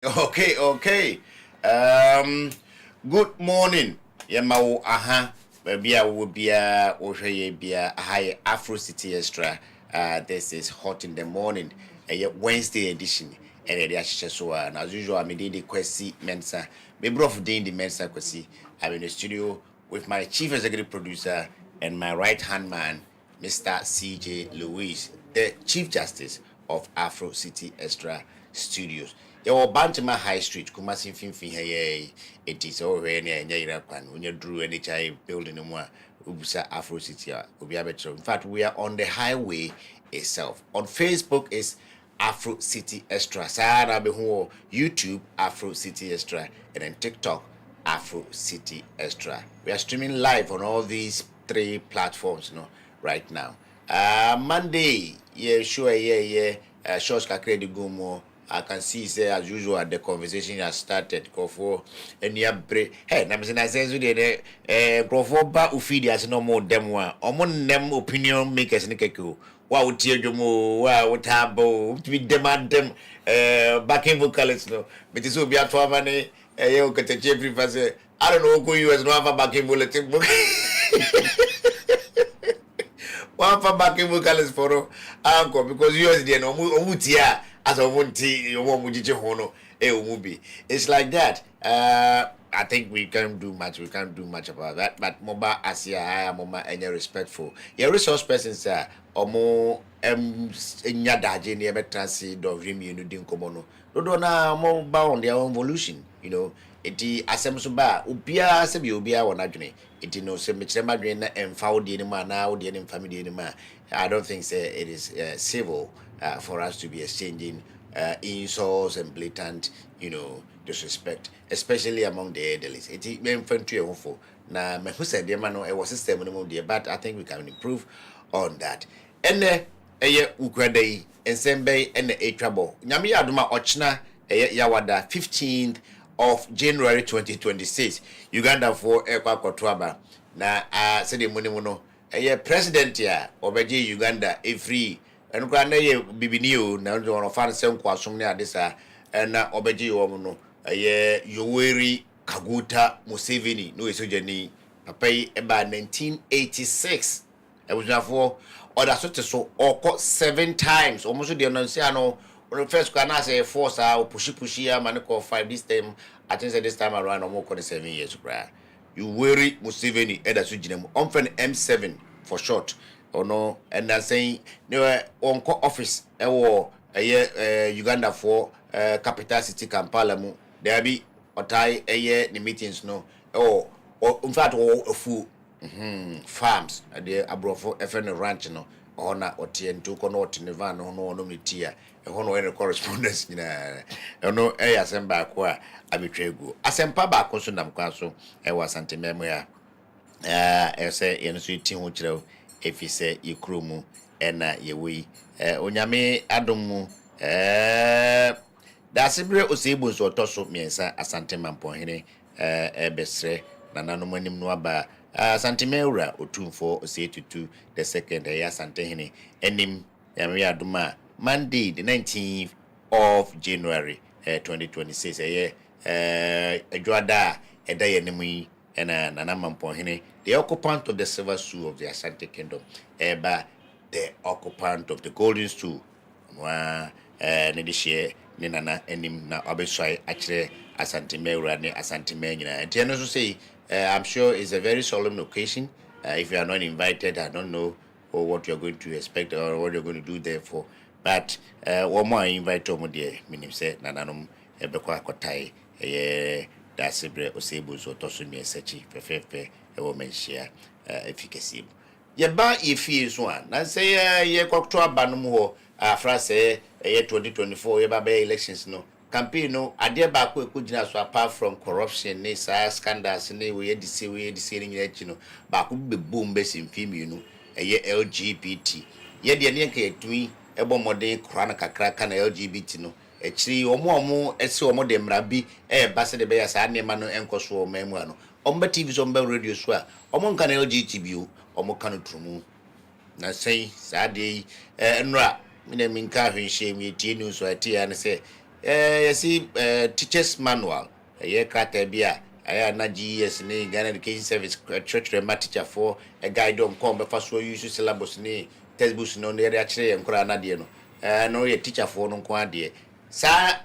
Okay. Um, Good morning. Yamau aha. Bia will be a high Afro City Extra. This is hot in the morning. Wednesday edition. And it is so as usual. I'm in the Kwasi Mensah. Me brof the Mensah Kwasi. I'm in the studio with my chief executive producer and my right hand man, Mr. CJ Louis, the Chief Justice of Afro City Extra Studios. Yɛwɔ Bantama High Street, Kumasi Finfin here. It is over here near Nyirapan. When you drew NHI building no more, Ubusa Afro City. In fact, we are on the highway itself. On Facebook is Afro City Extra. Sarah Behu YouTube Afro City Extra, and then TikTok Afro City Extra. We are streaming live on all these three platforms, right now. Monday, shows kakre di gumo. I can see, say, as usual, the conversation has started. Go for any break. Hey, I'm saying, I say, go for ba ufidi as no more them one. Omon them opinion makers nikeku. Wa utie jomo, wa utabo, to be demand them, backing vocalists, no. But it's will be at 12 money, you get a Jeffrey Fase. I don't know who you as no have a backing bulletin book. One for backing vocalists for uncle because you as the no mutia. As a won't hono movie. It's like that. I think we can't do much. We can't do much about that. But moba asia I am moma any respectful. Your resource persons are omo nyadaje ni ebe transi do rim you din komono. Do na mo ba on their own evolution, Iti asem so ba obia se bi obia wona dwene. Iti no se mekire madwene na emfa wo de ni ma na wo de ni family ni ma. I don't think say it is civil for us to be exchanging insults and blatant, disrespect, especially among the elderly. It may infantry for now. Me who said the man no was system no there, but I think we can improve on that. And ukwede ensembe and a trouble. Nyami aduma ochna yawada 15th of January 2026. Uganda for ekwa kotwaba na said the money mono. President ya obeje Uganda free. And grande bibiniu na njo no fan sem kwasom ne adesa na obeji wo no Yoweri Kaguta Museveni no esojani papai eba 1986 ebujafo order so oko 7 times almost the no say no first kana say force pushi man ko 5 this time. I think this time around no more 7 years bra Yoweri Museveni eda so ginam on M7 for short. No, and I saying no on office Uganda for capital city Kampala mu there be otai the meetings no in fact a full farms the abrofo FN ranch no ona otien to kono otinevan no mitia hono any correspondence no asemba kwa abetwegu asempa ba ko so nam kwa so wasante memo ya say yenso tin ho kireo efi se yekromu ena yewi onyame adomu da sibre osebu nso otoso miensa asante mampohene besre nananom anim no aba asante mewura otumfo osetutu the second asante hene enim yame adoma Monday the 19th of January 2026 adwada eda yenemu and Nanamampohene, the occupant of the silver stool of the Asante Kingdom, Eba, the occupant of the golden stool. Nedishie, Ninana, and him now Abesai, actually, Asante Mera, Asante Menina. And Tiano say, I'm sure it's a very solemn occasion. If you are not invited, I don't know what you're going to expect or what you're going to do there for. But one more invite Tomo, meaning say, Nananum, Ebekwa Kotai, that's a break or sables or tossing sechi, fefe, a woman share efficacy. Ye ba if is one. I say, ye cocktail banum, frase, a year 2024, ye baby elections no. Campaign no, I dear back we could just apart from corruption, scandals, and we had the seeing yet, back would be boom based in film, a year LGBT. Yet the Yanke to me, a bomb modern chronic crack and LGBT no. Actually, omo esi omo dem rabi base de be ya sa ne ma no enkoso memu ano omba TV so omba radio so a omo nka na LGTB omo kan trumu na sei sa de nra me na minka hwenhye mi tie news so atie ya ne se you see teachers manual ye krata bia aya na GS ni Ghana Education Service church teacher for a guide on come be so use syllabus ni textbooks no na ya kire nkura na de no no ye teacher for no nko ade sa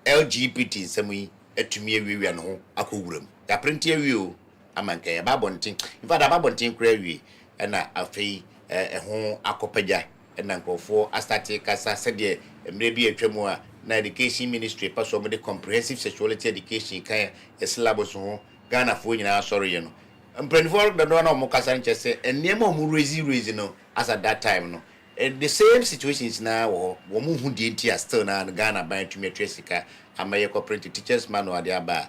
LGBT nsɛm yi atumi awiewia no ho akɔwuram ya prenti awie o amanka ya babonten in fact babonten kura awie ɛna afei ɛho akɔpagya ɛna nkɔfo astarte kasa sɛdeɛ mmerɛ bi atwam a na education ministry pa so de comprehensive sexuality education kan syllabus ho Ghana fo nyina sorry no mprenfo da no na mo kasa nche se enema mo raise no as at that time no the same situations na wo mo hu die ntia still na Ghana ban tumi atresika amaye cooperative teachers manual de aba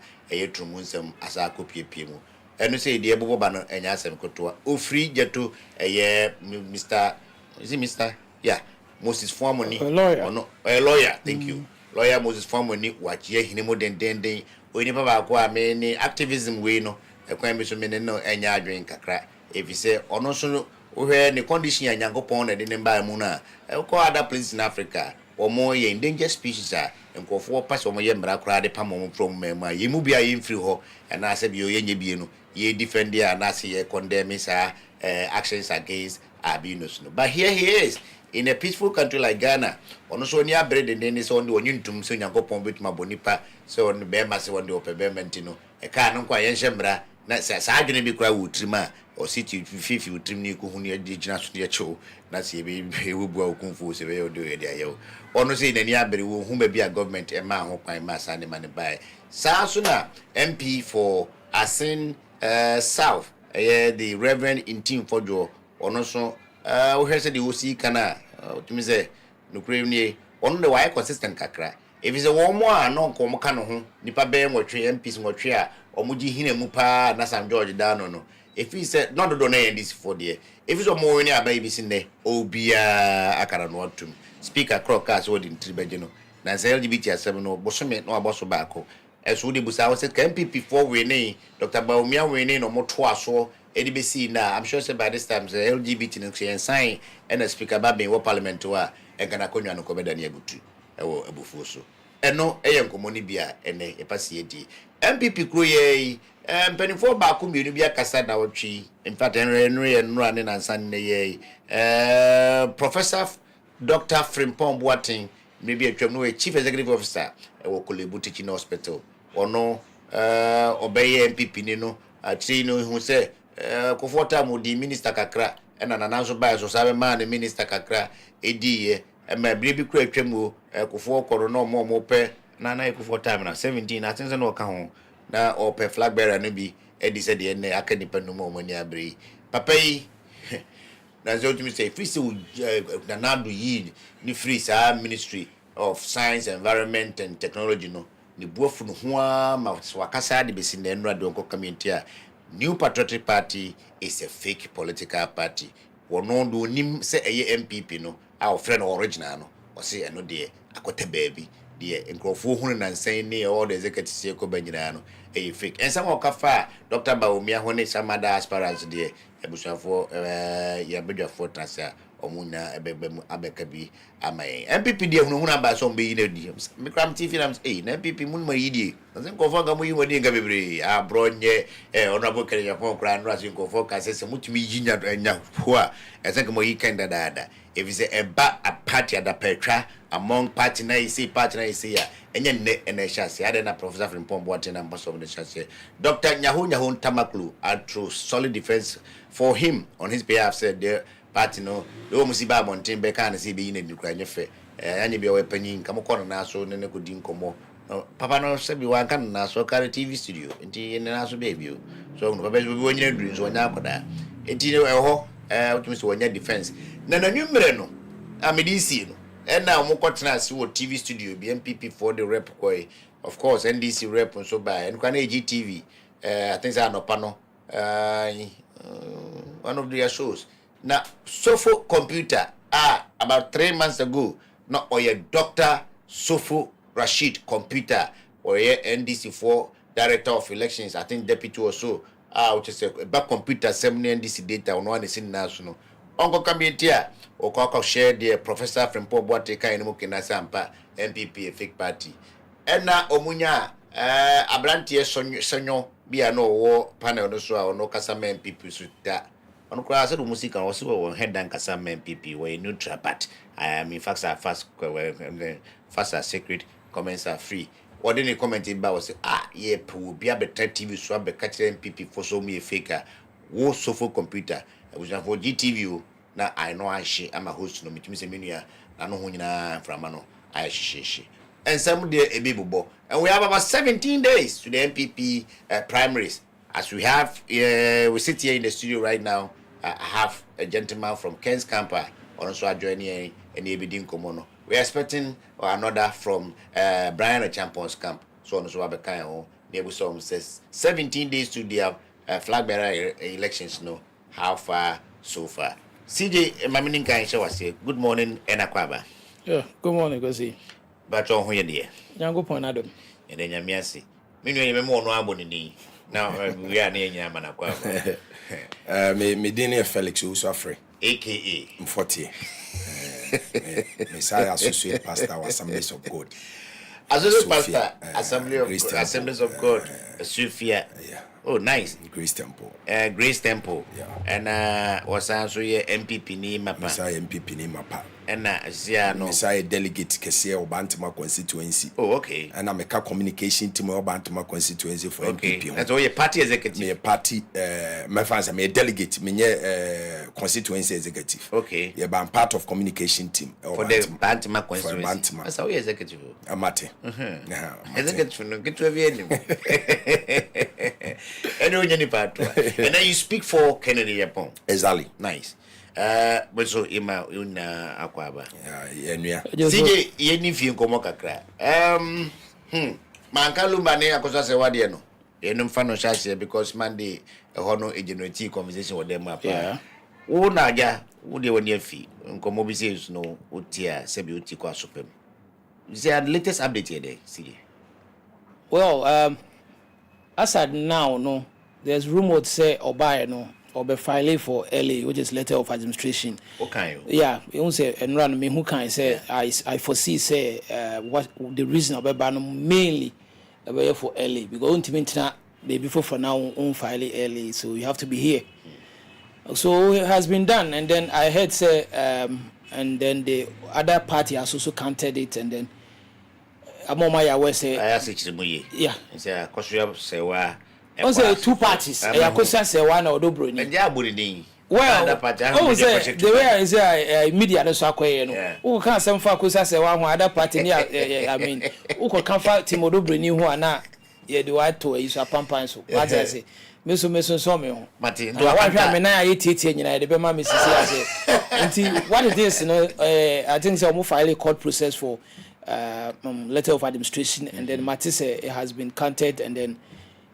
trumu nsem asa kopiepie mu enu se de ebobo ba no enya asem kotoa ofri jeto Mr. is it Mr. yeah Moses Formoni a lawyer thank you lawyer Moses Formoni wachie hinimo dendenden oni papa ko ameni activism we no ekwan bi so me no enya adwen kakra efise ono so wohwe ne condition ya nyankopon na de ne ba mu na ko other places in Africa omo ye endangered species a nkofo pass omo ye mbra kra de pam omo from mema ye mu bia ye mfiri ho na ase bi ye nya bie no ye defend ya na ase ye condemn sa actions against albinos no but here he is in a peaceful country like Ghana ono so ni abrede ne so on de onuntum so nyankopon betuma bonipa so on be ma se on de opebement no e ka no kwa ye nhembra na sa adwene bi kra wutrima o city fifi wutrim ni ko hu ne gina so de chew na se be ewu okunfo se be o de de ayo ono se nani abere wo hu ba bi a government e ma ho kwan ma sa ne ma ne bai sa so na MP for Asin South the Reverend Intim Fojo ono so we hear say the osi kana tumi say no krem ni ono de why consistent kakra if is a one more no ko mo ka no ho nipa be nwotwe MPs nwotwe a omuji hina mu pa na Sam George Dano no if he said not do na this for there if is o mo ni abai bi sin ne obia akara no atum speaker crocker so di ntribeje no na say LGBT asem no bosome no aboso baako eso de busa say MPP for we ni Dr. Baumia we ni no mo to aso edibesi na I'm sure say by this time the LGBT no say sign and a speaker ba ben wo parliament wa e gana konwa no ko beda ne abutu ewo abufuo so eno eyenkomo ni bia ene epase edi MPP kro ye mpenifo ba ko mienu bia kasa na wotwi in fact enro ne nansan ne ye Professor Dr. Frimpong Boateng maybe atwam no chief executive officer ewo Kolebu Teaching Hospital ono obeye MPP ni no atri no hu se kofota mo di minister kakra ena nananso ba so sabe ma ne minister kakra ediye ma brebi kura atwam o kofo koro no mo pe na ekofo time na 17 I think say no ka ho na ope flag bearer no bi edi se de ne aka nipa no mo ni abre papa yi na zo tumi say free say na nadu yi ni free sa Ministry of Science, Environment and Technology no ni buofu no ho ma wakasa de besi na enra de onko community a New Patriotic Party is a fake political party wono do nim say eye MPP no a friend original no o say eno de akota baby de enkrofo hunu na nsan ne all the executives ko banyina no eye fake en sama okafa Dr. Baumia ho ne samada aspirants de ebusuafo ya bedwafo trasa omunya ebebem abekabi amaye MPP de hunu aba so mbe yina di me kram TV na na MPP mun ma yidi nzen ko fo ga mu yiwo de nga bebre abronye honorable Kenya pon kra no asin ko fo ka sese mutumi yinya anya ho a esen ko mo yi kanda dada if is a party at the petra among party na isi ya enye ne eneshase ade na Professor Frimpong Boateng na mbaso of the church Dr. Nyaho Tamaklu a true solid defense for him on his behalf said the party no do musiba bonten be kan se be yin edi kra nyefe anye bi o panyin kam ko na so ne ko di nkomo papa no se bi wan kan na so kare TV studio enti ne na so be bi so no papa bi wonyina duru so nya akoda enti ne ho otumi so wonya defense na nwumre no amedisi no na mo kotena si wo TV studio bi MPP for the rep koi of course NDC rep so by and kwa na GTV I think say anopa no one of their shows na Sofo computer about 3 months ago na oye Dr. Sofo Rashid computer oye NDC4 director of elections I think deputy or so which is a back computer 7 NDC data on one is in national onko committee Okoko share the Professor from Paul Boateka in Mukina Sampa, MPP, a fake party. And now Omunya, Abrantia Sonyo, be a no war panel no so no Casama MPP suit that. On class of music and also head than Casama MPP, where neutral, but I am in fact fast are secret, comments are free. What didn't comment about was yeah, will be a better TV swap the catch MPP for so me a faker, war so for computer, which for GTV. Now I know I'm a host no meet Miss Emilia, I know who from Mano, I she. And some day a baby boy. And we have about 17 days to the MPP primaries. As we have, we sit here in the studio right now. I have a gentleman from Ken's Camper, also joining and Ebidin Komono. We are expecting another from Brian Champions Camp. So on so Abekayo, Nebu Som says 17 days to the flag bearer elections. No, how far so far? CJ Mamininka and Shaw say good morning, Enakwaba. Yeah, good morning, Kwasi. But on who dear? Yango point Adam. And then Yamiasi. Meaning you more no abonnee. Now we are near Yamanakwaba. Me dinner Felix Usafre, AKA 40. Messiah Associate Pastor Assemblies of God. Associate Pastor Assemblies of God, Sophia. Yeah. Oh, nice. Grace Temple. Grace Temple. Yeah. And was also your MPP ni mapa. Messiah MPP ni mapa. And no. Messiah delegate Kesia Obantama constituency. Oh, okay. And I'm a communication team Obantama constituency for MPP. That's all your party executive. Me a party my fans I'm a delegate, me constituency executive. Okay. Yeah, but I'm part of communication team. For the Bantama constituency. For Bantama. That's all your executive. Amate. Executive no get to and then you speak for Kennedy Japan. Exactly. Nice. But so ima una akwaba. Yeah. CJ yeni fi nkomo kakra. Mankalumba ne akosa se wade no. Yenum fa no share because Monday hono a generative conversation with them up. Yeah. Wo na ja wo de woni afi nkomo bi say no otia se bi oti kwa sopem. Is there the latest update here there, CJ? Well, as at now, no, there's rumor to say Obaye no or be filing for LA, which is letter of administration. Okay. Yeah, you won't say and run me who can say I foresee say what the reason of no mainly for LA because ultimately maybe for now on file LA, so you have to be here. So it has been done, and then I heard say and then the other party has also counted it, and then Amoma Yawe say I asked it yeah. Say Kosuya say wa. Also two parties. Yakosa say one or Dobroni. And ya budi well, say the way is media so akoye no. Who can some fa kosa say one other party near I mean who can fa Timo Dobroni who na ye the white to is a pampan so. What I say meso so me ho. Martin, do I want me na ye tete nyina de be ma me sisi ase. Nti what it is no I think say we file a court process for letter of administration, and then Matisse it has been counted, and then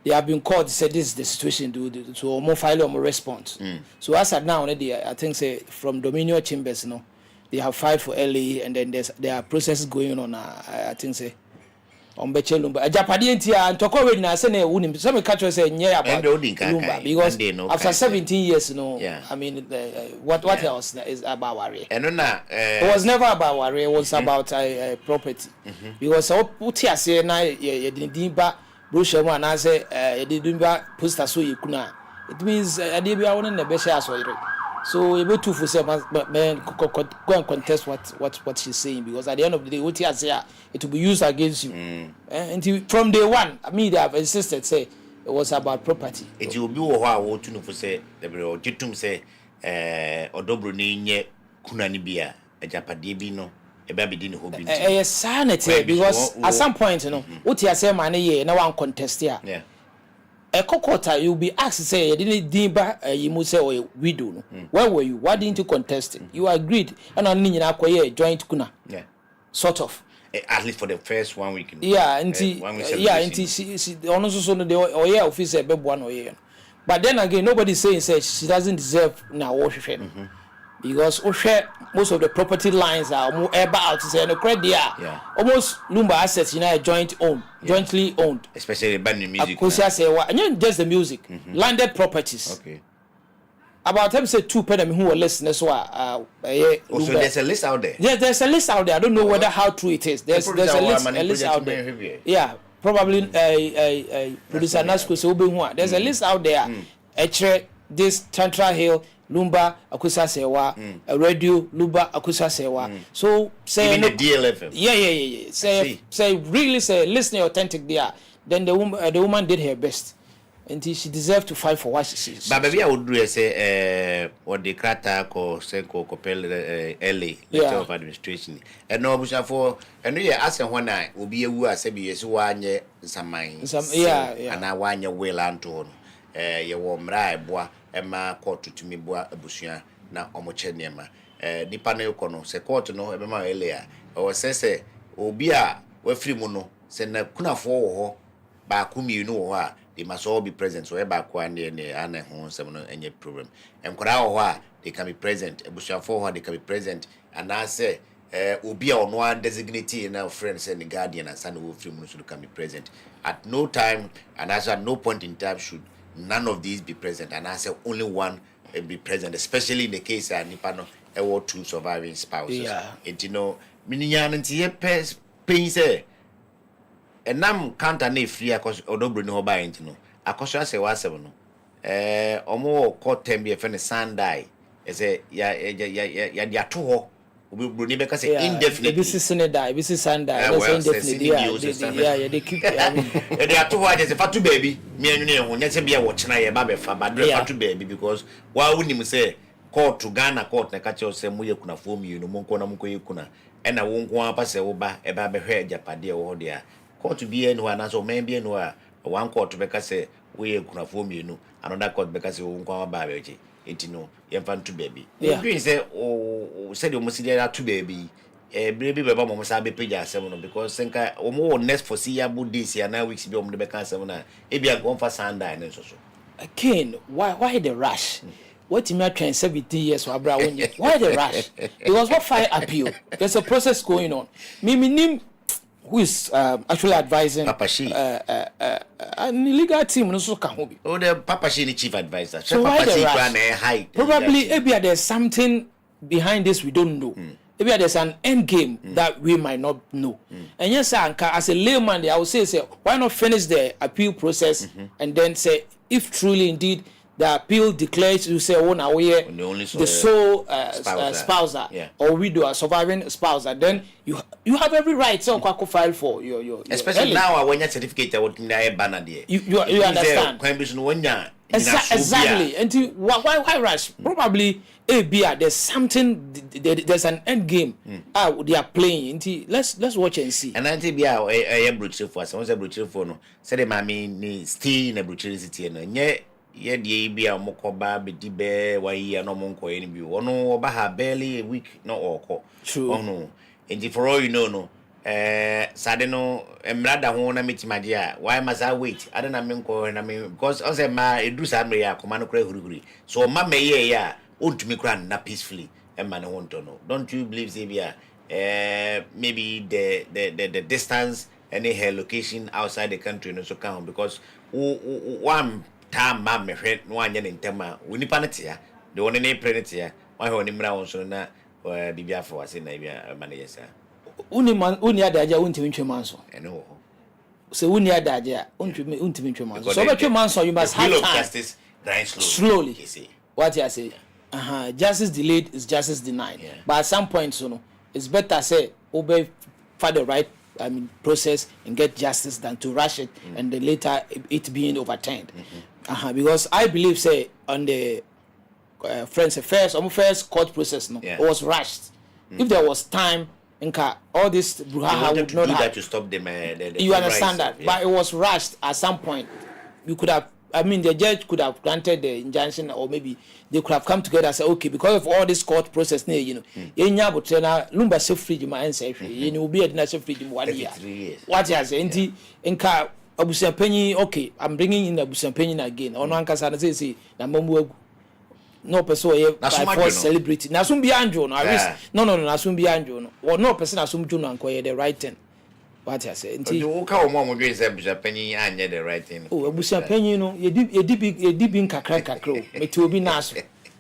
they have been called. Said this is the situation. So more file or more response. So as at now, I think say from Dominion Chambers, they have filed for LA, and then there are processes going on. I think say on Bechelumba. Japadi and Toko already now say unim. Some catchers say yeah about Lumba because after 17 years, yeah. I mean what else is about worry? And it was never about worry. It was about property because what you say now you didn't buy brochure one. I say you didn't buy poster so you couldn't. It means I did be on the best as well. So you to for seven, but man, go and contest what she's saying because at the end of the day, what you say it will be used against you. And from day one, I mean, they have insisted say it was about property. It will be what I to know for say the Jitum say Odobroni nye kunani bia a Japadi bino a baby didn't hope a sanity because at some point, what you say money no one contest here. Yeah. A kokota, you'll be asked to say, you didn't dimba, you must say, or widow. Where were you? Why didn't you contest it? You agreed, and on Nina joint kuna. Yeah. Sort of. At least for the first 1 week. Yeah, and she, also the officer, baby one or year. But then again, nobody says she doesn't deserve now worship. Because most of the property lines are more about to say no credit. Yeah. Almost Lumba assets, jointly owned. Especially band music. Say and just the music. Landed properties. Okay. about them say 2 pen who were listening. So so there's a list out there. Yeah, there's a list out there. I don't know whether how true it is. There's a list out there. Yeah, probably producer Nasco so there's a list out there. This Tantra Hill, Lumba, Akusa Sewa, Radio, Lumba, Akusa Sewa. So say even the DLFM. Yeah. Say really say listen authentic there. Then the woman did her best. And she deserved to fight for what she says. But maybe I would do say what the Krata ko Senko Kopel LA letter of administration. And no bush for and we ask when I will be a woo as a BS1 some mine. And I want your well Anton. Ye warm right bois Emma court to me bois a bushia na omocheniama. Dipano kono se court no Emma earlier. Or say Obia we free mono send a kuna for ba kumi you know they must all be present. So back one day and home seven any problem. And Korawa they can be present. A bush for they can be present. And I say Ubia or no designate and our friends and the guardian and son of free should can be present. At no time and as at no point in time should none of these be present. And I say only one be present, especially in the case of Nipano or 2 surviving spouses. Yeah. And you know, Minian and Tiepes pain say. And nam counter ne free akos odobru no ba enti no akosha se wa asem no omo court term be friend Sunday say ya dia to ho obi bru ni be ka say indefinitely this is Sunday this is Sunday that's indefinitely yeah they keep ya dia to ho just fatu baby me anu ne ho nya se bia wo chena ye ba be fa ba do fatu baby because wa unim say court to Ghana court na ka che say mu ye kuna form you no monko na monko ye kuna e na wo nko apa se wo ba e ba be hwe japade wo dia court to be anywhere na so men be anywhere one court to be say we kuna form you know another court be say wo nko ba be chi etino ye fan to baby you doing say o said you must there to baby baby be ba mo sa be page asem no because senka o mo next for see about this ya na weeks be o mo be kan asem na e bia go for Sunday na so again why the rush what you mean 17 years for Abra why the rush because what fire appeal there's a process going on me who is actually advising Papashi an illegal team no so can be oh the Papashi the chief advisor so Papashi high probably maybe there's something behind this we don't know maybe there's an end game that we might not know and yes as a layman I would say why not finish the appeal process and then say if truly indeed the appeal declares you say one away the sole spouser or widow surviving spouser then you have every right so to file for your especially now when your certificate what in the banner there you understand exactly and why rush probably there's something there's an end game they are playing let's watch and see and anti bia a brutal for some brutal for no say the mommy ni stay in a brutality no ye die bia mokoba be di be wa yi no monko ye ni bi ono oba ha barely a week no oko ono and for all you know no sade no emrada ho na metimade a why must I wait I don't know na me because I say ma edu sa mre ya koma no kra hurihuri so ma me ye ya ontumi kra na peacefully emma ne wonto no don't you believe say bia maybe the distance and her location outside the country no so count because one time ma me hwe no anya ne ntama woni pa ne tia de woni ne pre ne tia wa he woni mra won so na bibia for ase na bia ma ne yesa uni adaja untimi ntwemanso eno so uni adaja untimi ntwemanso so be twemanso you must have time justice dying slowly what you say justice delayed is justice denied but at some point so no it's better say obey for the right process and get justice than to rush it and then later it being overturned because I believe say on the first court process no it was rushed if there was time all this brouhaha would not have to stop them you understand that but it was rushed at some point you could have the judge could have granted the injunction or maybe they could have come together and say okay because of all this court process you know yenya botena lumba sefriji ma ensa hwe you be adina sefriji mo 1 year what you say enti nka abusampanyi okay I'm bringing in abusampanyi again ono ankasa na say na mamu agu no person by force celebrity na sum bi anjo no no na sum bi anjo no no person na sum ju no anko the right thing what you say nti you ka o mo gbe say abusampanyi anye the right thing abusampanyi no ye di bi nkakra kakro meti obi na so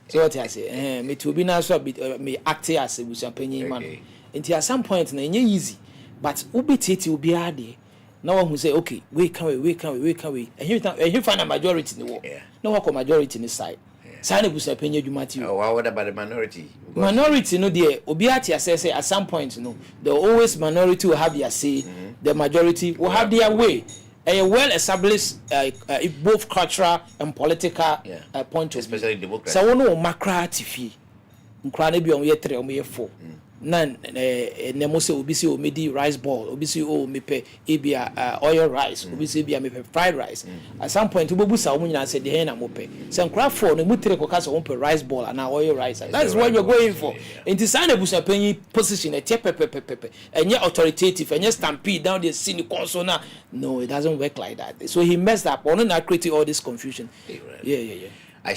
So what I say, me to be now so me act as a busapanyin man. Until at some point na easy, but ubi titi ubi ade. No one who say, okay, we can. And you find a majority in the war. No one majority in the side. Sign a busapanyin jumati. Oh, what about the minority? Minority, no, dear. Obiati say at some point, the always minority will have their say. The majority will have their way. A well-established, both cultural and political point of view. Especially democracy. So, one no macra TV. Nkwane bi on ye 3 on ye 4. Nan nemose obisi o medi rice ball, obisi o mepe ebia oil rice, obisi ebia mepe fried rice. At some point obobusa o nyina say de na mope. Se nkra 4 no mu 3 ko kasa o pe rice ball and oil rice. That's what you're going for. Inti sign busa penyi position e pepe. Enye authoritative, enye stampede down the scene consona. No, it doesn't work like that. So he messed up. On not creating all this confusion. Yeah. I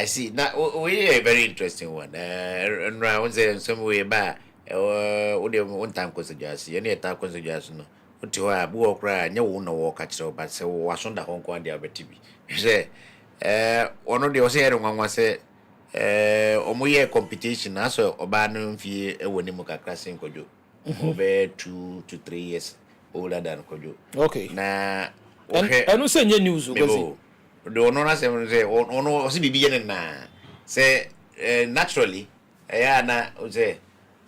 see. Now, we a very interesting one. And I would say in some way back, one time consequence, any time consequence, no. What you are, walk right, no one walk at all, but so was on the Hong Kong, the other TV. You say, one of the Ocean one was say, Omoye competition, also, Obanum fee, a winning class in Kojo, over 2 to 3 years older than Kojo. Okay. Now, I don't say any news. The honor say ono si bibi na say naturally na say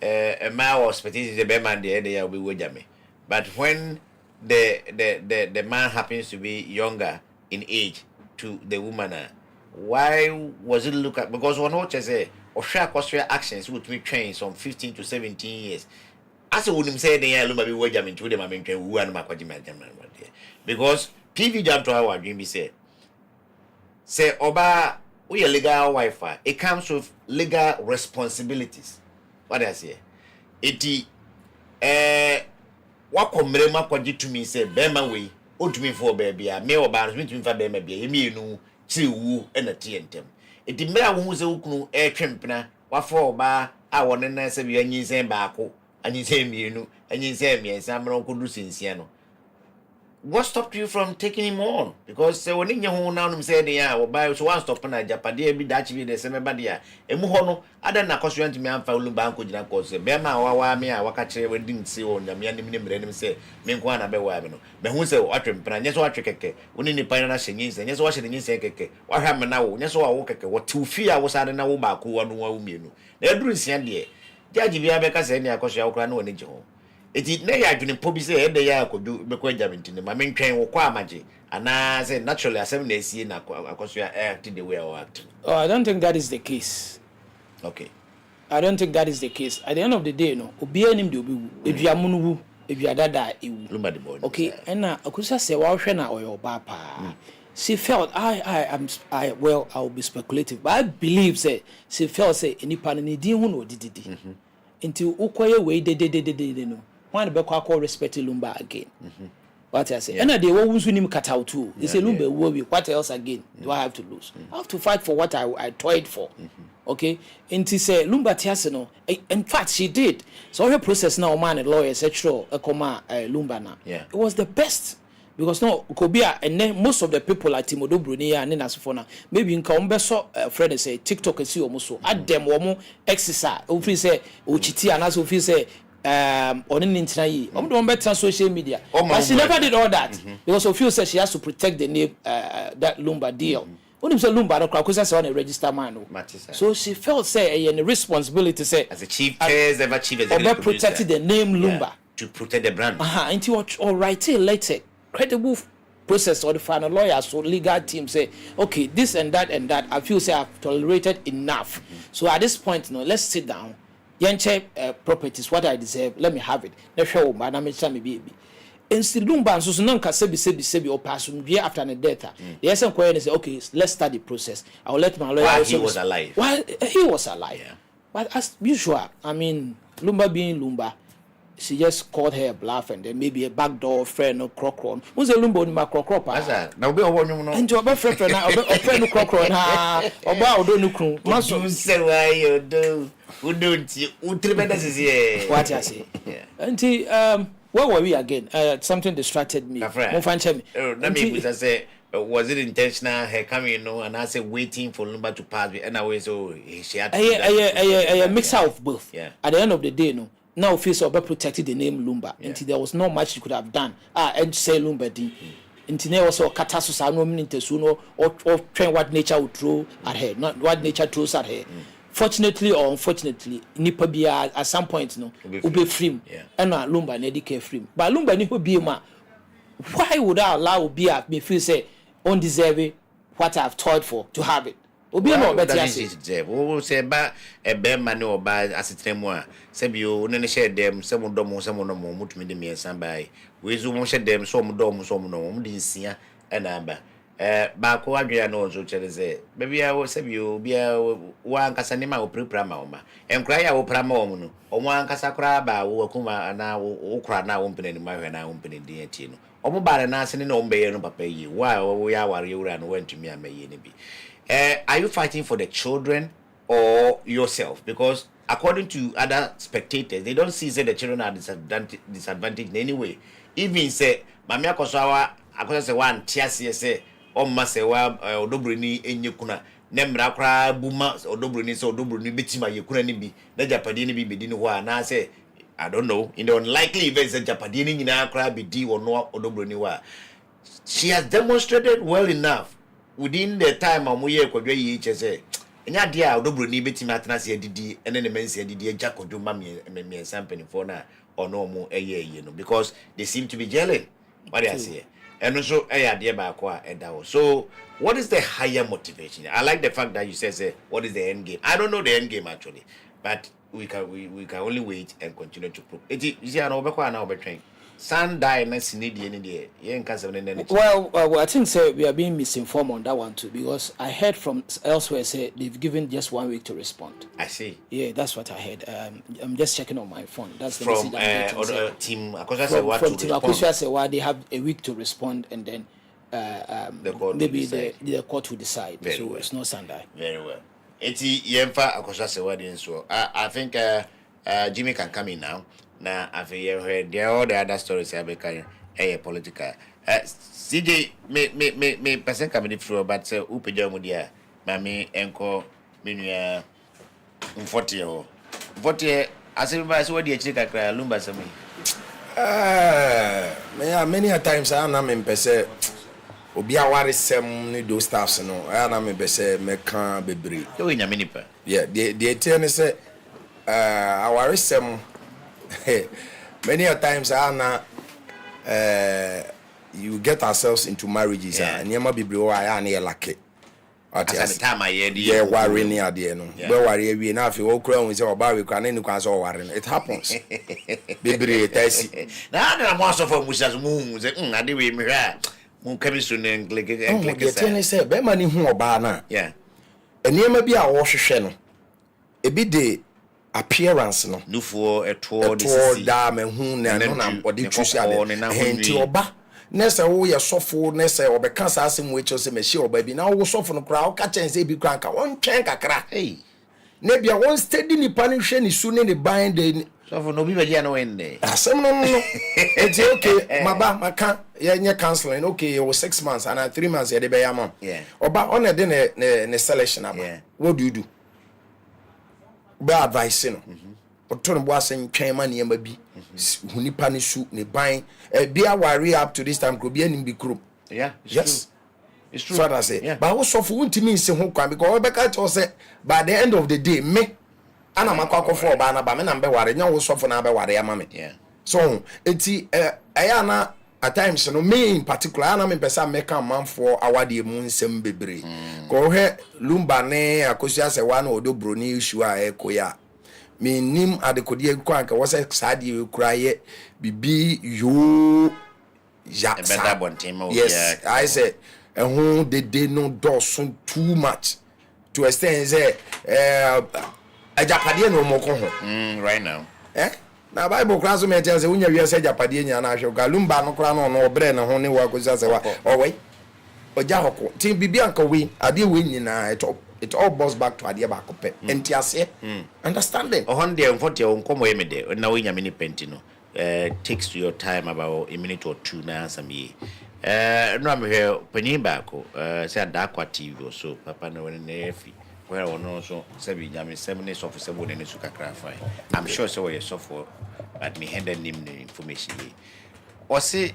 a man was expecting the man there they will be wajame, but when the man happens to be younger in age to the woman, why was it look at, because one watch say or share costly actions would be trained from 15 to 17 years as I wouldn't say they are be wajame to them, I mean who and makwaji because PV jump to our dream be say Oba, we a legal Wi-Fi. It comes with legal responsibilities. What I say? Iti what komrema kwaji to me say bema we o to me for baby me oba me to me for bema be me nu chi wu e na tientem. Iti me a wo se ukunu e twempena wa for oba a won na se bi anyinsen baako anyinsen mienu anyinsen miensa mron kodu sinsia no. What stopped you from taking him on? Because when you now say they are buy so one stop na Japade be that be the same body ya. Emu hono ada na kosuan to me am fa ulumba anko gina cause be ma wa me a waka kire we didn't see on na me anim ne mre nim say me nko na be wa me no. Me hu say atwempra nye so atwe keke. Woni ni pan na hyenyin say nye so wa hye nyin say keke. Wa hwa me na wo nye so wa wo keke. Wo tu fi a wo sade na wo ba ko wa no wa wo mienu. Na eduru nsia de. Jaji bia be ka say ne akosua wo kra na woni je ho. It na ya adwene po bi say e de ya akodu be ko agyaminti ne ma me ntwen wo kwa amaje ana say naturally asem na esie na akosua act the way I act. Oh, I don't think that is the case. Okay. I don't think that is the case. At the end of the day, no, obi anim de obi wu. Eduamunu wu, eduadada ewu. Lumba the boy. Okay, and na akusa say wa hwe na oyo ba pa. She felt I will be speculative, but I believe say she felt say enipa na din hu no dididi. Until ukoye we de no. One be call respect Lumba again. What I say. And they will use him cut out too. They say Lumba will be what else again do I have to lose? I have to fight for what I toiled for. Okay? And to say Lumba Tiasino, in fact she did. So her process now man and lawyer etc. Lumba now. Yeah. It was the best. Because no Kobia and then most of the people like Timodo Brunia and then Asofona maybe in Kaumbeso friend say TikTok see almost at them womo exercise. If say Uchiti and as if say on internet on better social media but she never did all that because of you said she has to protect the name that Lumba deal when you say Lumba no cause say on a register man so she felt say a responsibility say as a chief ever chief executive protected the name Lumba to protect the brand and you all right later credible process or the final lawyer so legal team say okay this and that I feel say I've tolerated enough so at this point let's sit down Yanche properties, what I deserve, let me have it. Let's show my name is baby. And still Lumba so non can sebi or pass year after the data. Yes, and say, okay, let's start the process. I'll let my lawyer. While he was alive. While he was alive. Yeah. But as usual, I mean, Lumba being Lumba, she just called her a bluff and then maybe a backdoor friend or crocron. Who's a Lumba in my crocrop? Now be a woman. And your friend or friend crocron, or bow don't know. Must say why you do. Who don't you? What I say? Until where were we again? Something distracted me. Let me say was it intentional? Her coming, and I said waiting for Lumba to pass, and I was so she had a mixture of both. Yeah. At the end of the day, no. Now face Oba protected the name Lumba. Until there was not much you could have done. And say Lumba D. Until there was a catastrophe, no meaning to or train what nature would throw at her, not what nature throws at her. Fortunately or unfortunately, nipa be at some point no will be free. And not Lumba nedike free. But Lumba nipa be ma. Why would I allow be me feel say undeserving what I've toiled for to have it? Obi no better say. We say ba e be mane oba asetremu a se bi o ne share dem se mo dom no mo mutumi de me san bai. We zo mo share dem so mo dom so mo no mo de nsia e na ba. Ba ko adwea no zo chere se be bia wo se bi o bia wa ankasa ne ma o prepare ma o ma. Enkra ya wo pra ma o mo no. O mo ankasa kra ba wo akuma na wo kra na wo mpene ni ma hwe na wo mpene din ati no. O mo bare na ase ne no mbe ye no papa yi. Wa wo ya ware wura no wantumi amaye ne bi. Are you fighting for the children or yourself? Because according to other spectators, they don't see that the children are disadvantaged in any way. Even say, Mamia Kosawa, I say one, Tiasia say, or Masewa, or Dobrini, and Yukuna, Nemrakra, Buma, or Dobrini, so Dobrini, Bitima, Yukurani be, the Japadini be Bedinua, and I say, I don't know, in the unlikely events that Japadini in Accra be D or no, or Dobriniwa. She has demonstrated well enough. Within the time amuye kwadwe yi chese enya dia odobroni betimi atena se adidi ene ne mense adidi eja kodwo ma me sampeni for na ono mu eye no because they seem to be gelling what I say and so eya dia ba ko a edawo. So what is the higher motivation? I like the fact that you say what is the end game. I don't know the end game actually, but we can only wait and continue to prove it. You see an obekwa na obetwen San die next need any well, I think say we are being misinformed on that one too because I heard from elsewhere say they've given just 1 week to respond. I see. Yeah, that's what I heard. I'm just checking on my phone. That's the from team. From team Akosia say why they have a week to respond and then maybe the court will decide. Very so well. It's not Sunday. Very well. Eti yemfa Akosia say what so I think Jimmy can come in now. Now, I've heard all the other stories I've been political. CJ, me person coming through, but Upeja Mudia, Mammy, Enko, Minia, 40. I said, what do you check at Lumba? Many a times I am in Pese. Obia wari sem those staffs no. I am in Pese, Mekan Bebri. You in a minipa. Yeah, the attorney said, our sem. Many a times you get ourselves into marriages and you might be blue I near lucky at the time I hear worry near the end where worry we enough you all crown with your barry can any cause or worrying it happens baby now I'm also for Musha's moon I do we moon chemistry and click and say be money who or bana yeah and you may be a wash a bit day appearance no for a tour dam and who na body choose and oba nessa wo ye sofo nessa obeka asem we chose me share oba bi na wo sofo no kra wo ka chen say bi kranka won twen kakra na bia won steady ni pa ni hwe ni su ni ban de sofo no bi be dia no wende asem no it's okay maba maka ye nye counseling okay you 6 months and 3 months ye de be yam oba on e de ne selection aba what do you do be advice no oton bo asen twen ma ne ma bi hunipa ne su ne ban be aware up to this time ko bi anim bi krom yes it's true so that I say but wo so for untimi nse ho kwan because we be ka to say by the end of the day me ana makwa for ba na ba me na be ware nya wo so for na be ware ya ma me so enti aya na at times no me in particular ana me pesa make a man for awade mu nsem bebre ko he Lumba ne Akosia se wa na odo broni issue a ekoya me nim adekodi kwa ka wose saade kura ye bibi yo ya better bontim yes I say ehun de no dosun too much to extend say ajapade no mo ko ho right now na Bible class me tell say unya wi say japade nya na ahwe ga Lumba no kra no no obre ne ho ne wa Akosia se wa owe oja hoko tin bibi anka we ade we nyina it all boils back to ade ba kope entiase understanding honde mfoti onkomo yemede na we nya mini penti no takes to your time about a minute or two na answer me No, I'm here, Penibako, said Aqua TV, so Papa no one in the Effie, where on also 7 years of 7 in the Sukakrafai. I'm sure so you're so for, but me handed him the information. Or say,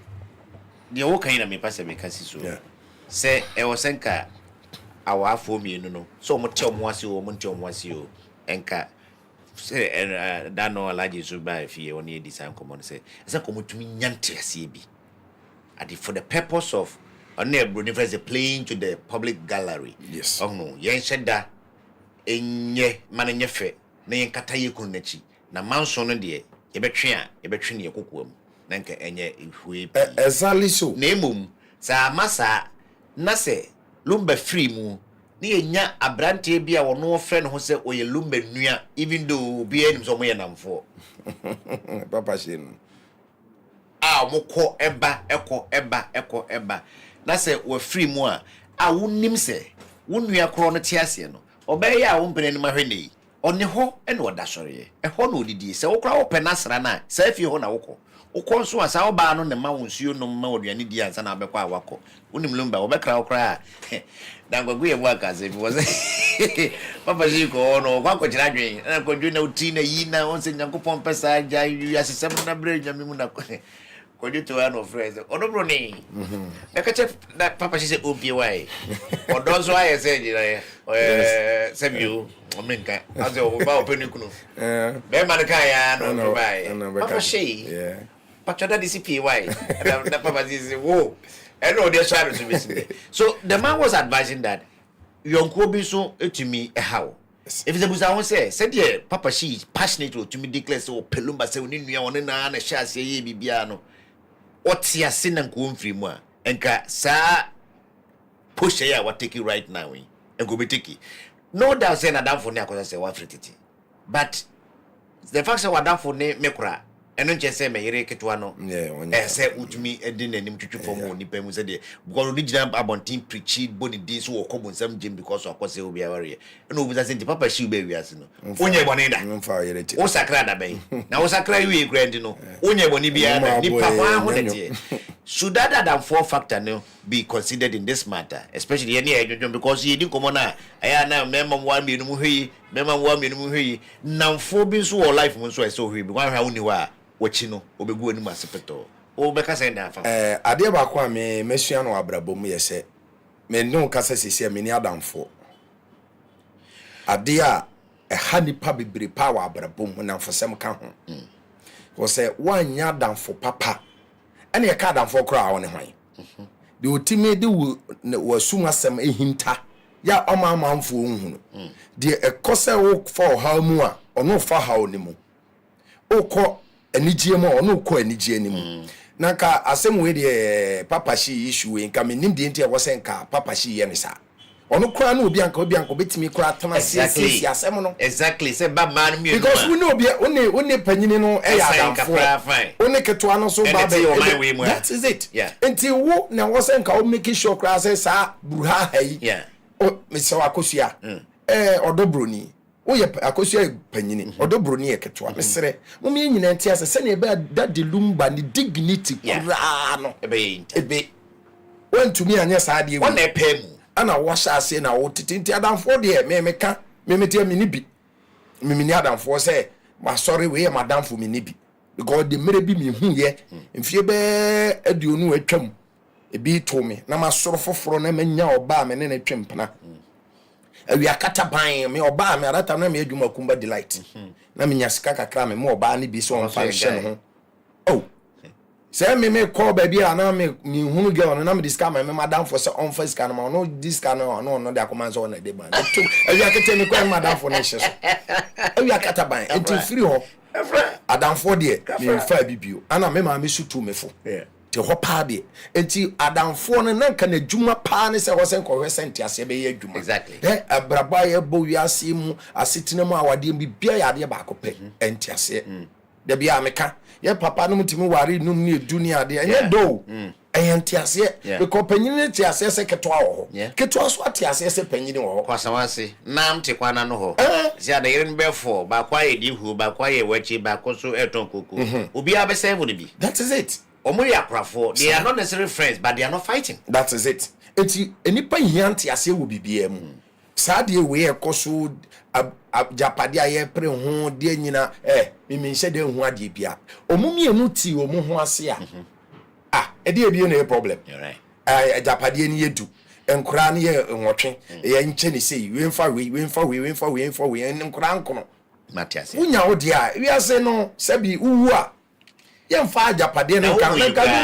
the old kind of me pass a mecasiso. Say, I was Enka, our for me, no, so much was you, Monton was you, Enka. Say, and that no allow you to buy if you only design common say, it's a common to me, Yantia CB. For the purpose of a playing to the public gallery. Yes. Oh no, yen said that in ye man in your fe, nayin kataye kunechi. Na manso no de, ye betwin ye kukuam. Nanka enye ihwe. Exactly so. Nemum, sa masa, na se, lumbe free mu, ni enya abrante bia wono friend ho se oye lumbe nua, even though be enim so mo ye namfo. Papa Shin. Moko eba na se we free mu a wonim se wonua kro no tiase no obey a wo mpene ma hwene one ho e no da sore e ho no odidi se wo kra wo penasra na se afie ho na woko nso asa wo ba no ne ma wo nsuo no ma oduane di ansa na abekwa awako wonim lumba wo bekra wo kra dangwagu ye waka se bi was papa jiko no kwa ko jira dwen na ko dwen na uti na yi na on se nyankopon pesa aja yu asesem na bre nyame mu na ko you to one of friends odobro ni e ka che papa she say obi odozo aye say sebiu omenka azo ba openu kunu be man kan ya no bai papa she pachoda dcp na papa say wo and no they try to be so the man was advising that yonko bi so etumi how if the buza won say the papa she is passionate to me declare so pelumba say oni nua won na na sha say ye bibia no otia sinan ko mfiri mu a enka sa push ya what take it right now and go be take no doubt say na dan for ne akosa say wa frititi but the fact say wa dan for ne mekura eno nche say me yere ketwa no say utumi edi nanim twetwe fom oni pa mu say de because original abontin preached body din so wo kobo nsam jim because akose obi aware eno obi say papa shi be wiase no onye bone da o sakra da ben na o sakra wi grand no onye bone bia na ni papa ho de should that four factor no be considered in this matter, especially any age because you didn't come on I na member 1 million muhi member 1 million muhi now for being so life mun so so we one how ni wa wachi no obegu ani masepeto o beka say na fa ade ba kwa me mesua no abrabom ye se me no kasa sisi me ni adamfo ade a ha nipa bebre power abrabom na fosem ka ho wo se wanya adamfo papa ene ye ka adamfo kra wo ne hwan de otime de wo sum asem ehinta ya amamanfo ohunu de ekose wo for ha mu a ono fa ha oni mu okọ anigye mu ono kọ anigye ni mu na ka asem we de papa shi issue we nka menim de ntia wo se nka papa shi ye ne sa ono kra na obi anka betimi kra tana sisi asem no exactly say bad man me because we know obi one panyini no e ya damfo one keto no so ba be that is it until wo na wo se nka o make sure kra say sa buha hai o me se akosua odobroni wo ye akosua panyini odobroni e keto me sere mo me nyina ntia se na e ba that lumba ni dignity kra no ebe wantumi anya sa de wo na pemu ana washa ase na wo titinti adamfo de memeka memetia mini bi mini adamfo se ma sorry we madamfo mini bi because the mere bi mi hu ye mfie be aduonu atwam ebi to me na ma soro foforo na manya oba me ne na twempna awi akata ban me oba me arata na me adwuma kumba delight na me nyasika kakra me oba ne bi so on function ho oh say me call baby ana me hunu girl na me discuss my madam for say on first can no this can no dey commence on dey ban e ya kete me call madam for na hye so e ya kata ban enti free ho adam for dey me fa bibio ana me ma me sutu me fo te ho pa dey enti adam for na nka na djuma pa ne se ho se nko hwese ase be ye djuma exactly abraba ye bo wiase mu asetena mu awade bibia ya de ba ko pe enti ase de bia meka ye papa no mutimi ware num ne dunia de enye do entiase because panyini tiase se ketwa ho ketwa so atiase se panyini ho kwasanwase nam te kwana no ho si ada yere nbefo ba kwa ye di hu ba kwa ye wachi ba ko so eton koko obi abese hu ne bi that is it They are not necessarily friends, but they are not fighting. That is it. Eti enipa hianti ase wo bibia mu. Saade we ekoso japade aye pre ho de nyina me nhyɛ de hu ade bia. Omumie nu ti omu ho ase a. E de ebie na problem. You're right. Japade ni yedu. Enkura ne ye nwotwe. Ye nche ne sei, we mfa we enkura nkono. Matias. Unya wo de a, wi ase no sabi uwu a yemfa japade ne kan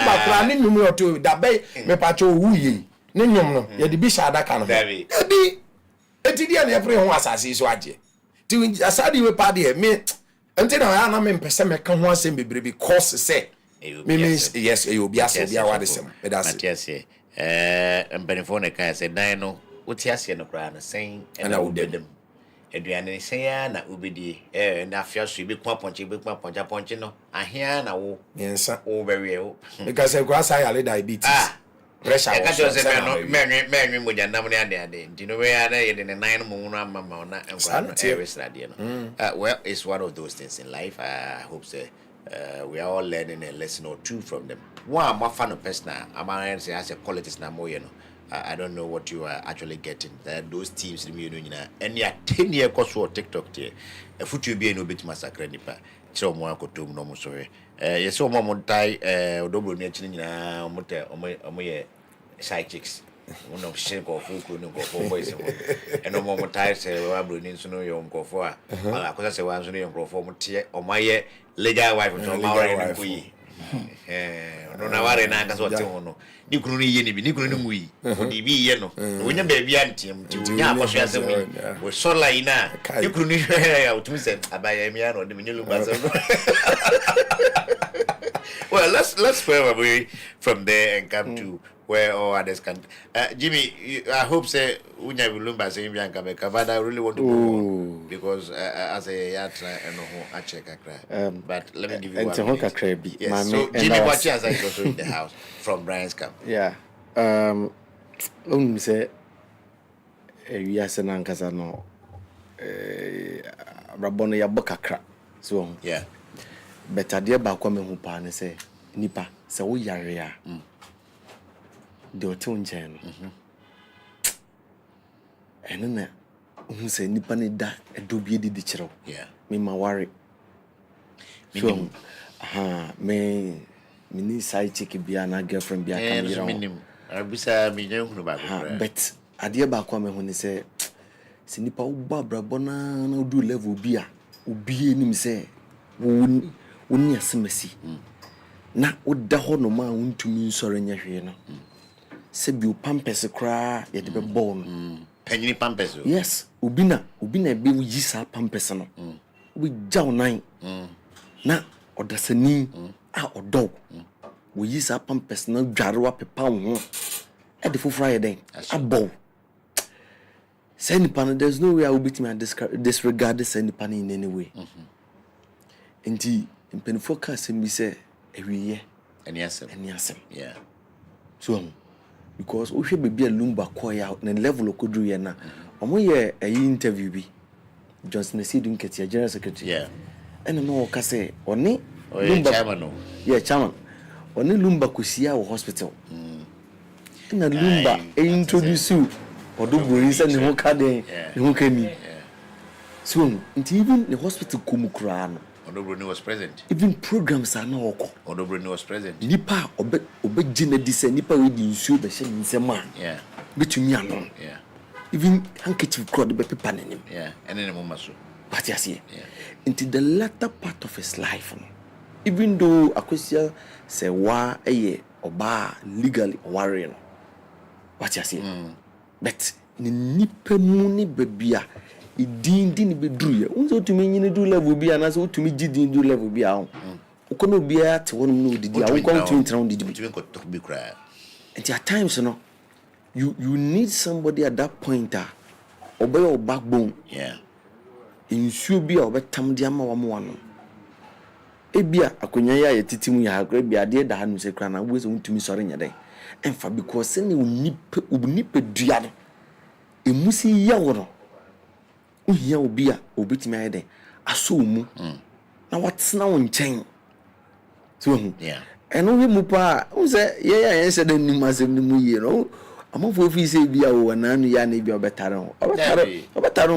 ba kura ne numu oto da be me pacho wuye. Ne nyom no ye de bi sha adaka no e bi etidi na efre ho asase so agye ti asade we pa de me enti na na me mpese me ka ho asem bebre bi course say me means yes e obi ase obi awade sem e da se yes mbenefo ne kan say dan no woti ase no kra na sen na wodedem eduane sen ya na obedi na afia so bi kwa ponche no ahia na wo yensa wo bewe wo because e kwa say ale diabetes pressure I can't say men with your number and you know where they in the 9 moon and well, it's one of those things in life. I hope we are all learning a lesson or two from them. One more fan of person, I'm going to say as a qualities now more, you know. I don't know what you are actually getting. Those teams in the and yeah, 10-year course for TikTok here. A foot you be no bit massacre nipa. So more could do no more sorry. Yes, so more tie double nature omo side chicks. One of shake or full no go for boys. And no more tie say we are bringing so no young go for. Because I was no go for tie or my legal wife to marry we. No na ware na nka so te ho no. Ni kunu ni ye ni bi ni kunu ni mu yi. Odi bi ye no. We nya ba bia ntiam ti nya akosho asem yi. We so line na. Ni kunu ni ya utumi se abaya mi ano de me nyelu ba so. Well, let's move away from there and come to where all others can. Jimmy, I hope say unya wilumba say Bianca Beka, but I really want to go on because as a yatra and I check a but let me give you one minute. Yes. So Jimmy, what you has also in the house from Brian's camp? Yeah. Say we are saying Ankasa no Rabono ya bokakra. So yeah. But adeɛ baako me hu pa ne sɛ nipa sɛ wo yare a de o te nkyɛn no ɛno na hu sɛ nipa ne da ɛdɔ bi didi kyerɛw me ma ware so me ni side chick bia na girlfriend bia kam yira ho abisa me nyen hu baako but adeɛ baako me hu ne sɛ nipa wo ba brabɔ na do level bi a obi enim sɛ wo ni asemasi na woda ho no ma wontumi nsɔre nya hwe no se bi o pampers kra ye de be ball no panyini pampers yes obi na be wo yi sa pampers no wo jaw nan na odasani a odɔ wo yi sa pampers na dware wa pepa wo e de fofora ye den abɔ send pan there's no way I will beat me disregard the send pan in any way enti in focus me say ewiye any asem yeah so because we should be a lumba koya na level okodru ye na omo ye a interview bi Johnson Esidun Ketia general secretary yeah and no ka say oni lumba chairman chairman oni lumba kosia wo hospital na lumba introduce you odobori say ne ho ka den ne ho kani so even the hospital kumukura no Odobroni was present. Even programs are not oko. Odobroni was present. Nipa obe jina dise nipa we di nsuo be hye nsema. Yeah. Betumi anon. Yeah. Even handkerchief crowd be paper nanim. Yeah. And then mama so. But yes, yeah. Into the latter part of his life, even though Akosia say wa eye oba legally warrior. What you say? But ni nipa mu ni bebia idin be dru ye unzo tumi nyine du level bi ana so tumi gidin du level bi a ukono bia te wonu no didi a won tumi tran didi bi ko to bi kra and at times you need somebody at that point obey your backbone yeah insuo bi a obetam de ama wa mo wano ebia akonya ya yetitim ya akra bia de da hanu se kra na wo so tumi sori nya den emfa because ne unipe dua no emusi ya wo no uhia obi a obetimi ayede aso mu na watsena won chen so yeah ɛno hwɛ mu paa wo sɛ yɛyɛ yɛnhyɛ da nnim asɛm no mu yie no amafo fi sɛ bia wo nanu ya na bia ɔbɛtare ho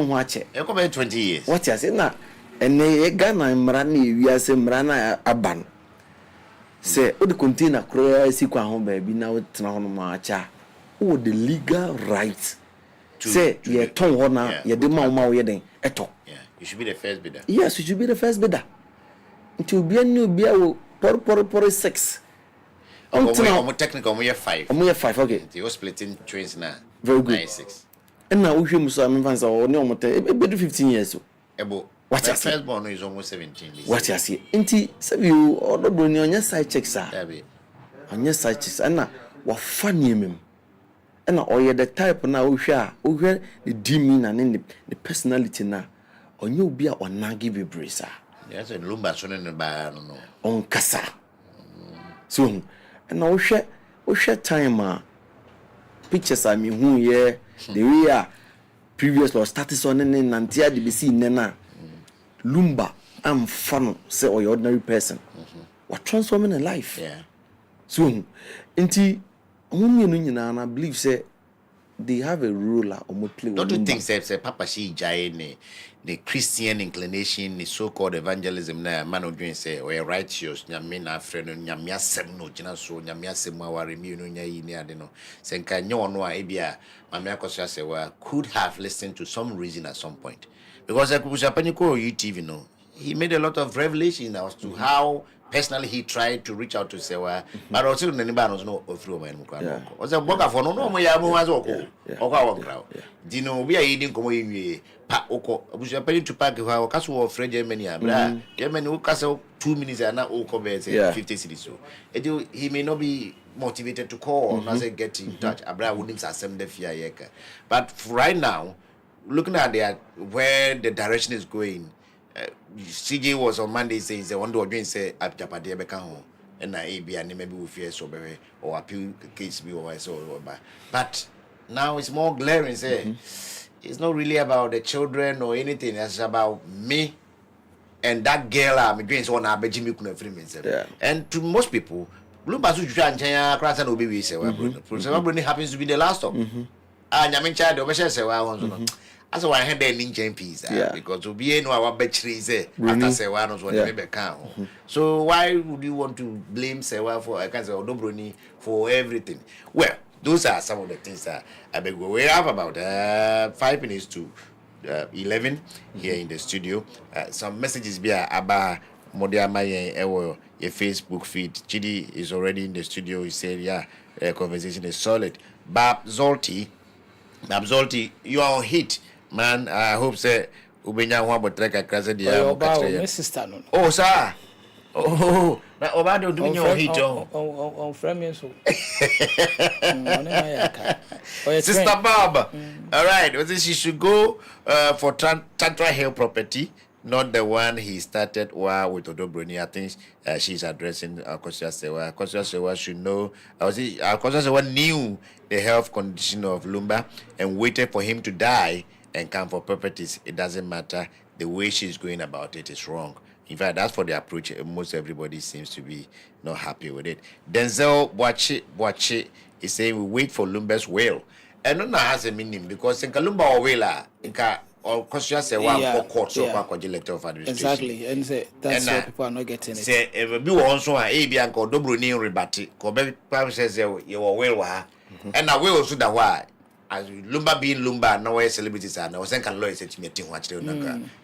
ho akyɛ ɛkɔbɛ 20 years what you say na ɛnɛ Ghana mmara na ewiase mmara na aba no sɛ wo de container kora si kwa ho baabi na wo tena ho no ma akyɛ wo the legal right say ye ton ho na ye de ma wo ye den eto you should be the first bidder. Yes, you should be the first bidder until be new be wo por 6 on technical on year 5 okay they were splitting trains now very good 9-6 and now we him so am fancy o ne omo te be 15 years so ebo what your first born is almost 17 what you see nti sabi you ododo ni onya side checks ah onya side checks na wa fa niemem na oye the type na ohwe the demeanor and the personality na onye obi a onage bebresa yes and lumba so ne ba no on kasa so na ohwe time a pictures am hu ye the way a previous law status on ne nantia de be see ne na lumba am fano say or ordinary person what transforming a life so nti omumienu nyina na believe say they have a role or play. Don't you think say Papa she jai the Christian inclination, the so-called evangelism na man of doing say we righteous nyame na friend nyame asem no gina so nyame asem aware mi no nya yi ne ade no senka nye ono a ebia mame akoso say we could have listened to some reason at some point because Akusha Paniko UTV no he made a lot of revelation as to how personally he tried to reach out to Sewa, but also the neighbors no through my mukano. Was a boka for no more yamu as oko one crowd. Dino we are eating como in pa oko. We are paying to pack our castle of French Germany. Germany who castle 2 minutes and now all cover 50 cities. So he may not be motivated to call or not get in touch. Abra wouldn't assemble the fear. But right now, looking at where the direction is going. CJ was on Monday saying they want to do say at Japade beka ho na abi and maybe we fear so be or appeal case be or so but now it's more glaring say it's not really about the children or anything, it's about me and that girl I'm doing so na beji me kuna free me and to most people Lumba su jwa nchanya krasa no be say we happens to be the last stop nyame child o be say we won so as why had the ninja piece because we be no our battery say after say one was what maybe can so why would you want to blame Sewa for I can say Odobroni for everything? Well, those are some of the things that I beg we have about 5 minutes to 11 here in the studio. Some messages be about Modiama your Facebook feed. Chidi is already in the studio. He said conversation is solid. Bab Zolti, you are on hit. Man, I hope say ubenya ho abotreka krasa dia mo katre. My sister no. Oh, sir. Oh, na obado do me your hit on frame so. Sister Bob. All right, well, she should go for Tantra Hill property, not the one he started with Odobroni. I think she's addressing Kwasi Sewa. Kwasi Sewa should know. Kwasi Sewa knew the health condition of Lumba and waited for him to die and come for properties. It doesn't matter. The way she's going about it is wrong. In fact, that's for the approach. Most everybody seems to be not happy with it. Denzel Boache is saying we wait for Lumba's will. And no has a meaning because in Kalumba or Wela, in or Kwasi Sewa court so letter of administration. Exactly, and say that's why people are not getting it. Say if be also a Abia ko Dobroni rebati, ko be says you will and I will also that why. As Lumba being Lumba, now where celebrities are now, second lawyers said to me,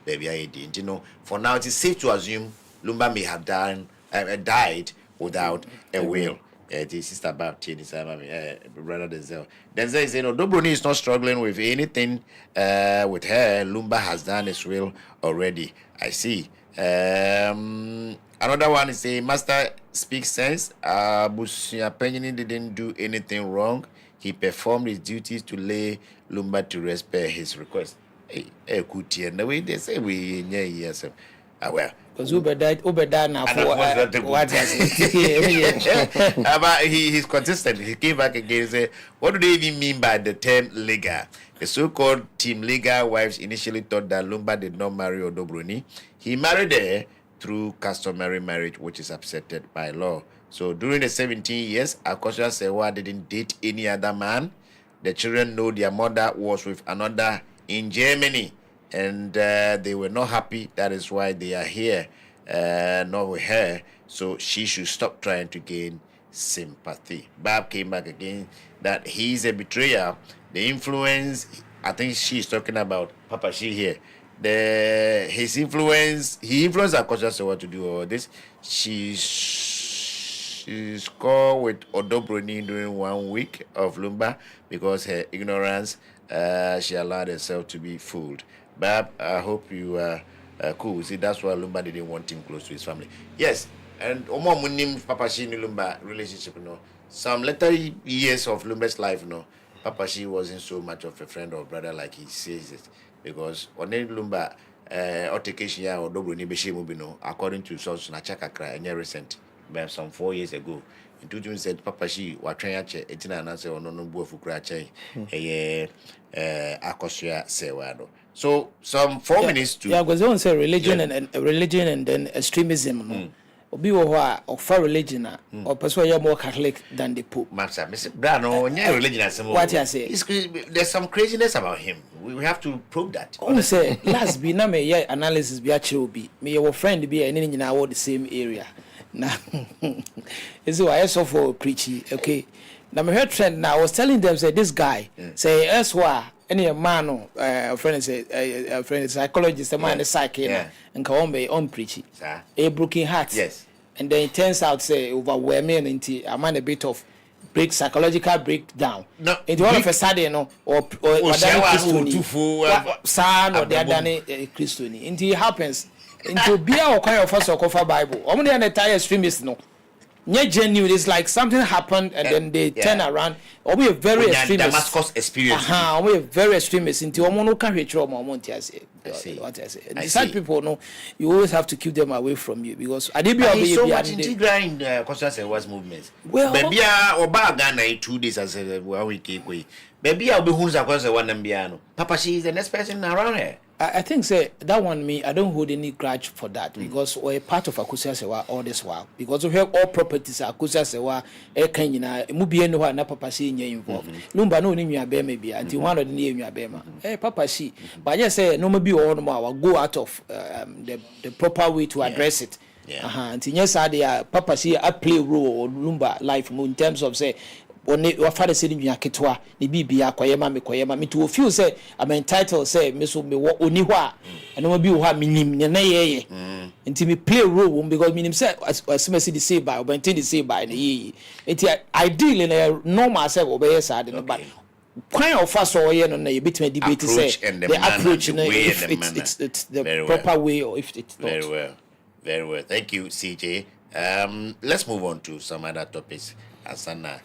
baby, I didn't. You know, for now it is safe to assume Lumba may have died without a will. This is about brother Denzel. Denzel is saying, Dobroni is not struggling with anything with her. Lumba has done his will already. I see. Another one is saying, Master speaks sense. Busia Penny didn't do anything wrong. He performed his duties to lay Lumba to rest per his request. The way they say we yes. Well, because Uber died now for what but he's consistent. He came back again and said, what do they even mean by the term legal? The so-called team legal wives initially thought that Lumba did not marry Odobroni. He married her through customary marriage, which is accepted by law. So during the 17 years, Akosua Sewa didn't date any other man. The children know their mother was with another in Germany, and they were not happy. That is why they are here, not with her. So she should stop trying to gain sympathy. Bab came back again that he's a betrayer. The influence, I think she's talking about Papa She here. His influence, he influenced Akosua Sewa to do all this. She scored with Odobroni during 1 week of Lumba because her ignorance, she allowed herself to be fooled. Bab, I hope you are cool. See, that's why Lumba didn't want him close to his family. Yes, and Omo Munim Papa She and Lumba relationship, some later years of Lumba's life, Papa She wasn't so much of a friend or brother like he says it. Because on Lumba, altercation or Odobroni Beshe according to source Nachakakra, and recent. Some 4 years ago, in 2000 said Papa She was trying to etina and answer on no boy for crache Akosua Sewa. So some 4 minutes to because don't say religion and religion and then extremism. Obi wa of religion or person you more Catholic than the Pope. Master, Mr. Brano, religion. What I say? There's some craziness about him. We have to prove that. Oh, say last be na me analysis be actually be me your friend be any in our the same area. Now, it's why I saw for preaching. Okay, now my heard trend. Now I was telling them say this guy say as why any man a friend say a friend is psychologist, a man is psychic and come on preaching. A broken heart. Yes, and then it turns out say overwhelming into a man a bit of psychological breakdown. No, into all of a sudden or son or the other Christian. Into it happens. Into be our kind of first or cover Bible. Only an entire extremist no. Genuine is like something happened and then they turn around. Or we are very extremist. Damascus experience. We are very extremist. Into Omono carry trauma. What I say. Such people no, you always have to keep them away from you because I did so much integral in the Conscious Awards movements. Well, maybe Oba Ghana 2 days as a 1 week away. Maybe I'll be who's across the one and piano. Papa, she is the next person around here. I think say that one me I don't hold any grudge for that because we're a part of Akosua Sewa all this while because we have all properties Akosua Sewa Kenya mubi no na Papa She involved number no nwa be maybe until one of the nwa be ma Papa She but just say no maybe all no go out of the proper way to address it until yes Papa She a play role or lumba life in terms of say when your father said in Yakitwa, the Bibia, Koyama, me to feel say, I'm entitled, say, Miss Oniwa, and no be what minim, Nay, until me play role because minim said, as Messi the say by, or maintain the say by the ye. It's ideal in a normal self obey side, but quite of fast or yen on a bit may debate to say the approach if it's the proper way or if it's not. Very well. Thank you, CJ. Let's move on to some other topics. Asana.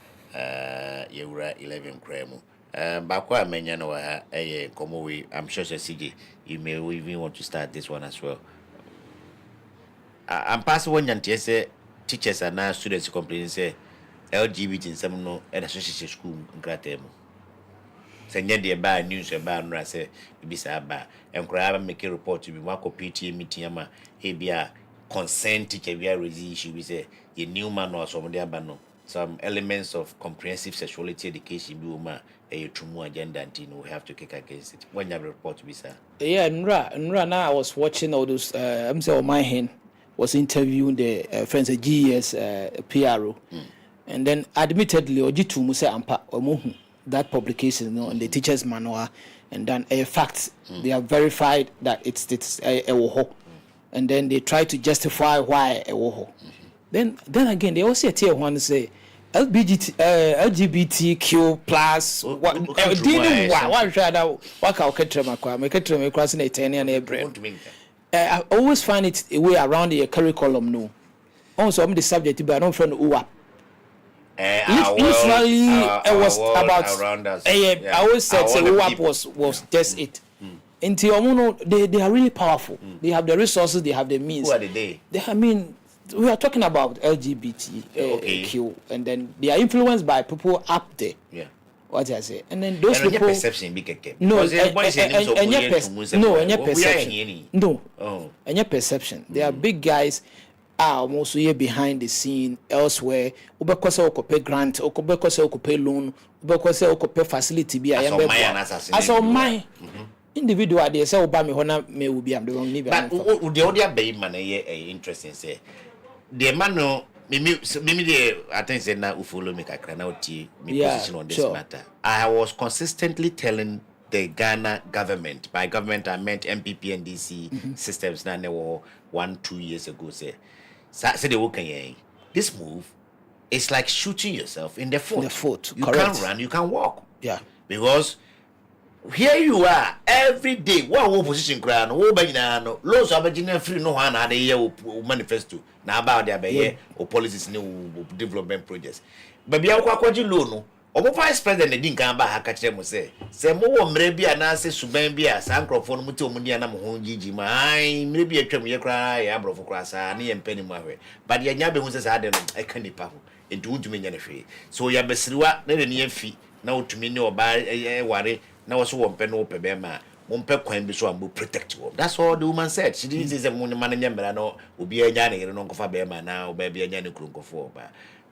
Yewura 11 kremu. Bakwa menya no ha komo we. I'm sure CJ you may even want to start this one as well. I'm past one yantie say teachers and now students complaining say LGBT in some no at association school nkratem. Say nya de ba news e ba no say bi sa ba enkra make a report to be one PTA meeting ama e bia consent teacher we raise issue we say ye new man or some there ba no. Some elements of comprehensive sexuality education be uma a true agenda and we have to kick against it. When you report to be sir. Yeah, Nra now I was watching all those I'm saying my hand was interviewing the friends at GES PRO. And then admittedly Ojitu Muse Ampa Omuhu that publication on the teacher's manual and then a fact they have verified that it's a woho. And then they try to justify why a woho. Then again, they also say one say LGBTQ plus what didn't what try that what can make cross in a 10 and a brain. I always find it a way around the curriculum no. Also I'm the subject but I don't find UAP. Literally it was about around us. I always said UAP was just it. Until they are really powerful. They have the resources, they have the means. Who are they? We are talking about LGBTQ, and then they are influenced by people up there. Yeah. What I say, and then those people. Perception Any perception. They are big guys. almost year behind the scene elsewhere. Ubekose okope grant, ubekose okope loan, ubekose okope facility be as on my individual they say oba me hona me will be am the wrong neighbor. But the other bay man interesting say the man no me I think say na follow me kakra na oti me position on this matter. I was consistently telling the Ghana government, by government I meant MPP and DC systems na ne were 1-2 years ago say they work this move is like shooting yourself in the foot. You can't run, you can't walk. Yeah. Because here you are every day. What opposition crown? What by now? Lots of Virginia free no one had a year manifesto. Now about their bay or policies new development projects. But be our loan. Omo vice president didn't come back catch them say more maybe an answer subambia sancrophone mutu mundiana mohonji my maybe a tram ye cry abro for crassa ni penny mawe but ya nyabe hu says I can't papo it won't mean anything so ya besriwa na ne fi na otumi ne oba ware na wo so wo mpe no pebema mo mpe kwan bi so am protect you. That's all the woman said. She didn't say mo man nyamra no obi anya ne no nkofa bema na oba bi anya ne krunkofo ba.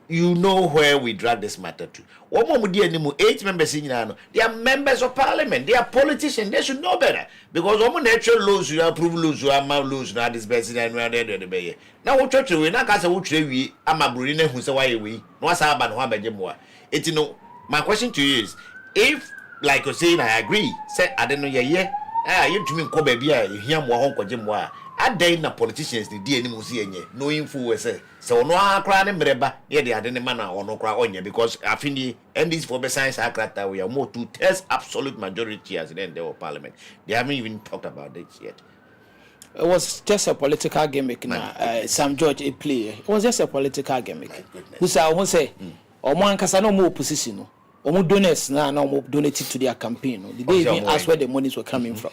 You know where we drag this matter to. 8 members in Yano. They are members of parliament. They are politicians. They should know better. Because natural laws, you approve laws, you are laws, not this best and we now what church we not cast a wood we am a brune who say why we no saban wabajemwa. It's my question to you is if like you're saying I agree, say I don't know you to me ko baby you hear more hon ko jemwa. I day na politicians the DNA musi enye no info say so no akra ne mreba ye de ade ne mana ono kra onye because afini MDs for science akrata we are more to test absolute majority as in the parliament. They haven't even talked about it yet. It was just a political gimmick Sam George a play. It was just a political gimmick. Who say or man kasa no more opposition no. Omo donors na no donated to their campaign no. Did they even ask where the monies were coming from?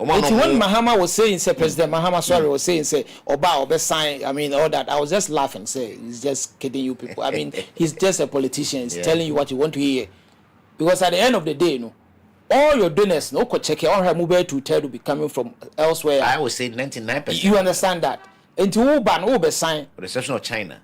It's when Mahama was saying, say President Mahama, was saying, say Oba sign. I mean, all that. I was just laughing. Say he's just kidding you people. I mean, he's just a politician. He's telling you what you want to hear. Because at the end of the day, all your donors, no could check all her mobile to tell to be coming from elsewhere. I would say 99%. You understand that? And to Uber sign. With the exception of China.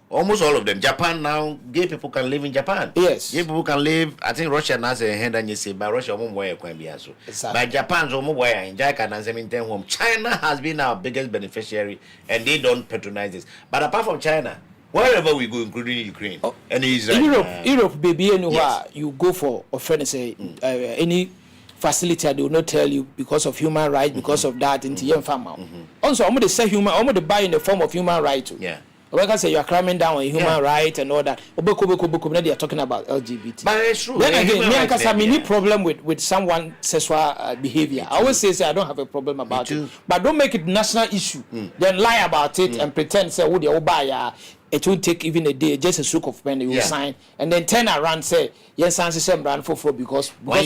Almost all of them. Japan now, gay people can live in Japan. Yes. Gay people can live, I think Russia has a hand and you say, but Russia won't wear a so. But Japan's almost wear in Japan and 17 home. China has been our biggest beneficiary and they don't patronize this. But apart from China, wherever we go, including Ukraine and Israel. Europe, baby, anywhere you go for a friend say any facility they will not tell you because of human rights, because of that, into young farmer. Also, I'm going to say human, I'm going to buy in the form of human rights. Yeah. Like I say, you are climbing down on human rights and all that. They are talking about LGBT. But it's true. Then again, I have any problem with someone's sexual behavior. I always say I don't have a problem about it. But don't make it national issue. Then lie about it and pretend say, oh, the it won't take even a day, just a stroke of pen, you will sign. And then turn around say, yes, I'm saying brand for because what?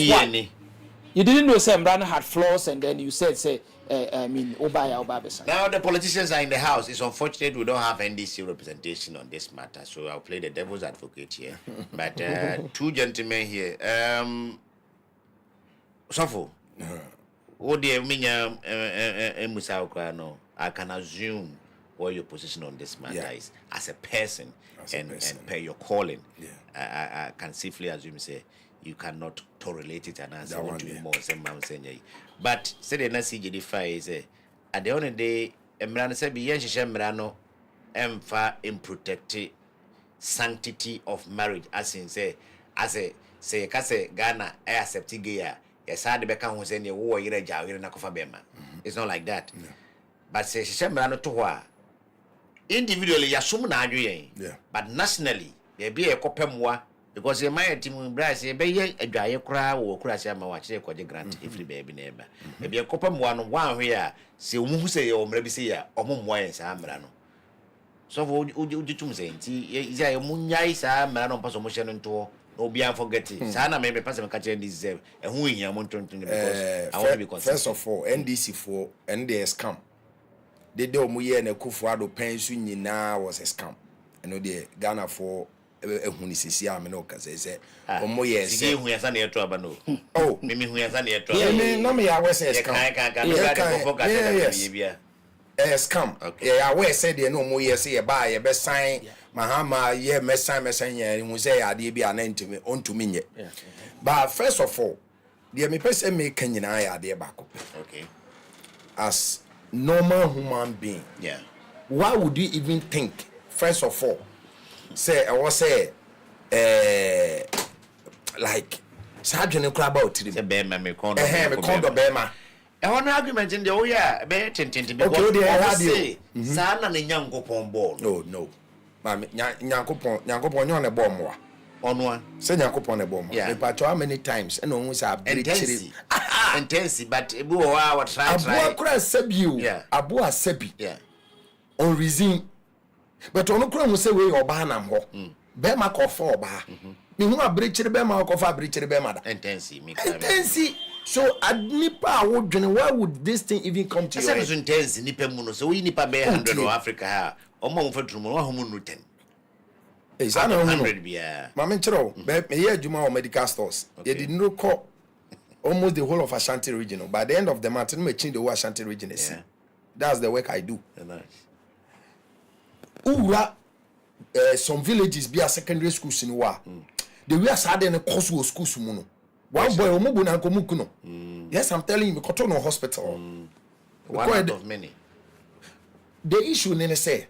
You didn't know Sam Brand had flaws and then you said, say, I mean, Obaya. Now the politicians are in the house. It's unfortunate we don't have NDC representation on this matter, so I'll play the devil's advocate here. But two gentlemen here. Sofo. Oh dear, I can assume what your position on this matter is as a person and per your calling. I can safely assume say you cannot correlate it and answer what to more same man saying. But say the Nasi JD5 is at the end of the day, Emran said, be Emrano, emfa in protecting sanctity of marriage, as in say, Ghana, I accept gay. Yes, I had the Beckham who said, you were in a jaw in a Bema. It's not like that. But say, Emrano to her. Individually, Yasum, but nationally, there be a copemwa. Because your my team in Brazil, be a dry cry or crash my watch a grant if the baby neighbor. Maybe a copper one here, say, who say, or maybe say, or more and Sambrano. So, would you say, is a moon Sam, man on Passomotion and tour, no be unforgetting. Sana maybe Passom catching this and who in your mountain because I want to be concerned. First of all, NDC for NDS scam. They do Muye and a Kufuado pension now was a scam. And the Ghana for. Hunisisi ameno kaze say omo yes say hu yasa na eto abano oh mimi hu yasa na eto me no me ya we say can go focus na bia scam. Yeah, I will say they no more yes, say buy a best sign, Mahama, yeah, messan, yeah, and we say I did be an end to me on to me. But first of all, the me person make Kenyan I idea back up. Okay. As normal human being. Yeah. Why would you even think, first of all, say I was say like Sergeant about the Bema me me condo Bema. I want argument in the oh yeah, be tintin because okay, they had say sana ni nyankopon ball. No. Mami nyankopon nyon e bom wa. On one. Say nyankopon e bom. Me pacho how many times and on say intense but ebu o wa try. Abu akra sabi o. Abu asabi. Yeah. On reason. But on kura mu say we oba nam ho. Bema ko for oba. Me hu abrekyere bema ko for abrekyere bema da. Intense. So nipa would join, why would this thing even come to you? I said intense nipa mu no so we nipa be 100 of Africa ha. Omo mo fatru mo ho mu no 10. Is that 100 bia. Mama nchero, me here juma or medical stores. They did not call almost the whole of Ashanti region. By the end of the month, me change the whole Ashanti region. That's the work I do. Nice. Ura some villages be a secondary schools in wa. The way asade na course was schools mu no. One boy omubu na nkomuku no. Yes, I'm telling you, because no hospital. One out of many. The issue nene say,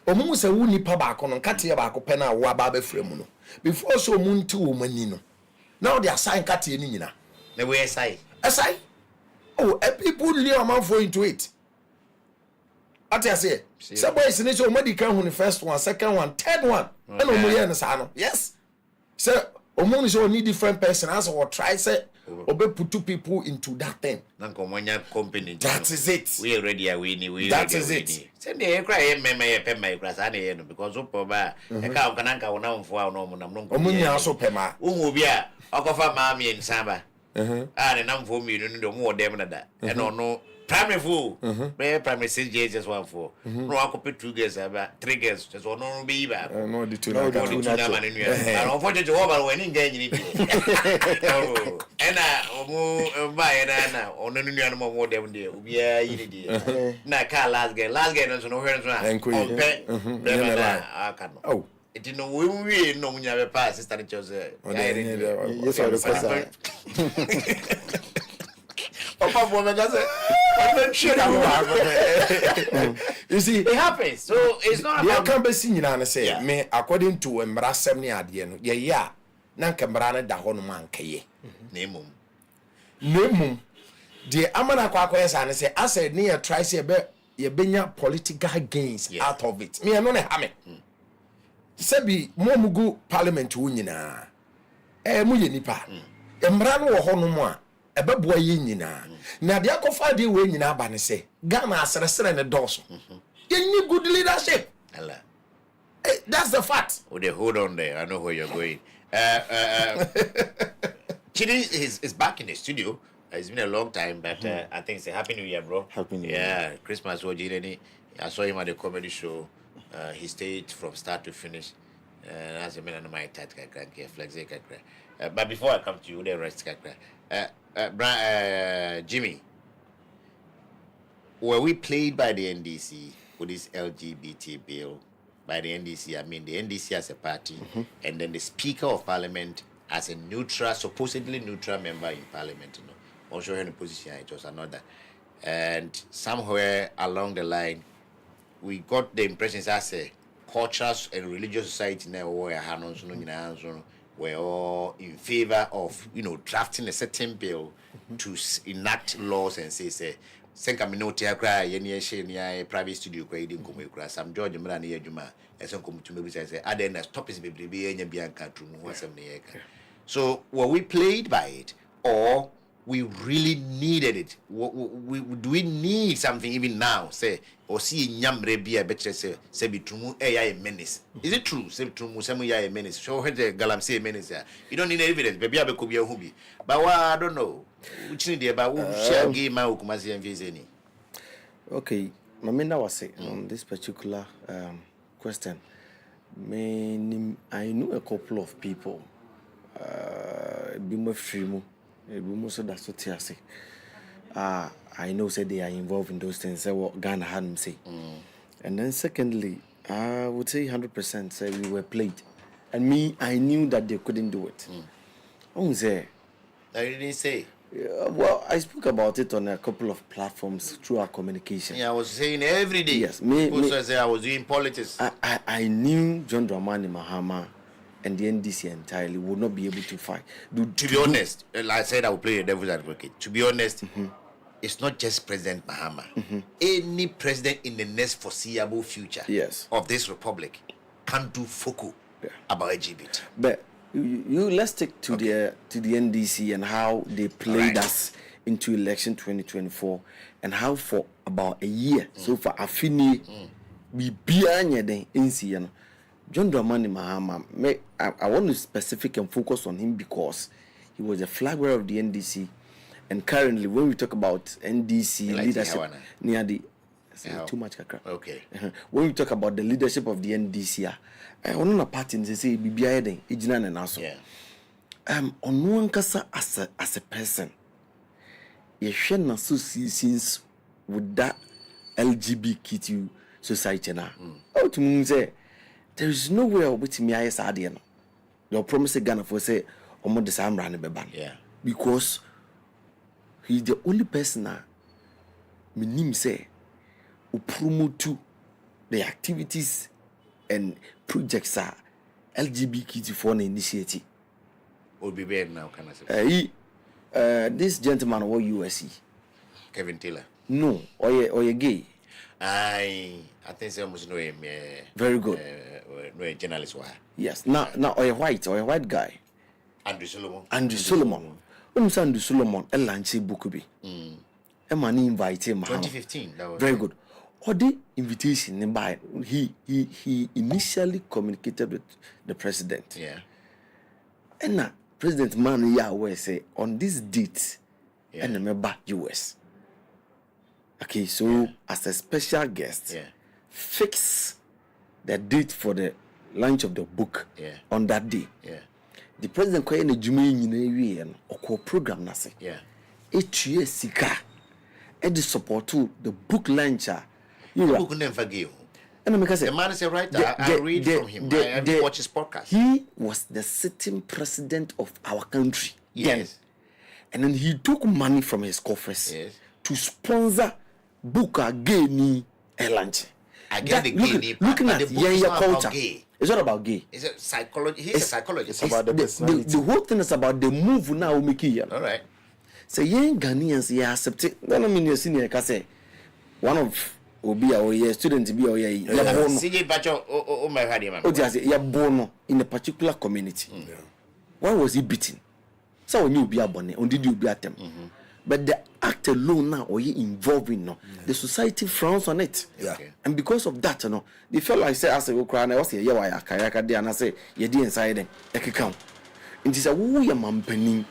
omumu se wu nipa baako no nkate baako pe na wo aba ba frem no. Before so omuntu wo mani no. Now they assign nkate ni nyina. Na we assign. Assign. Oh, people lay a man for into it. What I say? Some boys in so medical hu the first one, second one, third one. And omu ye na sa no. Yes. So omu so need different person as or try say obe put two people into that thing. Nanko monya company. That is it. We already are winning. That is it. Send the cry meme pema ikra sa na no because opo ba e ka onkananka wona mfo a no mo nam no. Omu nya so pema. Umu bia okofa ma mi nsamba. Ne nam fo mi no ndo mo dem na da. E no primary fool. Primary 6 years just one for. No akope 2 years about 3 years just one no be ba. No the two na man nu. And unfortunately over when in gain ni. And omu ba na onu nu anu mo dem dey. Obia yi dey. Na ka last game no so no hwe no so. Ompe. Na aka no. Oh. It no we no munya be pass sister chose. Yes I request. Papa woman does it. You see, it happens. So it's not about can be seen and say me according to embrasem ni ade no. Yeah. Na nkembra na da ho no man kaye. Nemum. The amana kwa yesa na say as ne ye try say ye benya political gains out of it. Me no na ha me. Sebi mo mugu parliament wo nyina. Mo ye nipa. Embra no wo ho no mo a ebeboa ye nyina. Na de akofa de we nyina aba ne say Ghana asresere ne doso. You need good leadership. Allah. That's the fact. Oh, hold on there. I know where you're going. Chidi is back in the studio. It's been a long time, but I think it's a Happy New Year, bro. Happy New Year. Yeah, Christmas was I saw him at the comedy show. He stayed from start to finish. As a man on my tight flex. But before I come to you, the rest Jimmy, were we played by the NDC with this LGBT bill? By the NDC, I mean the NDC as a party, and then the Speaker of Parliament as a neutral, supposedly neutral member in Parliament. You know, also in a position it was another, and somewhere along the line, we got the impressions as a cultural and religious society now were all in favor of drafting a certain bill to enact laws and say senka minoti akra ye ne she ne private studio kwa idi nkomo ekura Sam George mra na yadwuma ese nkomo tumi bi say aden na topics bebrebe enya bia nka tru mu wasem ne yeka. So were we played by it or we really needed it? Do we need something even now? Say or see nyamre bia betre say bitrumu a menace. Is it true? Say bitrumu say a menace. Show her the galamsey menace. You don't need evidence. Baby abekobi hubi. But I don't know. Which need about share game my ukumazi and any. Okay, Mamina was saying on this particular question. I know a couple of people. Bimo Frimu, Bimuso da Sotiasi. I know said they are involved in those things. Say what Ghana had them say. And then secondly, I would say 100% say we were played. And me, I knew that they couldn't do it. I won't say. I didn't say. Well, I spoke about it on a couple of platforms through our communication. Yeah, I was saying every day. Yes, People say I was doing politics. I knew John Dramani Mahama and the NDC entirely would not be able to fight. To be honest, like I said, I will play the devil's advocate. To be honest, it's not just President Mahama. Any president in the next foreseeable future of this republic can do foco about LGBT. But you let's stick to the NDC and how they played us into election 2024 and how for about a year so far Afini we behind the NC. John Dramani Mahama, I want to specific and focus on him because he was a flag bearer of the NDC, and currently when we talk about NDC leadership near the too much kakra. Okay. When we talk about the leadership of the NDC, I want to part in say BBI then Ejina and also. On one kasa as a person, you share na associations with that LGBTQ society now. Oh, to me say there is no way which me I say no. Your promise Ghana for say omo the same ran beban. Because he's the only person na me nim say who promote the activities and projects are LGBTQ for an initiative. Will be bad now, can I say? This gentleman or USC. Kevin Taylor. No, or you gay. I think I must know him. Very good. No a journalist. Yes. Now or a white guy. Andrew Solomon. Andrew Solomon. Andrew Solomon. A lunch book be. A man invite him. 2015. That was very good. Or the invitation by he initially communicated with the president. And now President Man Yahweh say on this date and remember US. Okay, so as a special guest, fix the date for the launch of the book on that day. The president called a Jumay and a program nasi. 8 years sika. And the support to the book launcher. You book never give. And the man is a writer. I read from him. I watch his podcast. He was the sitting president of our country. Yes. And then he took money from his coffers to sponsor book again a lunch. Again, looking at your culture. It's not about gay. It's a psychology. He's a psychologist. It's about the whole thing is about the move now we make here. All right. So young Ghanaians accept it. Don't mean your senior can say one of Obi or your student be or your CJ Bacho oh my god, you're born in a particular community. Why was he beaten? So when you be abonne, on did you be at them? But the act alone now, or you involving no, the society frowns on it. And because of that, they felt like say as a go cry, I was here, kayaka there, and I say, you did inside them, I can count. And he said, who you man penning?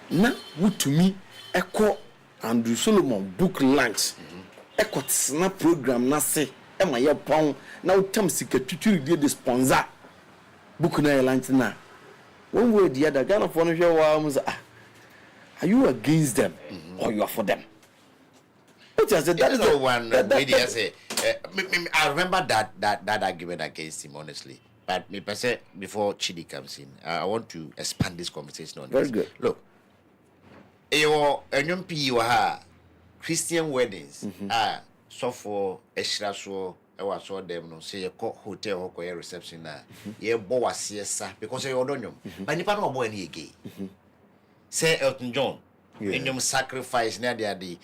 Now, what to me, echo Andrew Solomon book lunch. Echo snap program, na say, Emma ya pound, now Tom Secretary did the sponsor book na lunch na. One way or the other, Ghana for are you against them or you are for them? That is the one lady I say. I remember that argument against him, honestly. But me per se, before Chidi comes in, I want to expand this conversation on very this. Good. Look, you have Christian weddings. So for Eshraso, I was saw them no say a hotel or reception na ye bo wasiesa because you don't know. But nipa no boy any gay. Say Elton John, in your sacrifice near the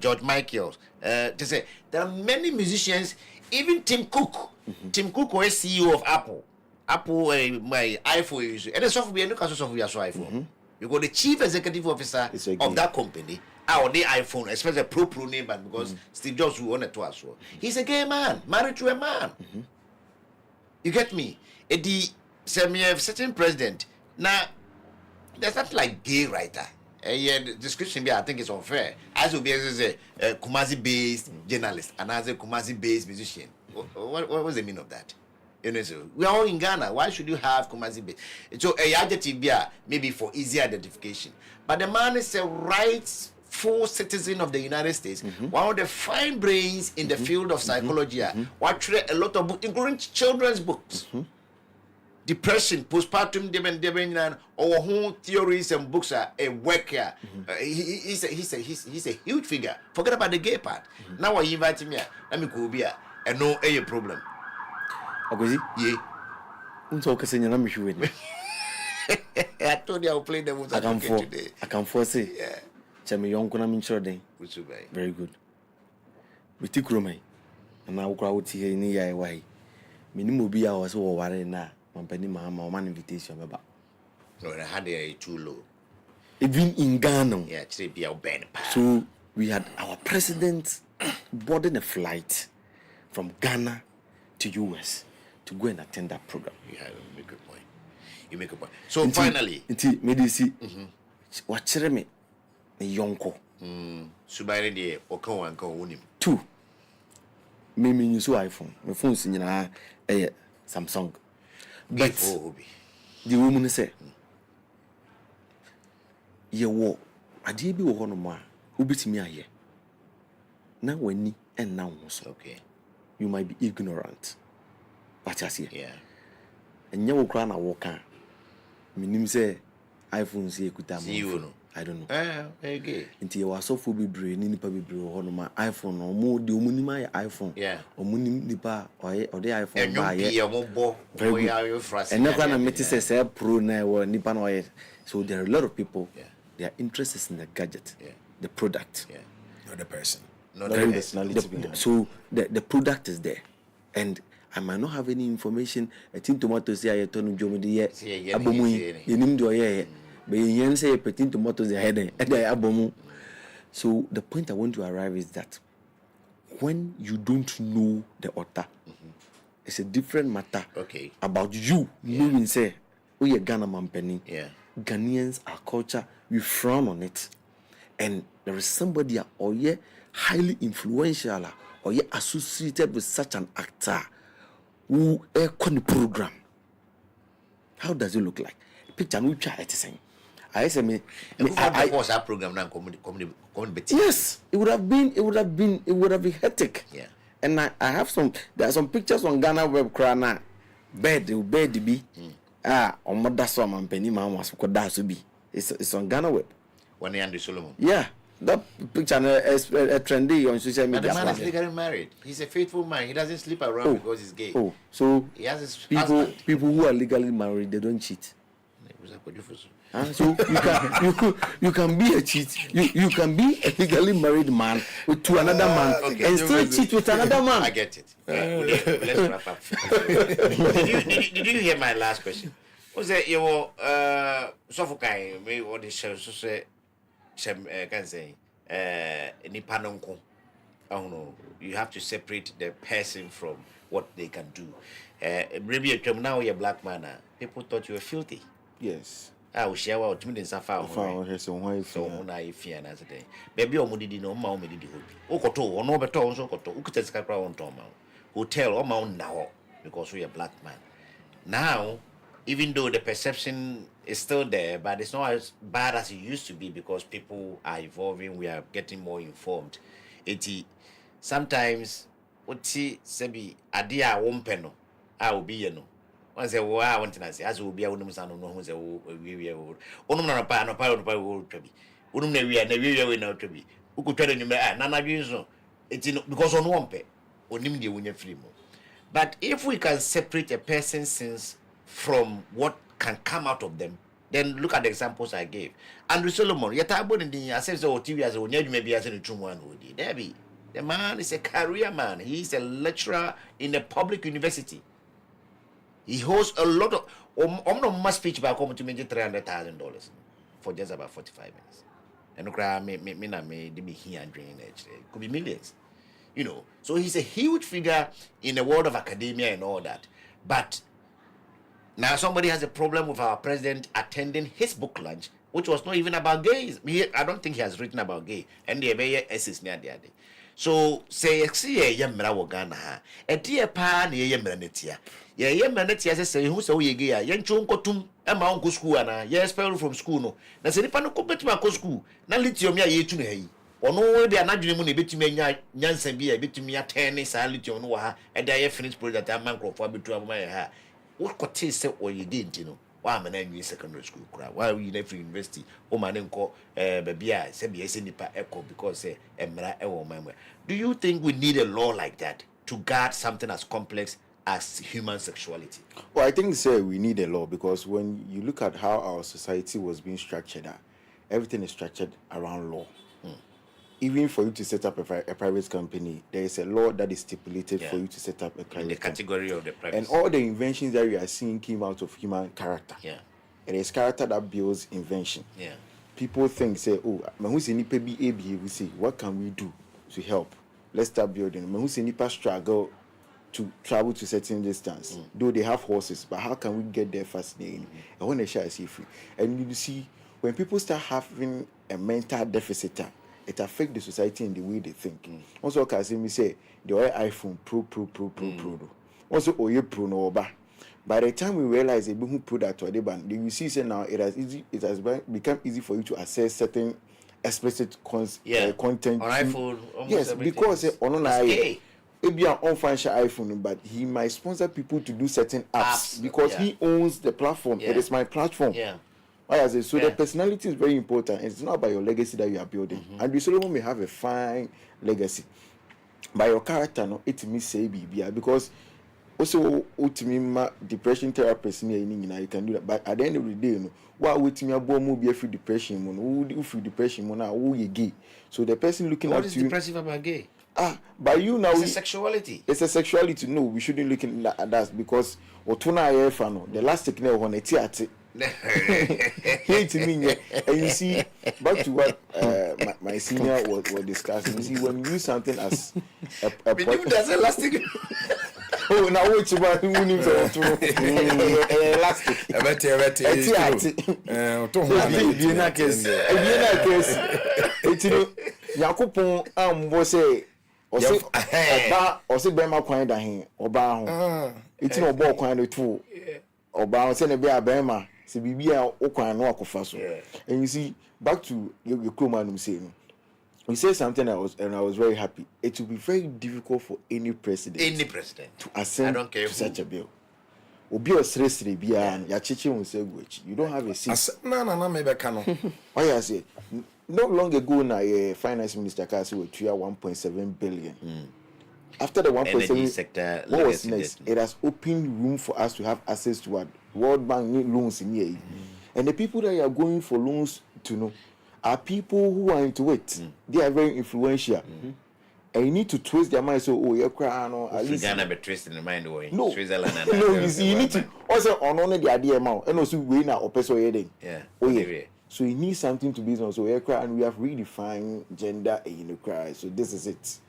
George Michael. To say there are many musicians, even Tim Cook. Tim Cook was CEO of Apple. Apple, my iPhone is, and the software look at software iPhone. You got the chief executive officer of that company. Our the iPhone, especially pro name, because Steve Jobs who owned it to us. He's a gay man, married to a man. You get me? The certain president now. There's not like gay writer. The description here I think is unfair. As will be as a Kumasi-based journalist and as a Kumasi-based musician. What was the meaning of that? You know, so we are all in Ghana. Why should you have Kumasi-based? So a adjective here maybe for easy identification. But the man is a right full citizen of the United States, one of the fine brains in the field of psychology. What a lot of books, including children's books. Depression, postpartum, or whole theories and books are a worker. He's a huge figure. Forget about the gay part. Now I invite him here. Let me go here and no a problem. Agozi? Yeah. Unso kase nyana mhwe ni. I told you I'll play them with today. I can foresee. Yeah. Chame yonko na minchiro den. Very good. Biti kromai. Na ukra uti he ni yai wai. Minimo bi a was wo ware na mampani mama o man invitation baba. No, I had a too low. Even in Ghana. Yeah, today be our ben. So we had our president boarding a flight from Ghana to US to go and attend that program. Yeah, you make a point. You make a point. So finally, medisi wachere me yonko. Subaire de okan wanka wonim. 2. Me use iPhone. My phone is nyina Samsung. But the woman say ye wo ade bi wo hono ma obetimi aye. Na wani and now so. Okay. You might be ignorant. What I say? Yeah. And you will na woka. Minim say iPhone say kuta mo. I don't know. Okay. Nti you was so for bebre ni nipa bebre ho no ma iPhone no mo de omunim ay iPhone. Yeah. Omunim nipa o de iPhone ba ye. Very good. And never na meti say pro na wo nipa no ye. So there are a lot of people. Yeah. Their interest is in the gadget. Yeah. The product. Yeah. Not the person. Not the personality. So the product is there. And I might not have any information. I think tomatoes here, I turn to Jomidi yet. Abomu, you name do ye. But you say petting tomatoes the head and abomu. So the point I want to arrive is that when you don't know the author, it's a different matter. Okay. About you knowing say, oh yeah, Ghana man penny. Yeah. Ghanaians, our culture, we frown on it. And there is somebody or yeah highly influential or yeah associated with such an actor who on the program. How does it look like? Picture no try it saying. I say me I was our program now comedy. Yes, it would have been hectic. Yeah. And I have there are some pictures on Ghana web crana bed be on mother so man penny man was be. It's on Ghana web. When Andrew Solomon. Yeah. That picture is trendy on social media. But the man is legally married. He's a faithful man. He doesn't sleep around because he's gay. Oh, so he has his people who are legally married, they don't cheat. So you can be a cheat. You can be a legally married man to another man and still cheat with another man. I get it. Let's wrap up. Did you hear my last question? Was that you were suffocating me or the show so say can say nipanonko. I don't know. You have to separate the person from what they can do. Maybe now you're a black man. People thought you were filthy. Yes. I will share what you mean. So when I fear another day, baby, or Mudi no more, Medi Hopi. Okoto, or no better, also Koto, Ukatesca on Toma. Hotel or Mount now because we are black man. Now, even though the perception is still there, but it's not as bad as it used to be because people are evolving, we are getting more informed. Sometimes, what see, Sebi, Adia won't penno, I will be, you know. I say, well, I want to say, as will be a woman's son, no one's a we old. Onum a pan, a pilot by old Trebby. Unum, we are never in our Trebby. Who could tell you, none of you, it's because on one pay, or Nimdi when you're free more. But if we can separate a person's sins from what can come out of them, then look at the examples I gave. Andrew Solomon, yet I wouldn't assess or TV as a maybe as a true one would there be. The man is a career man. He is a lecturer in a public university. He hosts a lot of no speech by coming to me $300,000 for just about 45 minutes. And look at me here and drinking it. Could be millions. You know. So he's a huge figure in the world of academia and all that. But now somebody has a problem with our president attending his book lunch, which was not even about gays. I don't think he has written about gay. And the very essence near the other. So say see ye mra wo Ghana ha. E die pa na ye mra netia. Ye mra netia say hu say wo ye ge a ye ncho nkotum e ma onko school ana. Ye expel from school no. Na se nipa no ko betima ko school. Na lithium ya ye tu na hayi. Ono de anadwene mu na betumi anya nyansa bi a betumi atene sa lithium no wa ha. E da ye finish project a man crop for betu aboma ye ha. What kote say o ye dey ntino. Wa man na secondary school kura. Wa you na free university. O man nko baby a se be ese nipa eko because emra e wo man. Do you think we need a law like that to guard something as complex as human sexuality? Well, I think we need a law because when you look at how our society was being structured, everything is structured around law. Even for you to set up a private company, there is a law that is stipulated for you to set up a private in the category of the private. And all the inventions that we are seeing came out of human character. Yeah. It is character that builds invention. Yeah. People think, say, oh, who's in nipa be we say, what can we do to help? Let's start building. Who's in nipa struggle to travel to certain distance. Though they have horses, but how can we get there fascinating? I want to share a free. And you see, when people start having a mental deficit, it affects the society in the way they think. Also, Kwasi Mensah say the iPhone Pro. Also, Oye Pro no oba. By the time we realize a who put that to a ban, you see, say now it has become easy for you to access certain explicit content on iPhone. Yes, because on maybe an unfinancial iPhone, but he might sponsor people to do certain apps because he owns the platform. It is my platform. Yeah. So the personality is very important. It's not about your legacy that you are building. And you Solomon may have a fine legacy. By your character, no, it means say because also ultimately depression therapist you can do that. But at the end of the day, you know, why with me about be free depression, who free depression, who you gay. So the person looking what at you. What is depressive about gay? By you now it's a sexuality. It's a sexuality. No, we shouldn't look at that because the last technique on a theatre. Hate me, and you see, back to what my senior was discussing. You see, when you use something as a that's elastic. Oh, now wait, about who needs elastic. And you see, back to your crewman saying, you say something I was very happy. It will be very difficult for any president to assent to such a bill. Obi osresre bia ya cheche won say guachi. You don't have a seat. No, maybe cano. Why I say not long ago na finance minister Kwasi was 1.7 billion. After the 1.7 sector, what was next? It has opened room for us to have access to what World Bank loans in here. And the people that are going for loans to know are people who are into it. They are very influential. And you need to twist their mind. So, you're crying. At least Ghana be twisting the mind away. No, Switzerland and no. You see, you need to also honor the idea amount. And also, we now open heading. Yeah. So you need something to be on. So you're crying, and we have redefined gender. You cry. So this is it.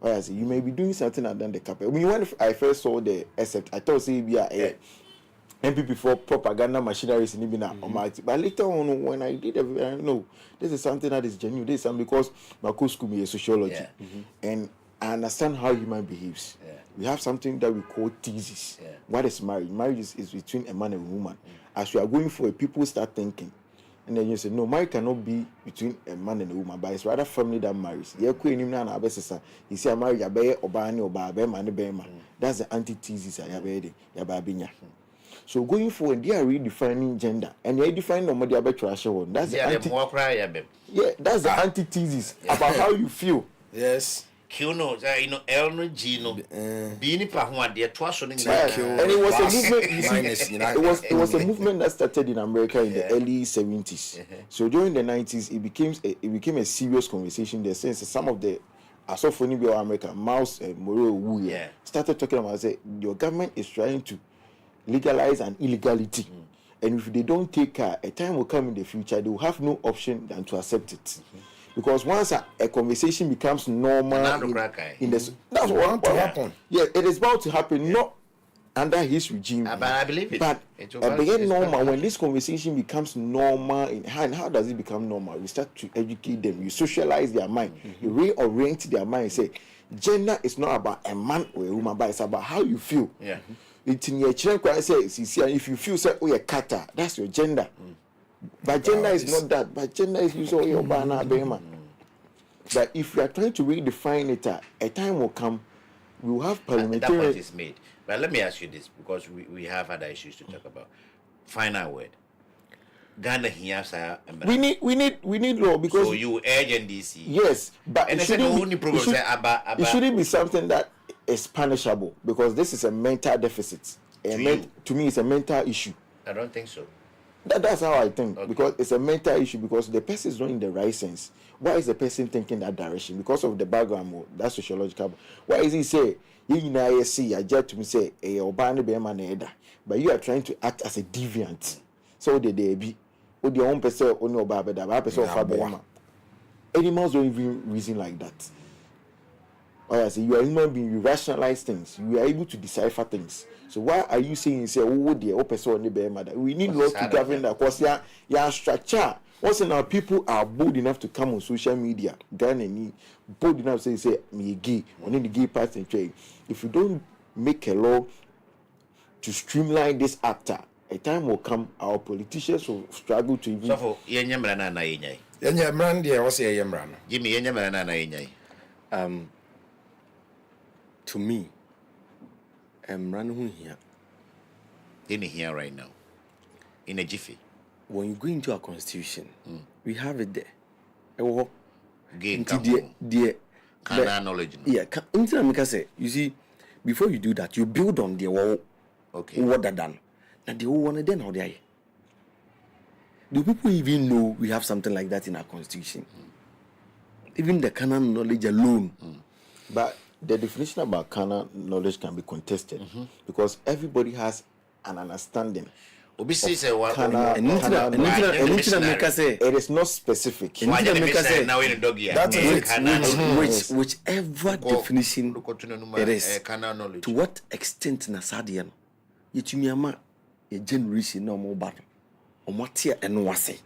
I say you may be doing something and then the couple. I mean, when I first saw the except, I thought say be a MPP for propaganda machinery in Ibina, but later on when I did, I know this is something that is genuine. This is something because my course school is sociology, and I understand how human behaves. We have something that we call thesis. What is marriage? Marriage is between a man and a woman. As we are going for it, people start thinking. And then you say, no, marriage cannot be between a man and a woman, but it's rather family that marries. You see, a marriage, that's the antithesis. So going forward, they are redefining gender, and they are defining the that's that's the antithesis about how you feel. Yes. Elno Gino, Bini Pahua, dear Twasson, and it was a movement. It was a movement that started in America in the early 70s. So during the 90s, it became a serious conversation. The sense some of the Asofoni America, Mouse and Moro started talking about say your government is trying to legalize an illegality, and if they don't take care, a time will come in the future they will have no option than to accept it. Because once a conversation becomes normal in this, that's what to happen. Yeah, it is about to happen. Not under his regime. But I believe it. But it's normal when this conversation becomes normal. How does it become normal? We start to educate them. You socialize their mind. You reorient their mind. Say, gender is not about a man or a woman, but it's about how you feel. Yeah. It's in your children. Say, if you feel say, oh, you're kata, that's your gender. But gender is not that. But gender is you say, oh, banana, bema. But if we are trying to redefine it, a time will come. We will have parliamentary. That point is made. But let me ask you this, because we have other issues to talk about. Final word. Ghana here, we need law because so you urge NDC. Yes, but and it shouldn't be something that is punishable because this is a mental deficit. To me, it's a mental issue. I don't think so. That's how I think, because it's a mental issue because the person is not in the right sense. Why is the person thinking that direction? Because of the background, that's sociological. Why is he say, you see, I just to me say, but you are trying to act as a deviant. So they be, or your own person, or no baba, that person of animals don't even reason like that. Or I say, you are human being, you rationalize things, you are able to decipher things. So why are you saying, say, oh, the open person, we need law to govern that because your structure. Also now people are bold enough to come on social media. Ghana need bold enough to say me gay, we need the gay person trade. If you don't make a law to streamline this actor, a time will come our politicians will struggle to even. So for yenyamra na yenyai. Yenyamra ndiye wose yemra no. Jimmy yenyamra na yenyai. To me, run here. In here right now. In a jiffy. When you go into our constitution, we have it there. Gain knowledge. Yeah, you see, before you do that, you build on the wall. Okay. What that done? And the whole one then how they. Do people even know we have something like that in our constitution? Even the canon knowledge alone. But the definition about canon knowledge can be contested because everybody has an understanding. It is not specific. Whichever definition it is, to what extent Nasadian, yet you mean a generation no more battle, or what here and was say.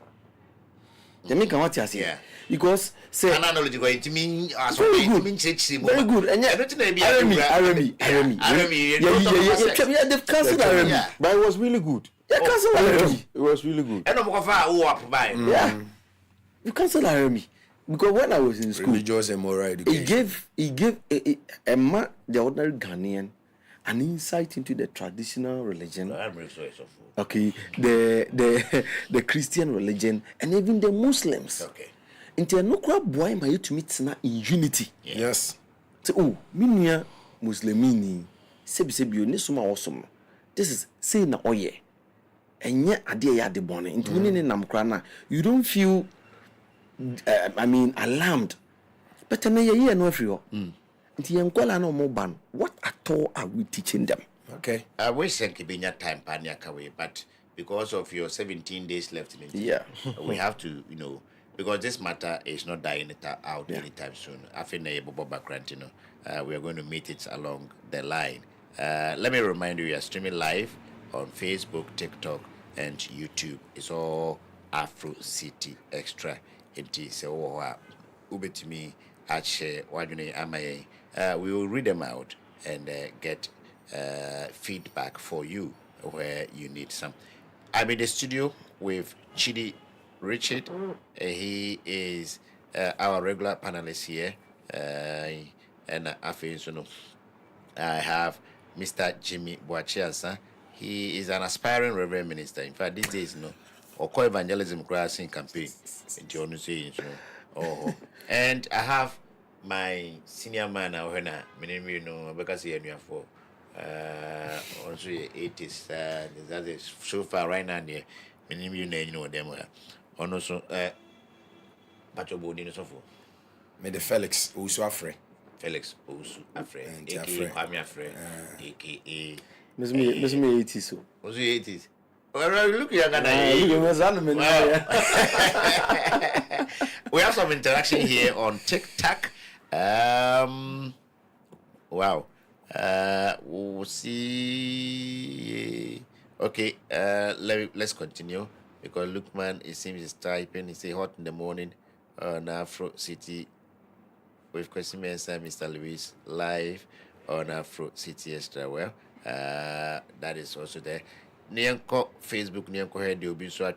You make what you say, because say, knowledge going to mean very good, and yet, they've cancelled Army, but it was really good. It was really good. Yeah, you cancelled Army because when I was in school, religious and moral education. He gave a man, the ordinary Ghanaian, an insight into the traditional religion. Okay, the Christian religion and even the Muslims. Okay. Into no crab boy my to meet in unity. Yes. So minia Muslimini sebi ni suma awesome. This is saying na oye. Enye ade ya de bone. Into ni nam krana. You don't feel alarmed. But na ye no afrio. Into yenkwala na mo ban. What at all are we teaching them? Okay. I wish I could be your time Panyakawe, but because of your 17 days left in India, we have to, because this matter is not dying out anytime soon. I think we are going to meet it along the line. Let me remind you, we are streaming live on Facebook, TikTok, and YouTube. It's all Afro City Extra. So, Ubetimi, Ache, Wajune, Amaye. We will read them out and get feedback for you where you need some. I'm in the studio with Chidi Richard. He is our regular panelist here. And I have Mr. Jimmy Boachiasa. He is an aspiring Reverend Minister. In fact, these days, or co-evangelism crossing campaign. And I have my senior man now, because he knew for also 80s. That is so far right now. Them also Pacho Bodin so for. May the Felix also afraid. Felix also afraid. AKA Kwame afraid. AKA Miss me 80s so. Also 80s. Well, look younger than we have some interaction here on TikTok. Wow. We'll see. Okay, let's continue because Lukman, it seems, is typing. He say hot in the morning on Afro City with Kwasi Mensah, Mr. Lewis, live on Afro City Extra. Well, that is also there. Nianko Facebook, Nianko head, you'll be so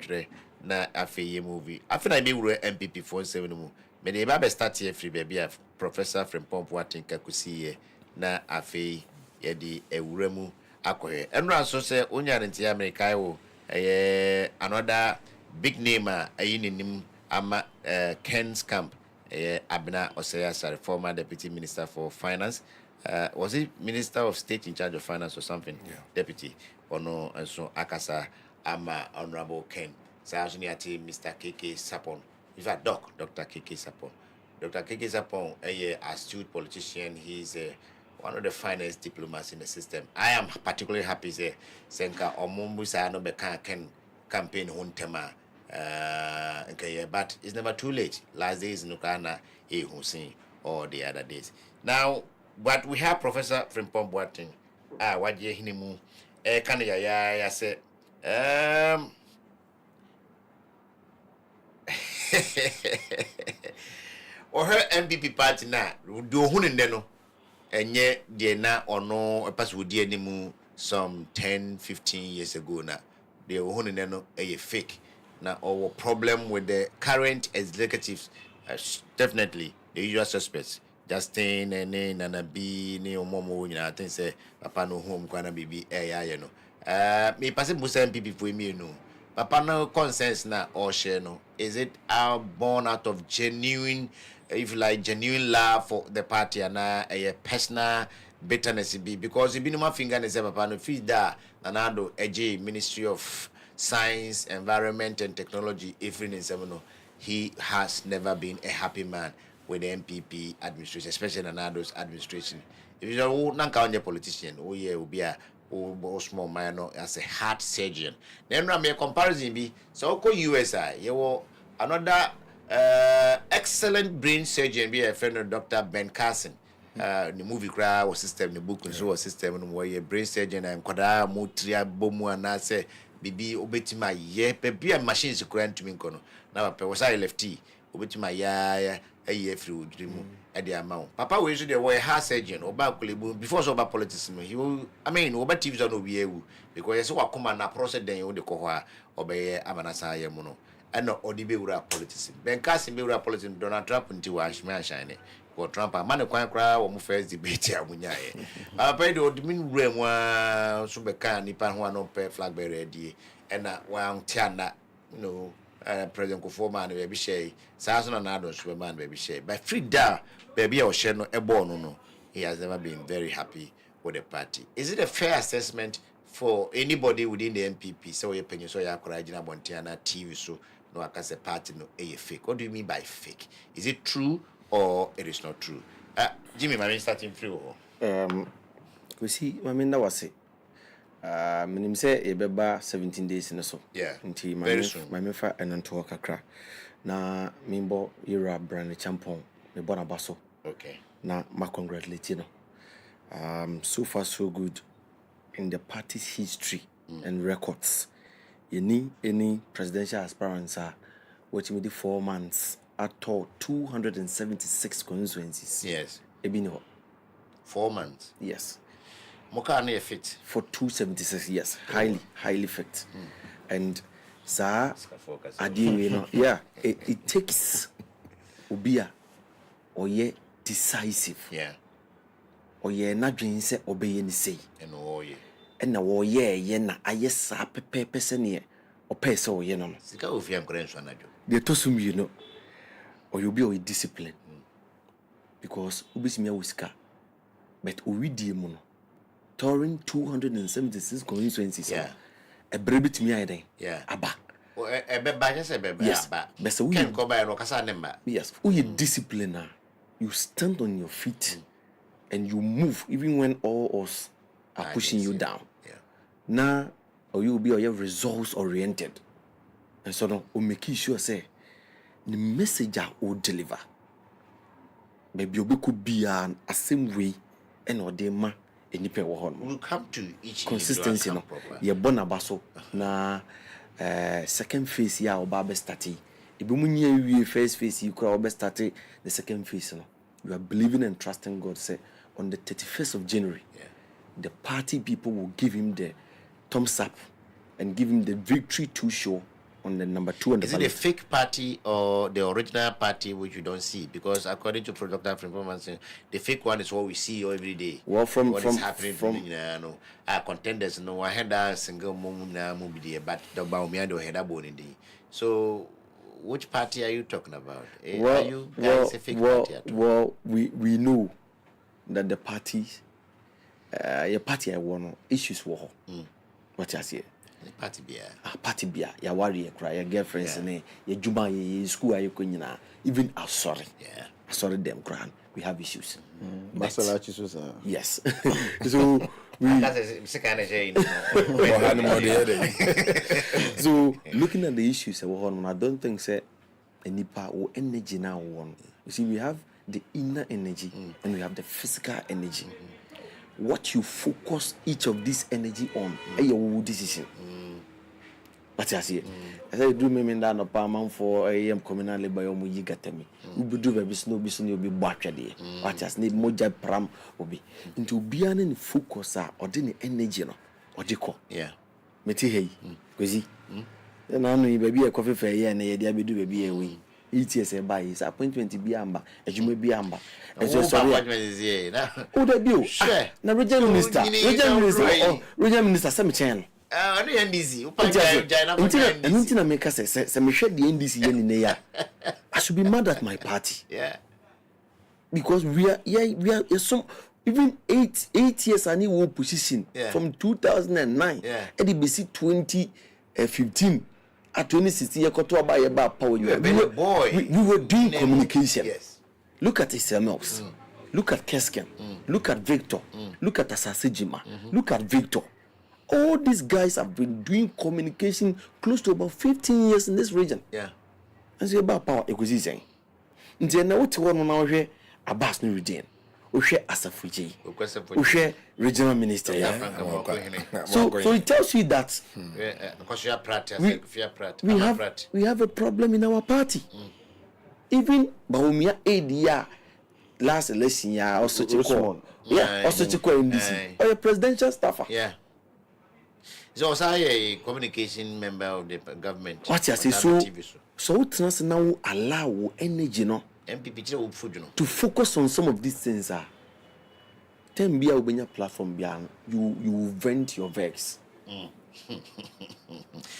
na afei movie. After I be MPP 47 mu. Me de ba start here free baby Professor from Pomp Watinka kusi na afei ye di ewura mu akɔhɛ ɛnura nso sɛ onya nti America wo another big name a ayi nenim ama Ken's camp Abena Osaya, former deputy minister for finance, was he minister of state in charge of finance or something? Yeah. Deputy ono and so akasa ama honorable Ken Sajuniati Mr. KK Sapon, in fact Dr. KK Sapon. Dr. KK Sapon, a astute politician. He's one of the finest diplomats in the system. I am particularly happy say Senka Omumbusa no beka Ken campaign huntema. Okay, but it's never too late. Last days Nukana Hussein or the other days. Now, but we have Professor Frimpong Boateng. What ye hinimu? Can ya say or her MPP party na do hunindeno and yet dear na or no a pass would dear nimu some 10-15 years ago na they were hunindeno a fake. Now our problem with the current executives definitely the usual suspects. Justin and Nana B, Neo Momo, I think say Papa no home gonna be you know. Me pass it Musa MPP for me, you know. Papa no consensus na or share no. Is it born out of genuine, if you like, genuine love for the party and a personal bitterness be because if you know my finger and say Papa no feed that Nanado AJ Ministry of Science, Environment and Technology, Ifrin in Semono, he has never been a happy man with the MPP administration, especially Nanado's administration. If you're not a politician, oh yeah, will be a small minor as a heart surgeon. Then run me a comparison be so USI, you will another excellent brain surgeon be a friend of Dr. Ben Carson. The movie cry was system, the book was system, where a brain surgeon and Koda Mutria Bomu and I say bibi obetima ye pebi a machine se kura ntumi nkono na papa was I lefty obetima ya aye free odrimu e de ama papa we so de we heart surgeon oba kolebu before so oba politics no he I mean oba TV so no be ewu because yes wakoma na process den o de ko ho a obeye amanasa ye mu no e no odi be wura politics ben kasi be wura politics Donald Trump nti wa shine shine for Trump amane kwan kra wo mu first debate amunyaye papa de odmin wura mu so be kan nipa ho no pe flag bearer die and wan tiana no President Kufoma and baby shay saso na adon superman baby shay but Frida baby o share no ebo no he has never been very happy with the party. Is it a fair assessment for anybody within the MPP so you penny so ya korajina bontiana TV so no akase party no a fake? What do you mean by fake? Is it true or it is not true? Jimmy, my main starting free we see my main that was it. Minim say e beba 17 days in so. Yeah. Nti very soon. My mefa enanto kakra. Na mimbo era brand champon me bona baso. Okay. Na ma congratulate no. So far so good in the party's history and records. Any presidential aspirants are which me the 4 months at all 276 constituencies. Yes. Ebino 4 months. yes. Moka na fit For 276 yes, highly fit. And sa adiwe no yeah, it takes obia oye decisive. Yeah. Oye na dwen se obeye ni sei. And oh yeah. And na ye na aye sa pepe se ne ope se oye no. Sika ofi am kren so anajo. The tosum you know. Or you be o discipline. Because ubisimi awusika. But owidie mu no. Touring 276 constituencies. Yeah. A brevet me I Yeah. Aba. Ebeba just ebeba. Yes. Aba. But so we Ken ko ba no kasa nemba. yes, we discipline you stand on your feet and you move even when all us are pushing you down. Yeah. Now or you will be results oriented. And so no we make sure say the message will deliver. Maybe you could be an same way and or they ma enipa wo ho no We'll come to each consistency no ye bona baso na second phase ya oba be start ebi munye wie first phase you kura oba start the second phase no you are believing and trusting God say on the 31st of January the party people will give him the thumbs up and give him the victory to show on the number 2 on the Is it a fake party or the original party which you don't see? Because according to Dr. Frimpong, the fake one is what we see every day. Well, from happening contenders, no, I had a single moment now movie there, but the Baumiado had a bone in the. So, which party are you talking about? Are you guys a fake party at all? Well, we know that the parties, your party I won issues were. What I say? Party beer. Party beer. Your warrior cry, your girlfriends, and your Juma, your school, are you going even I'm sorry. Yeah. Sorry, them grand. We have issues. Yes. So so looking at the issues, I don't think say any power or energy now one. You see, we have the inner energy and we have the physical energy. What you focus each of this energy on, your decision. But I see, as I do me in that apartment for a communal labor, you get me. We do baby snow, you'll be battered. But just need more job pram will be into being focus or the energy or the call. Yeah, Meti hey, crazy. Then I know baby a coffee fair and a dear baby baby away. ETS by his appointment be amber, as you may be amber. And so sorry, oh, that bill, sure. Now, Regional Minister, Regional Minister, some channel. NDC. Until I make us say, me shed the NDC in the year. I should be mad at my party. Yeah. Because we are some even 8 years I need position from 2009. Yeah. EDBC 2015 at 2016 you got about power. We were doing communication. Yes. Look at SMLs. Look at Kesken. Look at Victor. Look at Asasijima. Look at Victor. All these guys have been doing communication close to about 15 years in this region. Yeah. And so about power acquisition. And then now to one now here Abbas no redeem. We share Asafuji. We share regional minister. So it tells you that we have a problem in our party. Even Baumia ADR last election year also to call. Yeah, also to call in this. Or a presidential staffer. Yeah. So a communication member of the government. What you say so trans now allow energy no MPP to focus on some of these things. Then be a platform you vent your vex.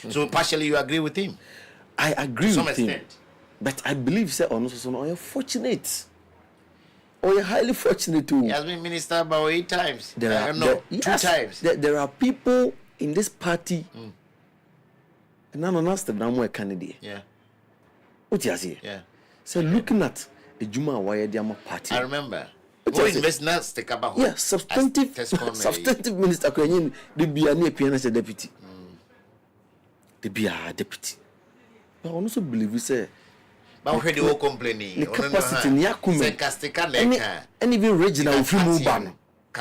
So partially you agree with him? I agree to with some him. Extent. But I believe say you're fortunate. Or you're highly fortunate too. He has been minister about 8 times. Two times. There are people in this party. And none of us the more candidate. Yeah. What you say? Yeah. So looking at the Juma Wire Diama party. I remember. Yeah, substantive minister Kwenyin, the Biane Piana deputy. The Bia deputy. But I also believe we say but we all complaining. The capacity in Yakume and even regional ban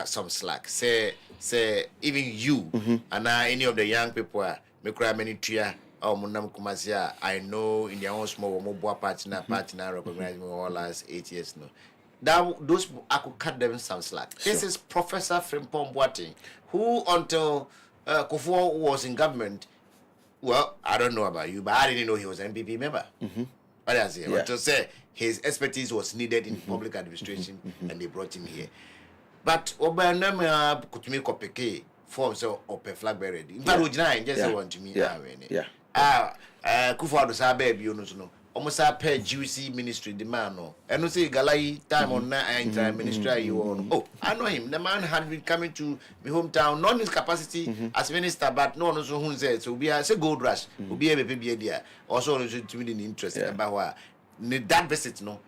some slack. Say even you and any of the young people me cry many tria or Munam Kumasia. I know in their own small mobile partner recognize me all last 8 years now. That those I could cut them some slack. Sure. This is Professor Frimpong Boateng, who until Kufuor was in government. Well, I don't know about you, but I didn't know he was an MPP member. But I say, to say his expertise was needed in public administration, and they brought him here. But Obanama Kutumi Kopeke forms of a flag bearer. In fact, just want to me. Kufuor was a baby, you know. Almost a pair juicy ministry demand no. And no say Galai time on na ministry you on. Oh, I know him. The man had been coming to my hometown, not in his capacity as minister, but no one who said so. We are say gold rush. We be a baby idea. Also, to be interested about what that visit. No,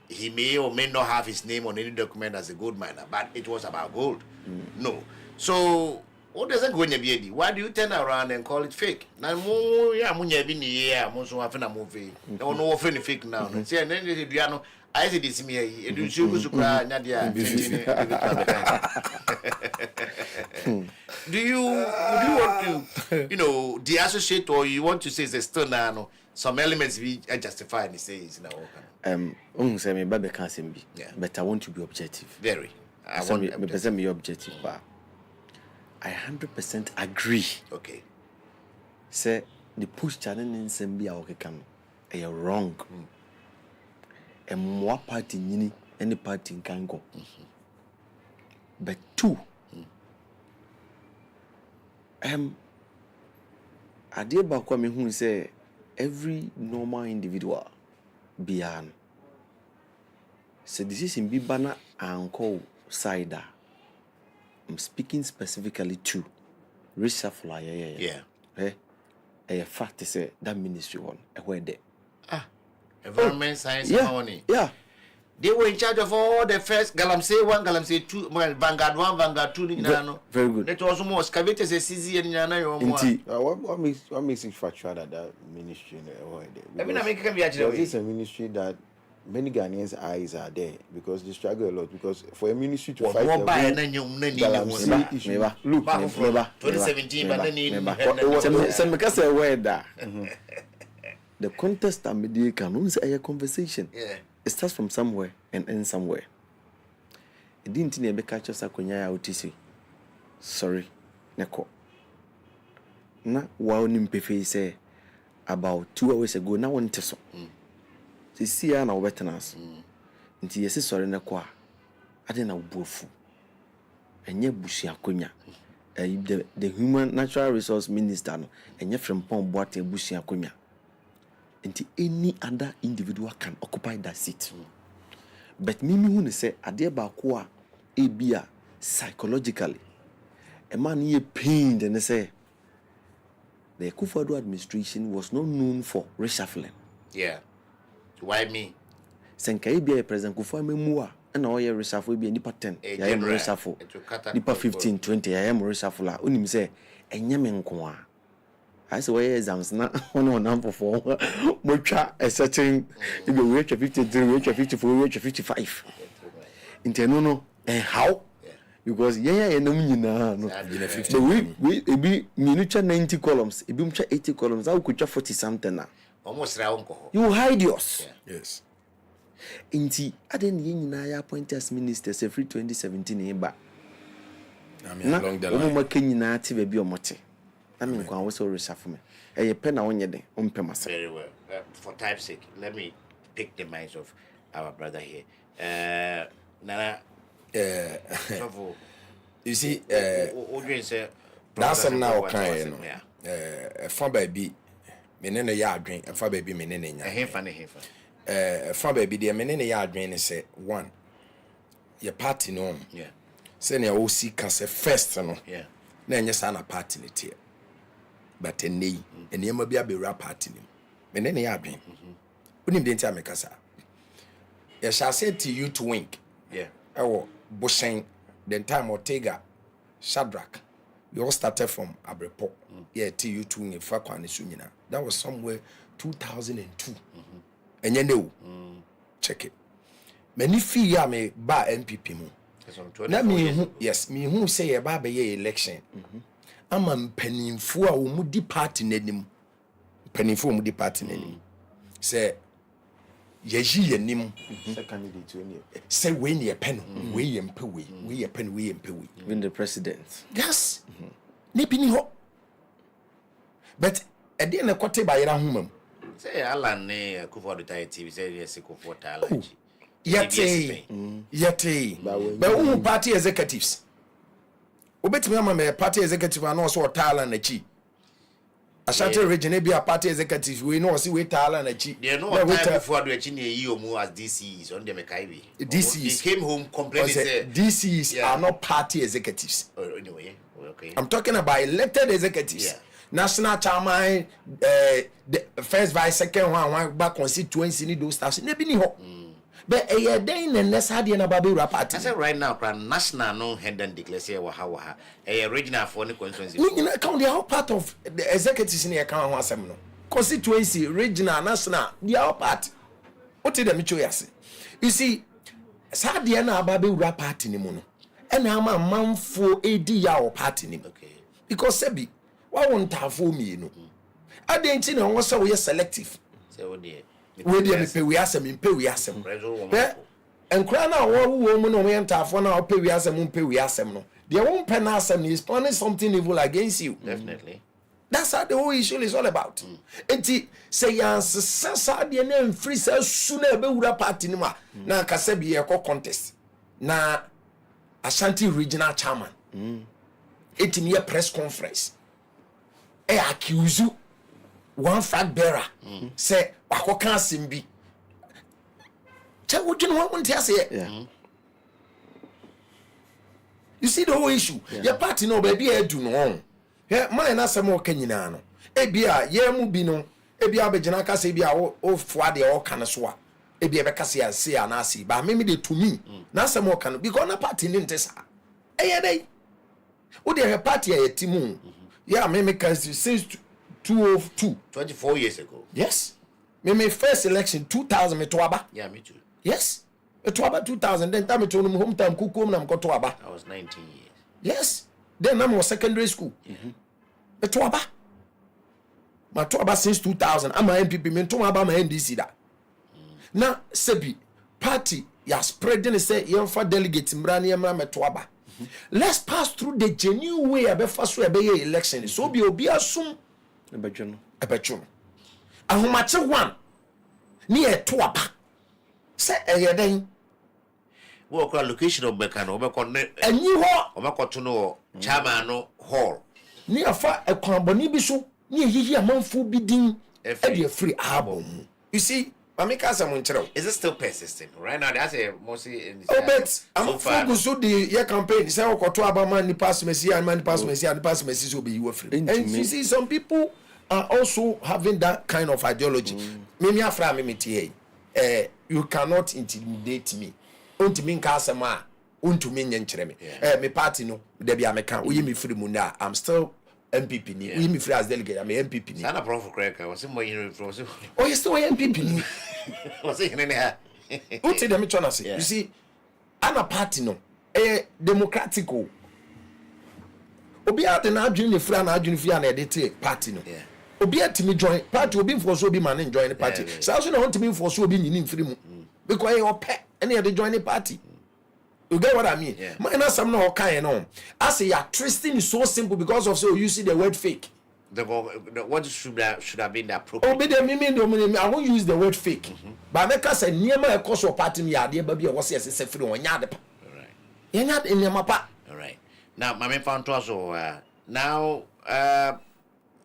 he may or may not have his name on any document as a gold miner, but it was about gold. No, so. What doesn't go in the why do you turn around and call it fake? Now, yeah, Munya been here, most of a movie. No offering fake now. See, and then I said this me e do so kura nya dia do you want to de-associate, or you want to say it's still now some elements we justify and say is now say me baby can't say be, but I want to be objective. Very. I want me be objective, but I 100% agree. Okay. Say the push challenge in Sambia can a wrong. And more party nyini any party can go. But two. Idea about coming who say every normal individual beyond. So this is in Bibana and call cider. I'm speaking specifically to reshuffle. Yeah. A fact is that ministry one. Where they environment science money. Yeah. They were in charge of all the first Galamsey 1, Galamsey 2, Vanguard 1, Vanguard 2. Very good. That was more excavators a CZ and Yana. What makes it factual that ministry? I mean, I make it be actually. This is a ministry that many Ghanaians' eyes are there because they struggle a lot. Because for a ministry to fight look, 2017, the contest and media can say a conversation. Yeah. It starts from somewhere and ends somewhere. It didn't need to catch us at OTC. Sorry, Neko. Na wow nimpefe say about 2 hours ago. Now one teso. See ya na veterans. Nti yesi sorry Neko. I didn't know bofu. And ye bushi akonya. The human natural resource minister no. And ye from Pom Boate bushi akonya. Until any other individual can occupy that seat. But Mimi who say Adia Bakwa Abia psychologically a man ye pained and say the Akufo-Addo administration was not known for reshuffling. Yeah. Why me? Senka Abia President Kufuor Memua and all your reshuffle be nipa 10. I am reshuffle. Nipa 15, 20. I am reshuffle. Unim say enyamen kwa. I say, why exams na one number for mucha a certain if you reach 53, reach 54, reach 55. Interno and how? Because no. So we be minucha 90 columns, it be 80 columns, I could 40 something now. Almost round. You hide yours. Yes. Inti, I didn't yin appoint as ministers every 2017 back. I mean, along the line. Be I mean, I was always suffer me. A pen on your day, very well. For time's sake, let me pick the minds of our brother here. Nana, you see, that's some now kind of fun baby, menene yard drink, and fun baby menene. Fun baby, dear menene yard drink is say one. Your party no, yeah. Send your OC can say first, no, yeah. Then you sign a party in it here. But a knee, and you may be a rap party. And then you have been. When you didn't tell me, Cassa. Yes, I said to you to wink. Yeah. Oh, Bushing, then time Ortega, Shadrach. We all started from Abrepo. Yeah, till you two in Fakwan Sunina. That was somewhere 2002. And you know, check it. Many fear me by NPP. Let me, yes, me who say a baby election. I'm a penny for a moody party name. Penny for moody party name. Say, Yeji and Nim. Say, when ye pen, we and Pewy, we a pen, we and Pewy. Win the president. Yes. Nipping ho. But at the end of quarter by a woman. Say, Alan, Akufo-Addo TV, say, yes, Akufo-Addo allergy. Yet, but who party executives? Obet me a party executive and also Thailand and Chi. Ashanti region be a party executive. We know see we Thailand and Chi. They know what time before the Chinese as DCs on the Mekaibi. DCs came home complaining. DCs are not party executives. Anyway, okay. I'm talking about elected executives. Yeah. National chairman, the first vice, second one back constituency need those stuff. Never knew. But a day in the Saudi and Baby party. I said right now, national no head and declare waha a regional for the constituency. We account the whole part of the executives in the account one seminal. Constituency, regional, national, the whole part. What did the Micho say? You see, Sadia na ababe ura party ni muno. And I'm a man for AD party ni. Okay. Because Sebi, why won't have for me, you know? I didn't know what's so we are selective. So dear. We didn't pay we ask him, pay we ask him. And cry now, woman, no enter for now, pay we ask him, pay we ask him. No, they won't pen us and he's planning something evil against you. Definitely. That's how the whole issue is all about. And say, yes, the name free says sooner be with party nima. Na Kasebi a contest. Na Ashanti regional chairman. It in a press conference. E accuse you one flag bearer. Say, Wako can't simbi. What you know what I say? You see the whole issue. Your party no baby I do no. Yeah, mine na some more Kenyana no. Ebia ye mu bi no. Ebia be jena ka se bia o fua de o kan so a. Ebia be ka se ase anasi. Ba me de to me. Na some more kan because na party ni ntesa. Eye dey. Wo de her party e timu. Yeah, me can since 2002. 24 years ago. Yes. Me first election 2000 me to aba. Yeah, me too. Yes. To aba 2000 then time to home time kukum na mko to aba. I was 19 years. Yes. Then I was secondary school. To aba. Ma to aba since 2000. I'm a MPP me to aba ma NDC da. Na sebi party ya spreading say you for delegate mbrani emra me to aba. Let's pass through the genuine way abefa so ebe election. So be obi asum ebejono. Ahomache one ni e to aba. Say eyeden Wo ko location of Beka no be connect anyi ho o be to no chairman no hall ni afa ekwanboni bi so ni ehihi amanfo bi din e dey free album. You see, Mamika Samun Chero. Is it still persisting? Right now, that's a mostly in oh, but I'm focused so the year campaign. Say, oh, Koto Abama, ni pass Messi, and man pass Messi, and pass Messi will be you free. And you see, some people are also having that kind of ideology. Mimi afra mimi tie. You cannot intimidate me. Unto me kasama, unto me nyenkyere me. Me party no, there be American. We me free muna. I'm still MPP ni. We me free as delegate. I'm MPP ni. Sana prof Kreka was more you oh, you still MPP ni. Was it in there? What say them trying to say? You see, I'm a party no. Democratic. Obi ate na adwene ne fra na adwene fi na edete party no. Obi ate me join party obi for so obi man join the party. So so na want me for so obi nyini mfiri mu. Because you pay and you join the party. You get what I mean? Man na some no kind no. I say your twisting is so simple because of so you see the word fake. The what should have been the appropriate. Oh, be the me I won't use the word fake. But make us say niema e course of party me ade ba bia wo se se free won nya de pa. All right. Nya de niema pa. All right. Now, my main found also now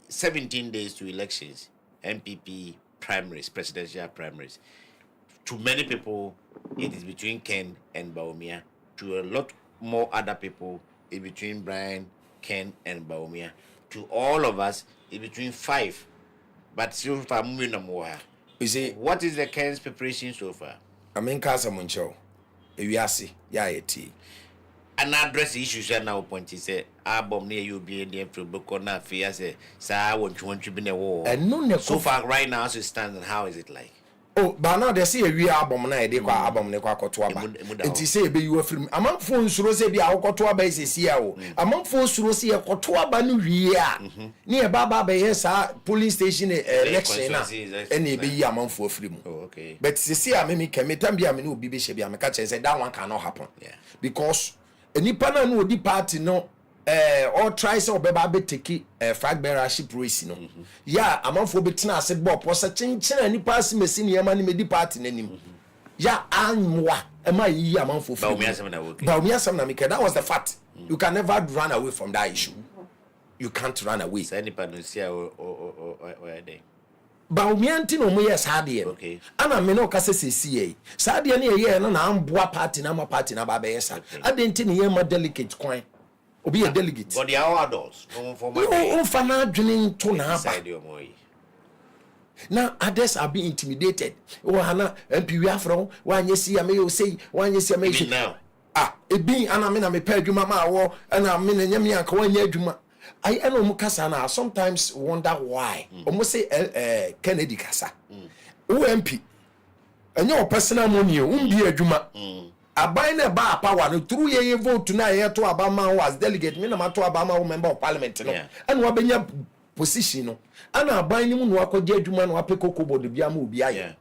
17 days to elections, MPP primaries, presidential primaries. To many people, it is between Ken and Bawumia. To a lot more other people, it's between Brian, Ken, and Bawumia. To all of us, it's between 5. But so far, moving no more. You see, what is the Ken's preparation so far? I mean, Kwasi Mensah, ewiase ya eti. And address the issues and now point is say album near you be in the African na fear say I want to be in a war. And no so far right now as it stands, and how is it like? Oh, but now they see a real album na dey kwa album ne kwa koto aba. It say be you film. Among phone suro say be a koto aba is sia o. Among phone suro say koto aba no wie a. Ni e baba be yes police station election na. And e be yi among phone film. Oh, okay. But see a me can me tam be me no obi be she be me ka say that one cannot happen. Yeah. Because enipa na no di party no or try say obeba be take flag bearership race no ya amanfo be tena ase bo po se chenchen enipa ase mesi ne yama ne medi party nanim ya anwa e ma yi amanfo fi ba umi asem na make that was the fact. You can never run away from that issue. You can't run away. Say enipa no sia o dey ba umianti no mo yes hade okay ana me no ka se CCA sade ne ye no na amboa party na ma party na ba be yes adenti ne ye ma delegate kwan obi a delegate but they are all adults no for my no fana adwene to na ba now others are being intimidated o hana MPW afro wanye si ya me you say wanye si ya me now ebi ana me na me pa adwuma ma wo ana me na nyame anka wanye adwuma I know Mukasa now. Sometimes wonder why. Almost say Kennedy Kasa. OMP. and your personal money be a juma. A bind a bar power no through ye vote tonight here to Obama was delegate me no matter Obama member of parliament and what be your position no and I bind him no akodi adwuma no apeko kobo de bia ma obi aye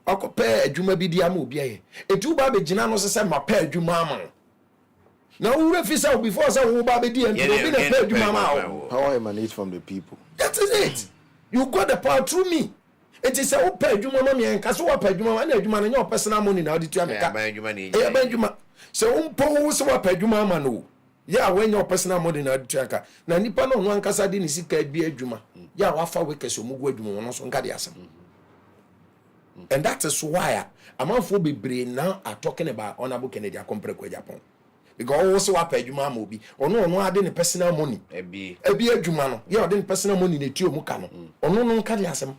akope adwuma bi dia ma obi aye etu ba be gina no se ma pa adwuma ama na wo refisa before say wo ba be di and obi na pa adwuma ma power emanates from the people. That is it. You got the power through me. It is a pay you mamma and Casso pay you and your personal money now. Did you have so pose what pay you mamma no? Yeah, when your personal money now, tracker. Now, Nippon on one Casadin is be a juma. Yeah, wafa wickers who move on Gadiasam. And that is why I'm on for be brain now are talking about honorable Canadian compre Japan. Because also I pay you mamma be or no, I didn't personal money. A be a jumano. Yeah, then personal money in the two mukano. Or no, Cadiasam.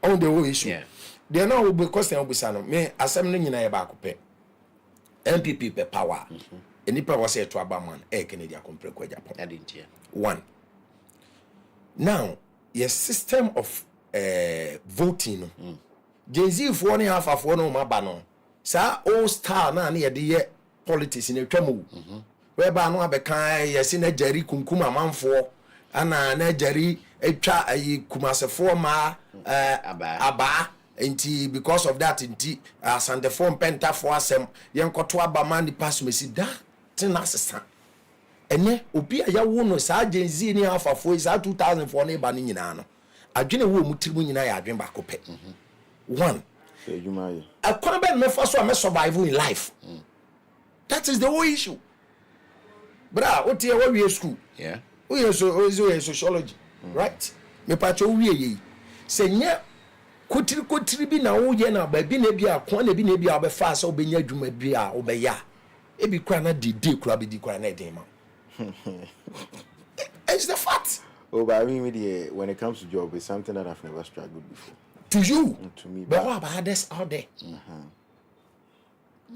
On the whole issue. Yeah. They now will be question of Bissano. Me assembling in a back pay. MPP per power. And if I was here to Abaman, a Canadian compre Japan. I didn't hear. One. Now, your system of voting. Jay-Z if 1.5 of 1 my banner. Sir, all star na near the politics in a tramu. Whereby no abekai, yes, in a Jerry Kunkuma man for, and a Jerry. Echa ayi kumase forma aba enti because of that enti asante form penta for asem yenkoto aba man di pass mesi da tin asesa ene obi ayawo no sa agency ni afafo is 2004 na ba ni nyina no adwene wo mu tirimu nyina ya adwen ba ko pe one akwana ben me fa so am survive in life that is the whole issue bra what here we school yeah we so sociology. Right? Me pacho wie se nya kotiri bi na wo ye na ba bi na bi akon na bi na bi a be fa so be nya adwuma bi a wo be ya e bi kwa na dede kura be di kwa na den ma. It's the fact. Oh, but I mean, when it comes to job, it's something that I've never struggled before. To you? To me. But what about others out there?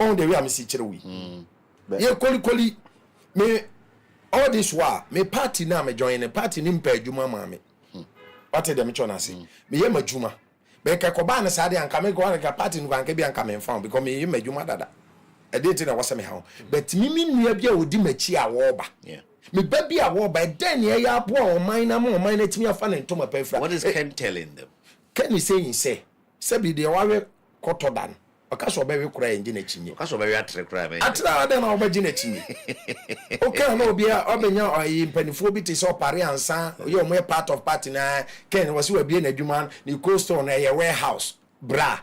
On the way I'm see we. Yeah, koli me. All this while, me party now me join the party nimpe juma mami. What the me chona say? Me ye ma juma. Be ka koba na sade anka me go anka party no anka bi anka me found because me ye ma juma dada. E dey tin na wasa me ha. But me nua bia odi machi a wo ba. Yeah. Me ba bia wo ba den ye ya bo o man na mo man na timi afa na ntoma pa fra. What is Ken telling them? Ken is saying say be the wawe kotodan. Okaso be we kura enje na chinye. Okaso be we atre kura be. Atra ade na obaji na chinye. Okay, no bia obenya oyi mpanifo bi te so pare ansa, you mo part of party na Ken was we bia na adwuma ni coastal na ye warehouse. Bra.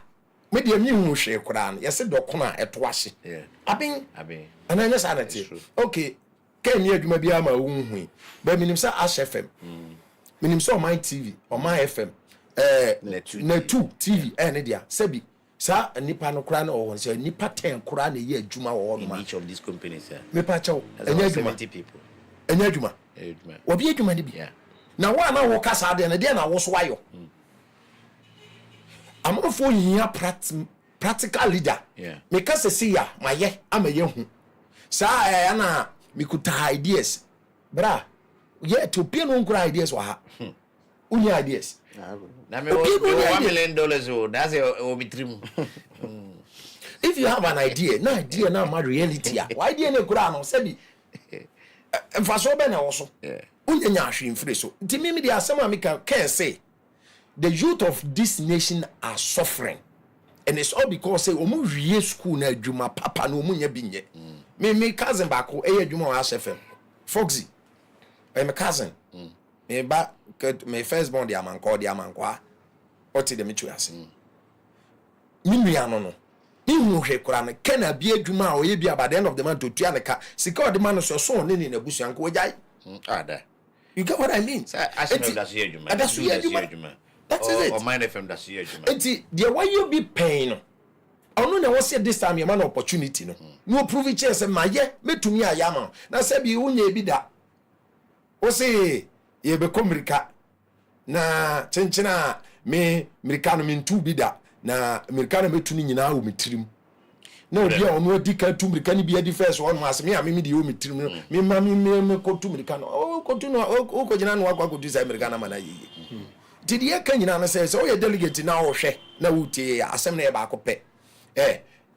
Me de mi hu hwe kura no. Ye se dokona eto ahye. Yeah. Abin. Ananya sanity. Okay. Ken ni adwuma bia ma hu hu. Ba minim sa Ash FM. Minim so my TV, or my FM. Netu TV ne dia. Sebi sa nipa no kura no won say nipa 10 kura na ye adwuma wo no ma each of these companies me pa chaw enya adwuma 70 people enya adwuma obi adwuma ne bi na wa na wo kasa de na de na wo so ayo amofo yia practical leader me kasa si ya maye amaye hu sa na me kuta ideas bra ye to pie no kura ideas wa ha unya ideas na me $1 million oh that's a bitrim. If you have an idea na my reality why idea na kura no say bi emfaso be na wo so unya nya ahwe mfire so nti me dey asema me can say the youth of this nation are suffering and it's all because say omu wie school na adwuma papa na omu nya binye me cousin bako adwuma wa HFM Foxy my cousin me ba my first born the amankwa what the me chuase me nua no ihu hwe kura no kana bi adwuma a oye bi by the end of the month to tua ne ka sika the man so ne na busuanko wajai ada you get what I mean that's adwuma that is it or mine FM that's adwuma enti the way you be paying ono na wose this time your man opportunity no prove it say maye metumi ayama na say bi unye bi da wose ye be komirika na chenchena me mirika no mintu bi da na mirika no metu ni nyina wo mitirim na obi a ono adika tu mirika ni bi adi first one mas me me di wo mitirim me ma me ko tu mirika no o ko tu no o ko jina no akwa ko tu sai mirika na mana yiye did ye can you know say so you delegate now hwe na wutie asem na e ba akopɛ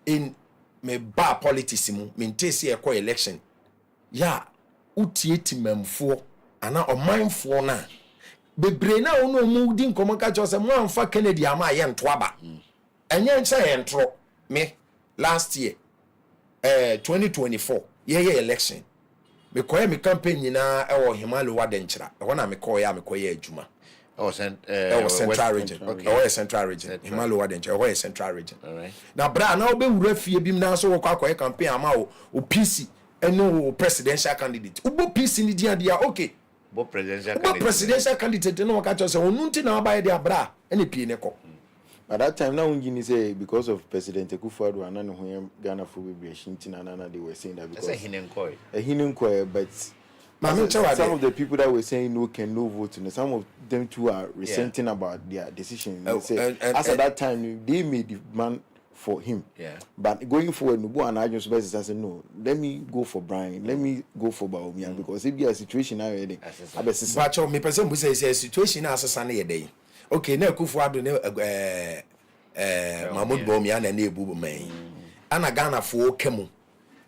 in me ba politics mu me ntese e election ya utie timamfo ana ɔmanfo na bebre na ono mu di nkomo ka cho se mo amfa Kennedy ama ye nto aba enye nche ye ntro me last year 2024 ye election me koye me campaign nyina e wo himalo wadenkyira e wona me koye adwuma central region okay central region himalo wadenkyira central region all right na bra na obewura fie bim na so wo kwakoye campaign ama o PC eno presidential candidate ubo PC ni dia okay bo presidential candidate no waka cho se onunti na abaye dia bra ene pie ne ko. At that time, now when say because of President Akufo-Addo and then Ghana for Shintina, they were saying that because a hidden coy, but some of the people that were saying no vote, and some of them too are resenting about their decision. They say, as at that time, they made the man for him. Yeah. But going forward, Nubu and I just said, no, let me go for Brian, let me go for Baumia, because if there is a situation now, but me person will say a situation as a Sunday day. Okay, now Akufo-Addo Mahmoud Bawumia na ebu man. Ana Ghana for kemu.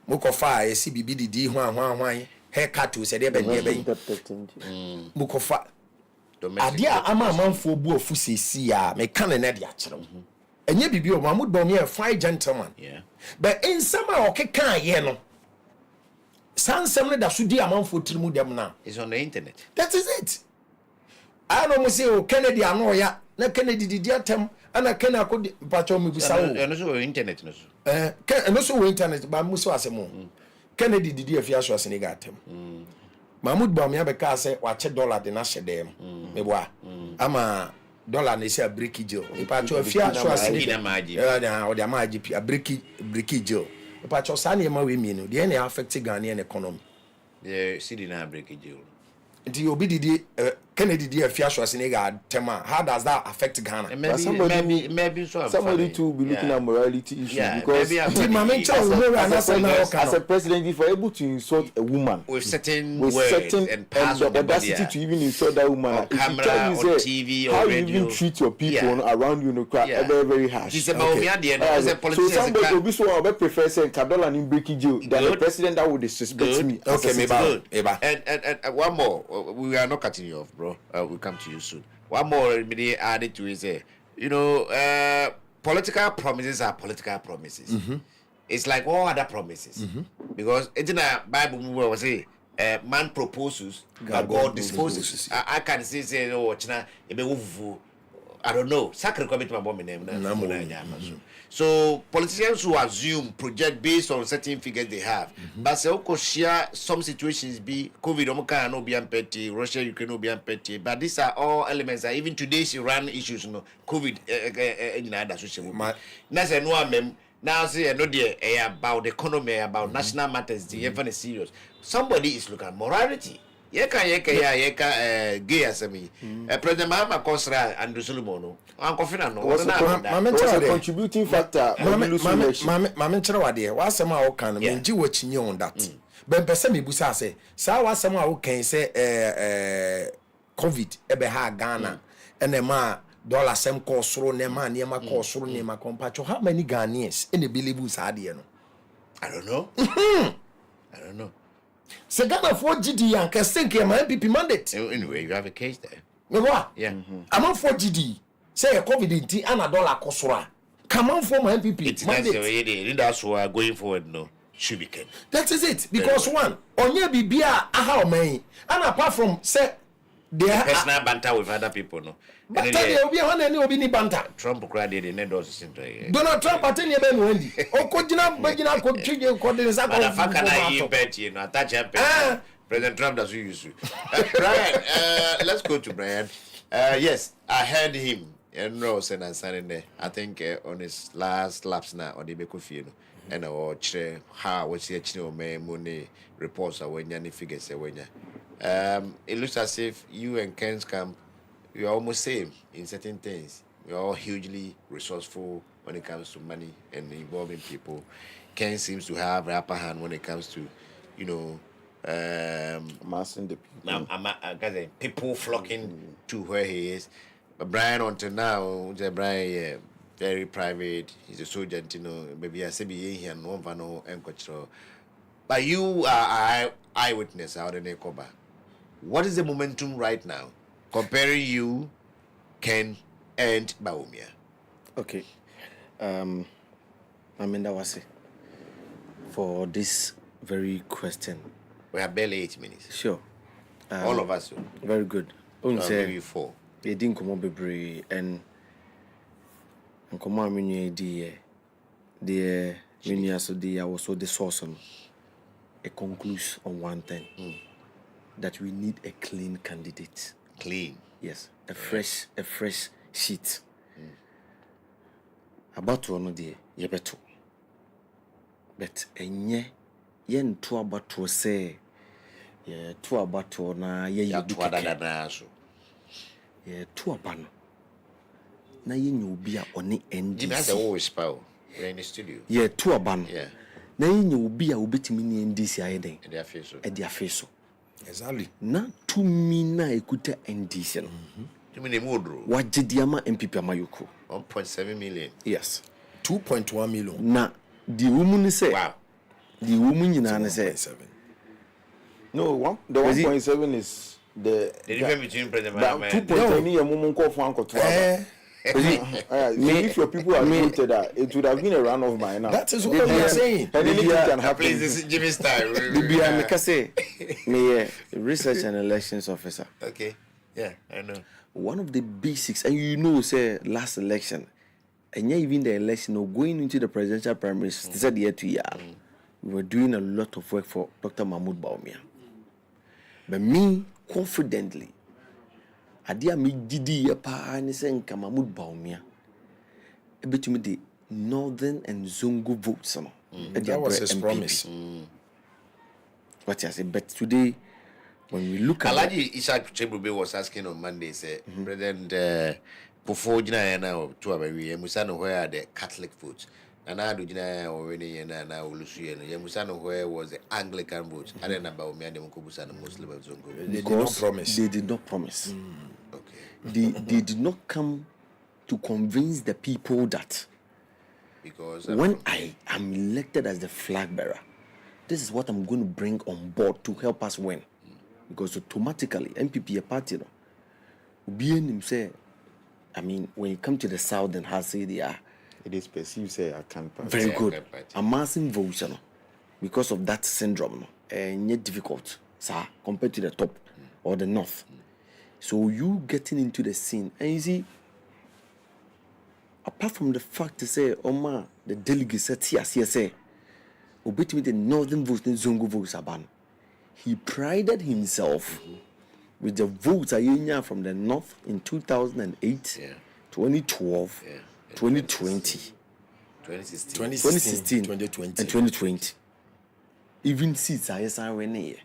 Mukofa esi bibidi hwan haircut to say dey be Mukofa. Adia ama manfo bu ofu sesi a me kan na de akere. Enye bibi o Mahmoud Bawumia fine gentleman. Yeah. But in sama okeka ye no. Sansem ne da so di amanfo trimu dem na. It's on the internet. That is it. I don't say Kennedy ano ya na Kennedy didi atem ana Kennedy akodi pacho me bisa wo no so internet no so no so internet ba muso asemo Kennedy didi afia so asene ga atem Mahmoud Bawumia be ka say wa che dollar de na hyede me boa ama dollar na isi break jo pacho afia so asene na o de amaji pi break jo pacho sa na ma we mi no de na affect Ghanaian economy the city na break jo nti obi didi Kennedy di afia so asene ga tema. How does that affect Ghana? Maybe somebody to be looking at morality issues because as a president, if you're able to insult a woman with certain words and pass the audacity to even insult that woman on camera, on TV, how or radio, you even treat your people around you, very, very harsh. It's about me at the end. So somebody will be so I prefer saying Kadola and breaking jail than the president that would disrespect me. Okay, maybe. And one more. We are not cutting you off, bro. We'll come to you soon. One more added to is, political promises are political promises. Mm-hmm. It's like all other promises. Mm-hmm. Because it's in a Bible movie where we say, man proposes, but God disposes. I can say, oh, China, I don't know. So politicians who assume project based on certain figures they have, but say okay, share some situations be COVID, no be petty, Russia, Ukraine, no be petty. But these are all elements that even today's Iran issues, COVID, in other social. Now say no dear about the economy, about national matters, the even serious. Somebody is looking at morality. Yeka gay asemi. President Mahama Kosra and Sulumono. Uncle Finano was a contributing factor. Mama Chrawade, was some how can menji watching you on that. Ben Pesemi Busa say, Sa was some how can say COVID ebeha Ghana and a ma dollar sem cost through nema near cost through near compacho. How many Ghanaians in the believers are there? I don't know. I don't know. Se Ghana for GD and can think my MPP mandate. Anyway, you have a case there. Me what? Yeah. I'm on for GD. Say a COVID in and a dollar kosura. Come on for my MPP mandate. That's why going forward, no. Should be kept. That is it. Because one, on your BBA, aha man. And apart from say the personal banter with other people, no. But there will be one and will be banter. Trump cried in the endorse. Donald Trump attend your Ben Wendy. Or could you not begin to continue coordination? How can I bet you know? Attach a President Trump does you use. Brian, let's go to Brian. Yes, I heard him. And Rose and standing there. I think on his last laps now on the Bekofino. And I watch how what's the actual money reports are when you figures when it looks as if you and Ken's camp. We are almost same in certain things. We are all hugely resourceful when it comes to money and involving people. Ken seems to have the upper hand when it comes to, amassing the people. People flocking to where he is. But Brian until now, Brian, yeah, very private. He's a soldier, you know. Maybe I say be here and one no and control. But you are eyewitness out in Ekoba. What is the momentum right now, comparing you, Ken, and Baumia? Okay. I mean, that was it for this very question. We have barely 8 minutes. Sure. All of us. Very good. Maybe 4. You didn't come up with and come on, the so the also the source on a conclusion on one thing that we need a clean candidate. Clean. Yes, a fresh sheet. About to no dear, ye beto. But enye yen to about to say ye to about to na ye You to other ye to abano. Na ye obi a oni Jimmy has NDC. a always spell. We're in the studio. Ye to abano. Yeah. Na ye obi a obetimi ni NDC ayeden. And their face. E dia face so. Exactly. Na to me na ekuta NDC no. You mean the Mudro? Wajediama MPP amayoko. 1.7 million. Yes. 2.1 million. Na the woman say Wow. the woman nyina say 1.7. No, the Was it- 1.7 is the The difference between President that Mahama 2.7 year mumu call for uncle to if your people are voted that, it would have been a run off by now. That is what we are saying. And anything can happen. Please, this is Jimmy's style. Bibi ameka say me research and elections officer. Okay. Yeah, I know. One of the basics, and you know, say last election, and even the election of going into the presidential primaries, this is the year 2 year. We were doing a lot of work for Dr. Mahmoud Baumia. But me, confidently, adia me didi ya pa ani se nka Mahmoud Baumia. Ebetumi the northern and Zongo votes no. That was his promise. What I say, but today, when we look at Alaji Ishak Chebube was asking on Monday, say, President before Jina now to a very Musano where the Catholic votes. And I do Jina or any and now Lucian, Yamusano where was the Anglican votes. I don't know about me and the Mukubusana Muslim of Zongo. They did not promise. They did not promise. Okay. They did not come to convince the people that Because when I am elected as the flag bearer, this is what I'm going to bring on board to help us win. Because automatically, MPP a party, no, him say, I mean, when you come to the south and how say they are It is perceived say I can't pass. very Yeah, good, okay, party. amassing votes, no, because of that syndrome, no, and yet difficult, sir, compared to the top or the north. So you getting into the scene, and you see, apart from the fact to say, Oma, the delegates said, say, obey the northern votes, the Zongo votes are banned. He prided himself with the votes from the north in 2008, Yeah. 2012, Yeah. 2020, 2016. 2016, 2020. and 2020. Even seats are yes, I went here.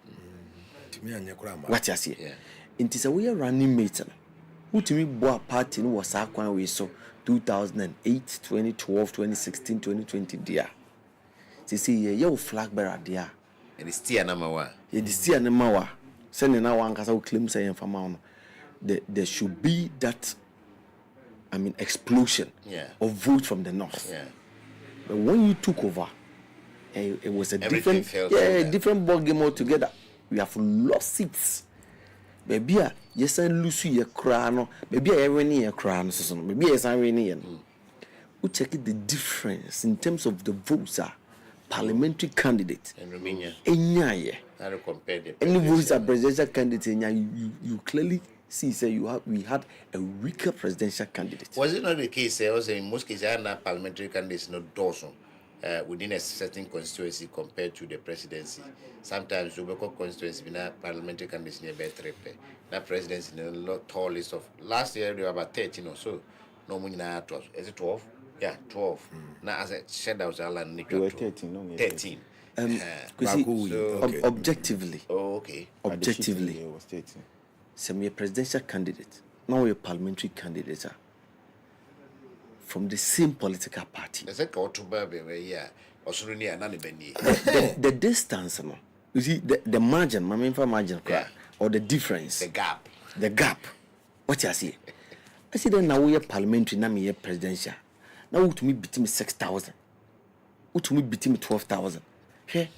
To me and Yakurama. What you see? Yeah. It is a way running mate. Who to me, boy, party was our we saw 2008, 2012, 2016, 2020, dear. They say, your flag bearer, dear. And it's still number one. You see, and Mawa sending now one because I claim saying from now, there should be that, I mean, explosion Yeah. of votes from the north. Yeah. But when you took over, it was a Everything different, fell yeah, through. different ball game altogether. We have lost seats. Baby, yes, I lose your crown. Maybe I winning your crown. Maybe yes, I winning. We check the difference in terms of the votes are parliamentary candidate. And Romania. Enyaye. How to compare the Any votes are presidential. presidential candidate, you clearly see say we had a weaker presidential candidate. Was it not the case? Also, in most cases, there are parliamentary candidates not dozen within a certain constituency compared to the presidency. Sometimes you become constituency with parliamentary candidates near better. That presidency in a lot tall list of last year there were about 13 or so. No money now 12. Is it 12? Yeah, 12. Now as I said, that was a land. They were 13, no? 13. Because so- okay. objectively, Oh, okay. objectively, It was 13. some a presidential candidate, now a parliamentary candidate from the same political party. There's a October, yeah. Also, near none of The distance, no, you see the margin, my main margin, Yeah. or the difference, the gap. the gap. What you see? I said then now we are parliamentary, now we are presidential. Now to me beat me 6,000. To me beat me 12,000. Okay.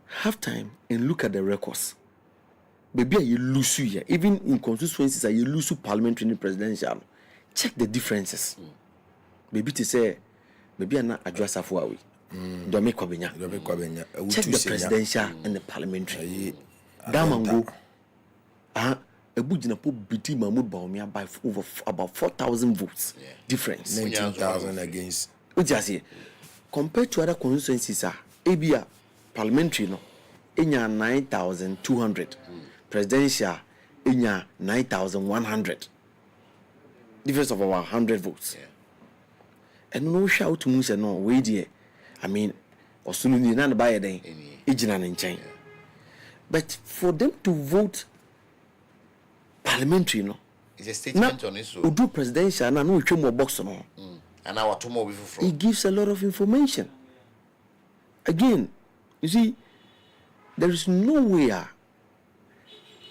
Have time and look at the records. Maybe you lose here. Even in constituencies, you lose parliamentary and presidential. Check the differences. Maybe to say, maybe I'm not address of Huawei. Don't make Kwabenya. Check the presidential and the parliamentary. Damango. A Bujina Pope beat Mahmoud Bawumia by over about 4,000 votes. Difference. 19,000 against. What you say? Compared to other constituencies, ABA parliamentary no, inya 9,200. Presidential inya 9,100. Difference of about 100 votes. And no shout to Musa no way dear. I mean, or soon you not buy a day. Ijina in China. But for them to vote parliamentary no, it's a statement on it. So do presidential and I know you more box no. And our two more before. It gives a lot of information. Again, you see, there is no way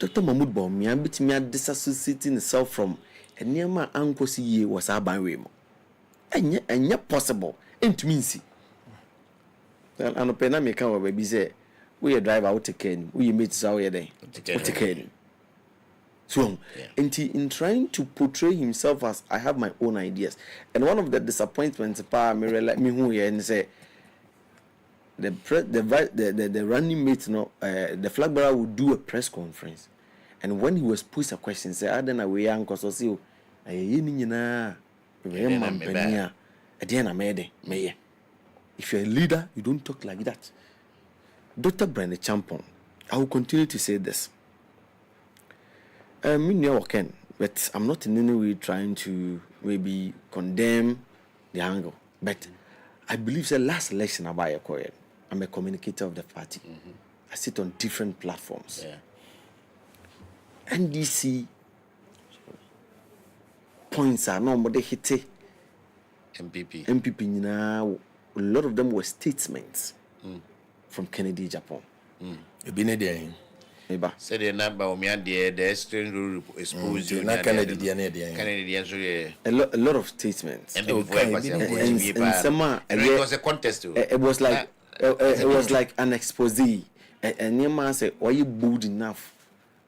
Dr. Mahmoud Bawumia bit me disassociating itself from a near my uncle CE was our by way. And yet possible. Ain't mean see. And a penamic can baby say, we a driver out to Ken, we meet Saw day. So, in trying to portray himself as I have my own ideas, and one of the disappointments, let me who here and say the running mate, the flag bearer would do a press conference, and when he was posed a question, say, "I don't know where Uncle so see, I if you're a leader, you don't talk like that." Dr. Brandon Champon, I will continue to say this. But I'm not in any way trying to maybe condemn the angle. But I believe the last election I'm a communicator of the party. I sit on different platforms. NDC points are no more they hit MPP now. A lot of them were statements from Kennedy, Japan. Said the number of me the exchange rule exposed you. A lot of statements. And some it was a contest. It was like an expose. And your man said, "Why you bold enough?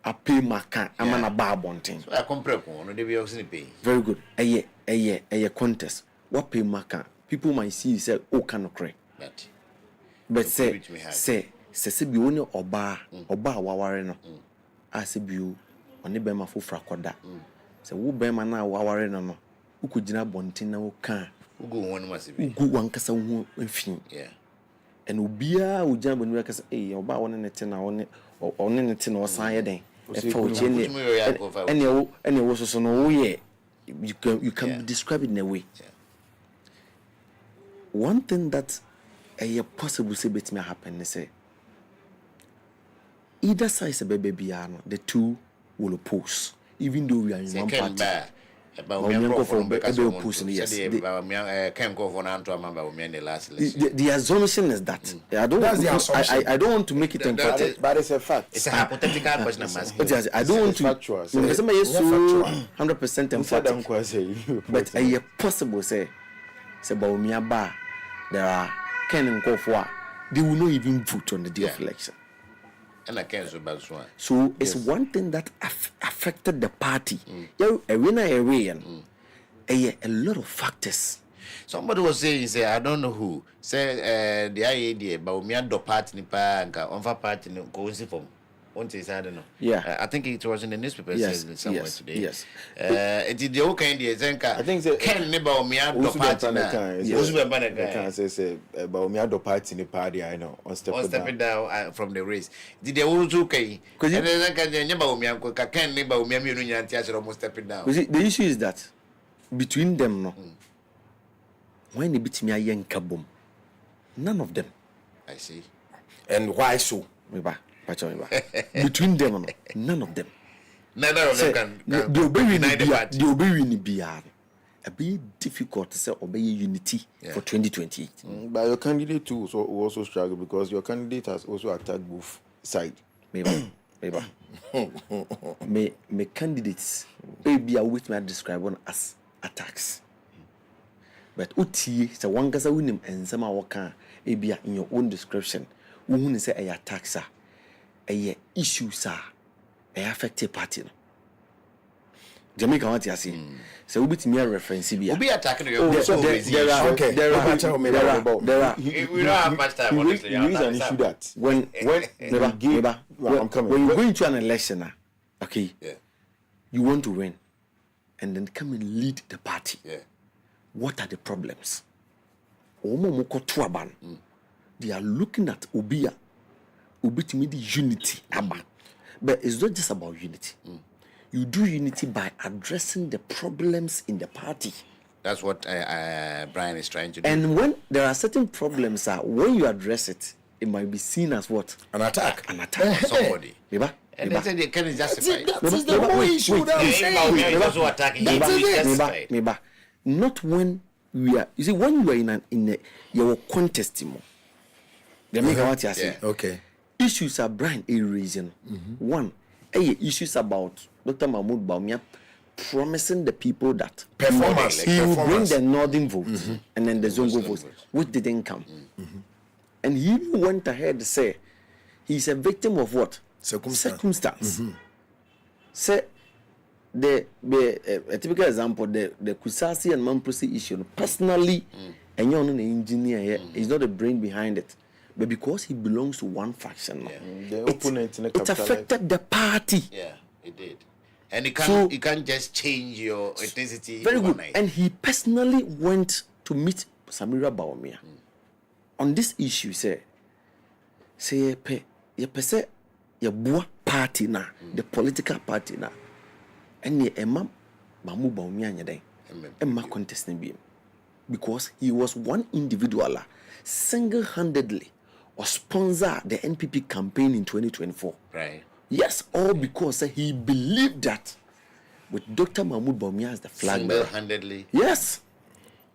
I pay my car. I'm an ababonting." I comprehend. They be also pay. Very good. A year contest. What pay my car? People might see you say, "Oh, cannot cry." But say bi woni oba waware no ase biu oni be ma fofra koda se wo be ma na waware no ukugina bontin na wo kan ugu won ma se bi ugu wankasa wo mfin and obia ugina bonu akasa oba woni ne te na woni ne te na osan ye den e fa oche ne ene wo so no wo ye you can describe it in a way. One thing that possible say bet me happen is say either side a baby the two will oppose, even though we are in one party. The assumption is that I don't want to make it emphatic, but it's a fact. It's a hypothetical question. I don't want to. Somebody is so 100% emphatic, but a possible say Bawumia bar there are Ken and Kofwa. They will not even vote on the day of election. And I can't so it's one thing that affected the party. A winner, a way, a lot of factors. Somebody was saying, say, I don't know who, say, the idea about me and the party, and on party, going from. I don't know. Yeah, I think it was in the newspaper somewhere today. Yes. It did the whole kind of Zenka. I think Ken about me and the party. Say about me and the party in the party. I know on stepping down from the race. Did the whole okay? Because then I can never me uncle Ken about me and Tiasha almost stepping down. The issue is that between them, no, when they beat me a young kaboom, none of them. I see. And why so? Between them, none of them. Neither of them can the obey BR. A bit difficult to say obey unity for 2028. But your candidate too will also struggle because your candidate has also attacked both sides. Maybe. Me candidates maybe which may describe one as attacks. But uti so one gasa winim and some waka ebia in your own description. Who say a attacks are a issues are a affected party. Jamaica what you say. So we me a reference here. Be attacking There are we don't have much time honestly. There is an issue that when I'm coming. When you go into an election, okay, Yeah. you want to win and then come and lead the party. Yeah. What are the problems? They are looking at Obia to me the unity. But it's not just about unity. You do unity by addressing the problems in the party. That's what Brian is trying to do. And when there are certain problems, when you address it, it might be seen as what? An attack. An attack. Somebody. Neighbor? And they say they can justify. That is the whole issue that I'm saying. Also attacking. Neighbor. Not when we are. You see, when you are in a your contest, what you say. Okay. Issues are Brian a reason. One, issues about Dr. Mahmoud Bawumia promising the people that he will bring the northern vote and then the Zongo votes, which didn't come. And he went ahead to say he's a victim of what? Circumstance. Say a typical example, the Kusasi and Mamprosi issue. Personally, and you're not an engineer here, he's not the brain behind it. But because he belongs to one faction, The opponent in the it affected the party. Yeah, it did. And you can't just change your ethnicity. Very overnight. good. And he personally went to meet Samira Bawumia on this issue. Say ye pese ye bua party na the political party na, and ye emma Mahmoud Bawumia nyeden emma contesting be because he was one individual single-handedly or sponsor the NPP campaign in 2024. Right. Yes, all because he believed that with Dr. Mahmoud Bawumia as the flag bearer. Single-handedly. Yes.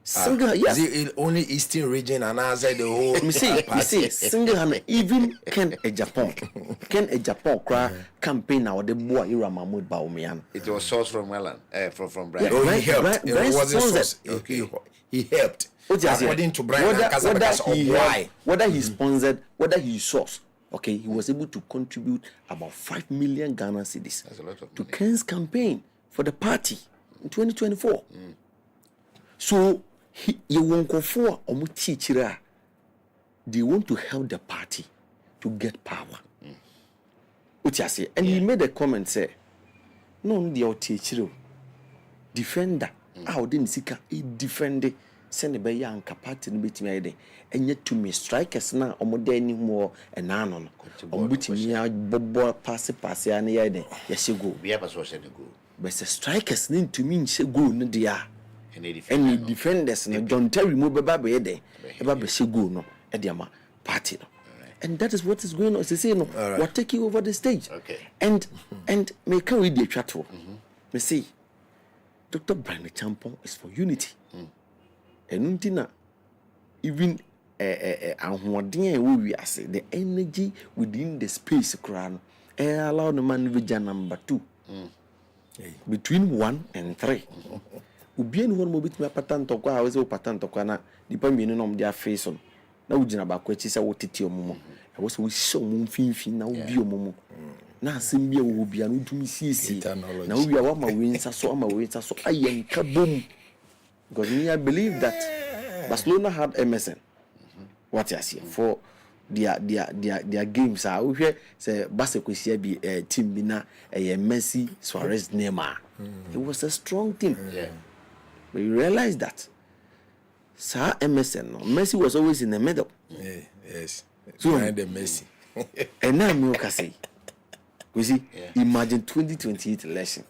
Yes. Is it only Eastern region and outside the whole? You see, single-handed. Even Ken Japan campaign now the boy Ira Mahmoud Bawumia. It was sourced from Welland, from Brian. Oh, he helped. Brian It wasn't source. Okay. He helped. According to Brian, whether he sponsored, whether he sourced, okay, he was able to contribute about 5 million Ghana cedis to Ken's campaign for the party in 2024. So they want to help the party to get power. And he made a comment say, no, the teacher defender, I didn't see a defender. Send a young party in between me, and yet to me strikers now or more than more and anon on between me bobo pass and yes you go. We have a social go. But the strikers need to mean she go no dear. Any defenders no John Terry move baby day about she go no ediama party no. And that is what is going on. They say no, we're taking over the stage. Okay. And me can we the chat. Me see Dr. Brian Champon is for unity. And even the energy within the space crown allow the man vision number 2 between 1 and 3. Ubian one more bit me patent to I was a patent to Kana, depending on their face on. Now, Jinaba Quetches, I would tell you, I was with so moon fin now be a momo. Now, Simbia will be an to me see. Now we are my wins, I saw my wins, so I am kaboom. Because me, I believe that Barcelona had MSN. What I see for their games are we here say Barcelona be a team bina a Messi, Suarez, Neymar. It was a strong team. Yeah. But you realize that Sir MSN, Messi was always in the middle. Yeah, yes. So Behind the Messi. And now me say, we see, imagine 2028 election.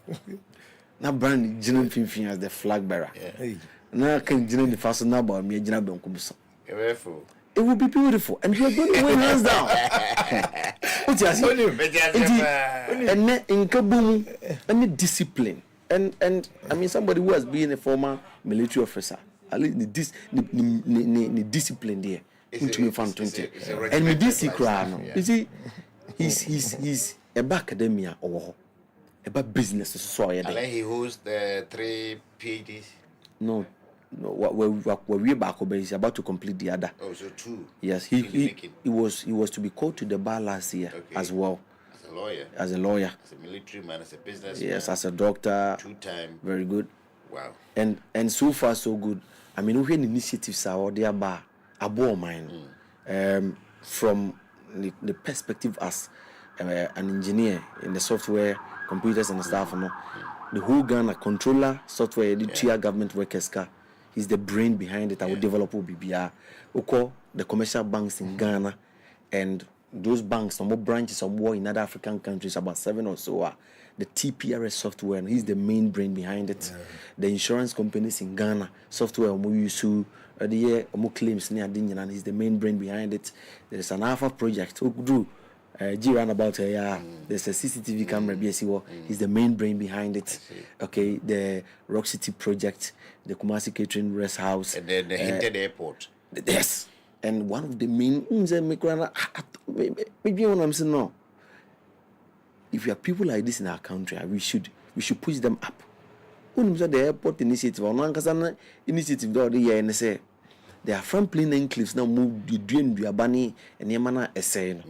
Now Brian General Finfin as the flag bearer. Now I can General the first now about me General Benkubuso. It will be beautiful, and we are going to win hands down. What you say? And in Kabum, any discipline, and I mean somebody who has been a former military officer, at least the discipline there into me from 20, and with this crowd, you see, he's a back academia or. about business so And then he holds the 3 PhDs. No, where we back over, he's about to complete the other. Oh, so 2. Yes, he was to be called to the bar last year as well. As a lawyer. As a lawyer. As a military man, as a businessman. Yes, as a doctor. 2-time. Very good. Wow. And so far so good. I mean, we had initiatives are there bar above mine. From the perspective as an engineer in the software, computers and stuff, the whole Ghana controller software, the tier government workers car. He's the brain behind it. I will develop BBR. Okay, the commercial banks in Ghana and those banks, some more branches, some more in other African countries, about 7 or so. The TPRS software, and he's the main brain behind it. The insurance companies in Ghana, software, the year claims near Dinyan, and he's the main brain behind it. There's an Alpha project. G roundabout there's a CCTV camera, BSC. He's the main brain behind it. Okay, the Rock City project, the Kumasi Catering Rest House, and then the Hinted Airport. Yes, and one of the main maybe when I'm saying no. If you have people like this in our country, we should push them up. When the airport initiative or non initiative the year and say they are from plane enclaves now move the drain the abani and yamana essay.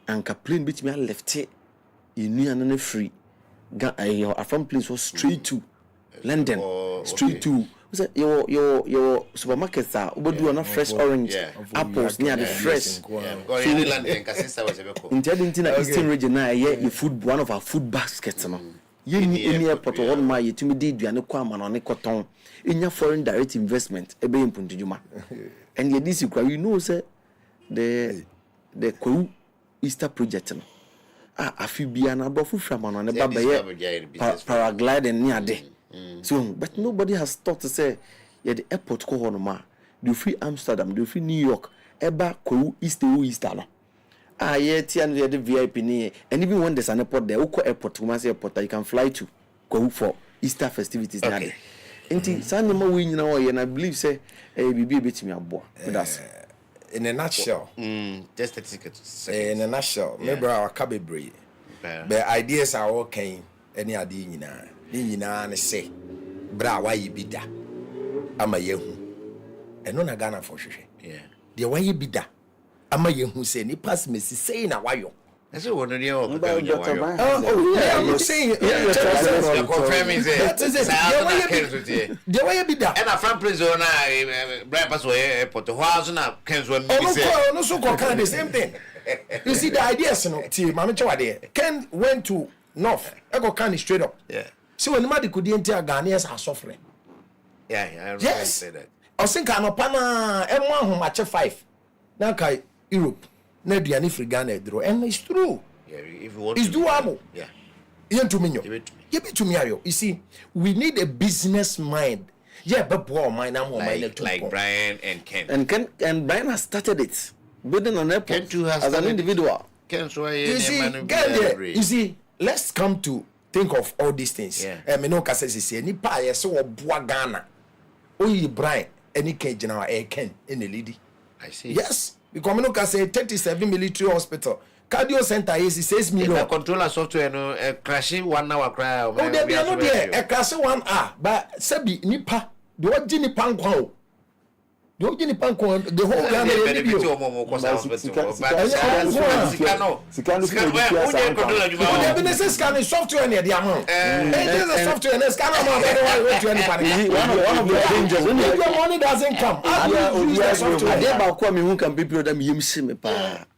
And plane bit me left it in New and free. A from place was straight to London, straight to your supermarkets are but do not fresh orange apples near the fresh. In Eastern region now, your food one of our food baskets. In airport or one my to me did you and come on a cotton in your foreign direct investment a being puntijuma. And yet this you know sir the Kwu Easter project. I feel be an above from on a paragliding near day. So, but nobody has thought to say, yeah, the airport go on ma. Do free Amsterdam, do free New York, Eba Kwu Easter. Yeah, Tian the VIP near, and even when there's an airport there, Oko Airport, Kumasi Airport, you can fly to Kwu for Easter festivities. Okay. And Sunday morning, and I believe say, be bit me a boy. In a nutshell, just a ticket. In a nutshell, maybe our cabin. The ideas are okay. Any idea, and say, Bra, why you be that? I'm a yehu. And no Ghana for sure. Yeah. The way you be that. I'm a yehu say, ni pass me say na why you. That's what one of you. I'm saying, confirming the way you be that. And a front prison, breakfast airport, the house and up, Ken's one. No, so kind the same thing. You see the ideas, Mamma Chawade. Ken went to North, I go kind straight up. Yeah. So when Madi could enter Ghanaians are suffering. Yeah, I yes. say that. I think I'm a pana M1 who match 5. Now, Europe, Nediani free Ghana, and it's true. Yeah, if you want it's doable. Yeah. You to me. Give it to me. You see, we need a business mind. Yeah, but poor mind, I'm like Brian and Ken. And Brian has started it. Building an airport Ken too has as an individual. Ken's why you see, let's come to think of all these things. Yeah. Me no kase sisi ni pa ye so oboa Ghana. Oyi Brian any Ken general Ken in the lady. I see. Yes, because me no kase 37 military hospital. Cardio center is 6 million. The controller software no crashing 1 hour cry. Oh, they be no there. Crash 1 hour, but sebi nipa. The what jini pankwa. The whole Ghana software near the amount. Software and scan one of the dangers when your money doesn't come. Who can be them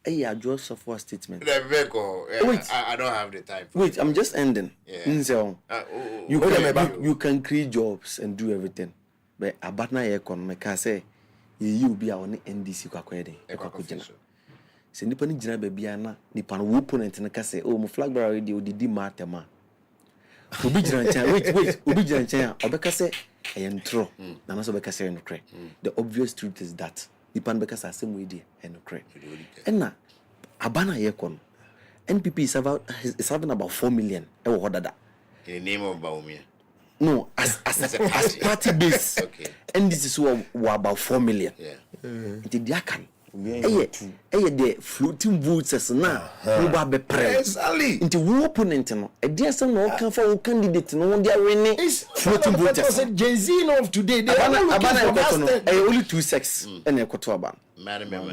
I draw software statement. Wait, I don't have the time. Wait, I'm just ending. You can create jobs and do everything. But Abatna Econ, I say. You be our NDC kwakwede ekwakujina se nipa ni jina bebia na nipa no opponent na kase oh mo flag bearer radio didi matema obi jina nchen wait obi jina nchen obeka se entro na na so obeka se enokre the obvious truth is that nipa no beka se asem we di enokre na abana ye kon NPP is having about 4 million e wo hodada in the name of Baumia. No, as party base. Okay. And this is were about 4 million. Yeah. They can the floating votes na oba be pre exactly into wo opponent no e dey say no kan for wo candidate no they are winning floating votes Gen Z of today they are only 2 sex and ekoto aban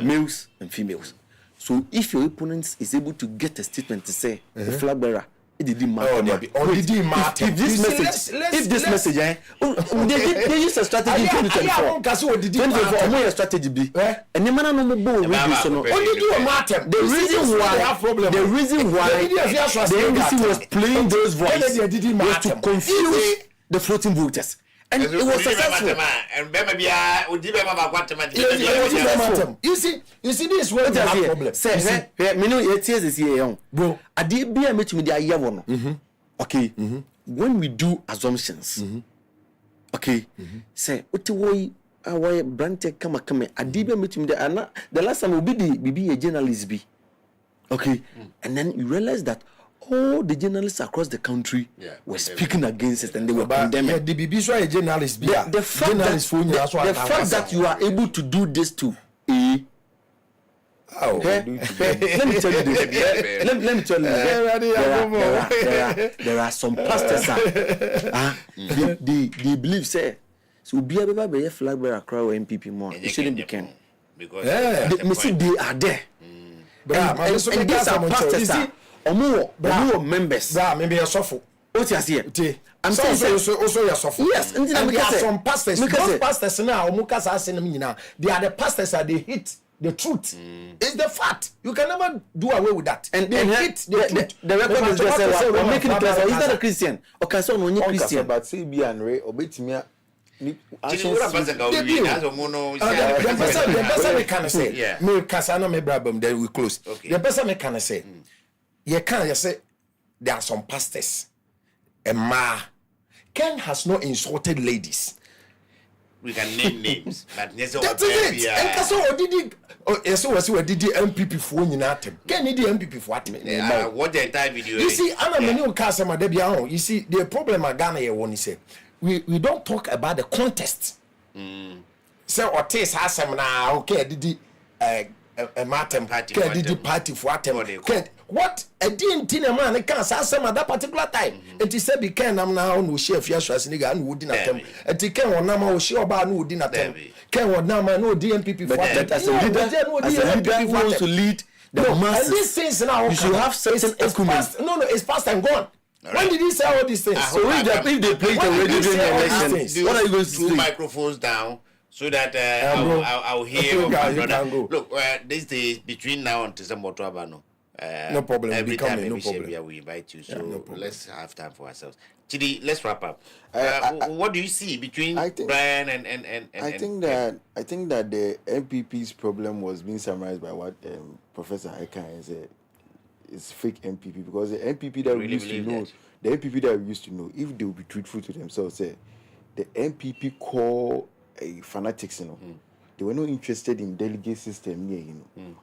males and females. So if your opponent is able to get a statement to say the flag bearer, it didn't matter. If this message, they use a strategy in 2024. Strategy be, and the man no more the reason why the NDC was playing those voices was to confuse the floating voters. And it was successful. You see, this is where the problem. Say, me know it is here, bro. I did be a meet me the okay. When we do assumptions, okay. Say, what the way our brand come. I did be a meet me the last time we be a journalist be, okay. And then you realize that all the journalists across the country were speaking against it and they were condemning. The BBC a journalist. The fact that you are able to do this to let me tell you this. Let me tell you. There are some pastors they believe say so be a flag bearer crowd MPP more. It shouldn't be can because they are there. And these are pastors. Omo members. Maybe a shuffle. What you see? I'm saying also your shuffle. Yes, and there are some pastors. Those pastors now, Omukasa saying now, they are the pastors that they hit the truth. It's the fact. You can never do away with that. And they hit the truth. The record is just say making it clear. He's not a Christian. Okay, so no Christian. But say be and Ray obetimia. The person we can say, me Kasana me brabum, then we close. The person we can say. You can't say there are some pastors. Ken has not insulted ladies. We can name names, but that is it. And so did MPP for United. Ken need the MPP for what? What the entire video. You see, Anna Menu Kasama Debian. You see, the problem at Ghana here when he say we don't talk about the contest. So or taste has some now. Okay, did a matem party for what? What a didn't man can say some at that particular time. And he said, be can am now no chef Yashas nigga and would dinner them. And he can one number show about no dinner them. Can one number no DMPP for that as a leader who wants to lead the masses. And these things now you should have certain equipment. No, it's past and gone. Right. When did he say all these things? So if they play the radio during the election, what are you going to do? 2 microphones down. So that I'll hear my brother. Look, this day between now and December 12, no problem. Every time we invite you, so let's have time for ourselves. Chidi, let's wrap up. What do you see between Brian and I think that the MPP's problem was being summarized by what Professor Ekan said. It's fake MPP because the MPP that we used to know, if they would be truthful to themselves, say the MPP core fanatics, they were not interested in delegate system here,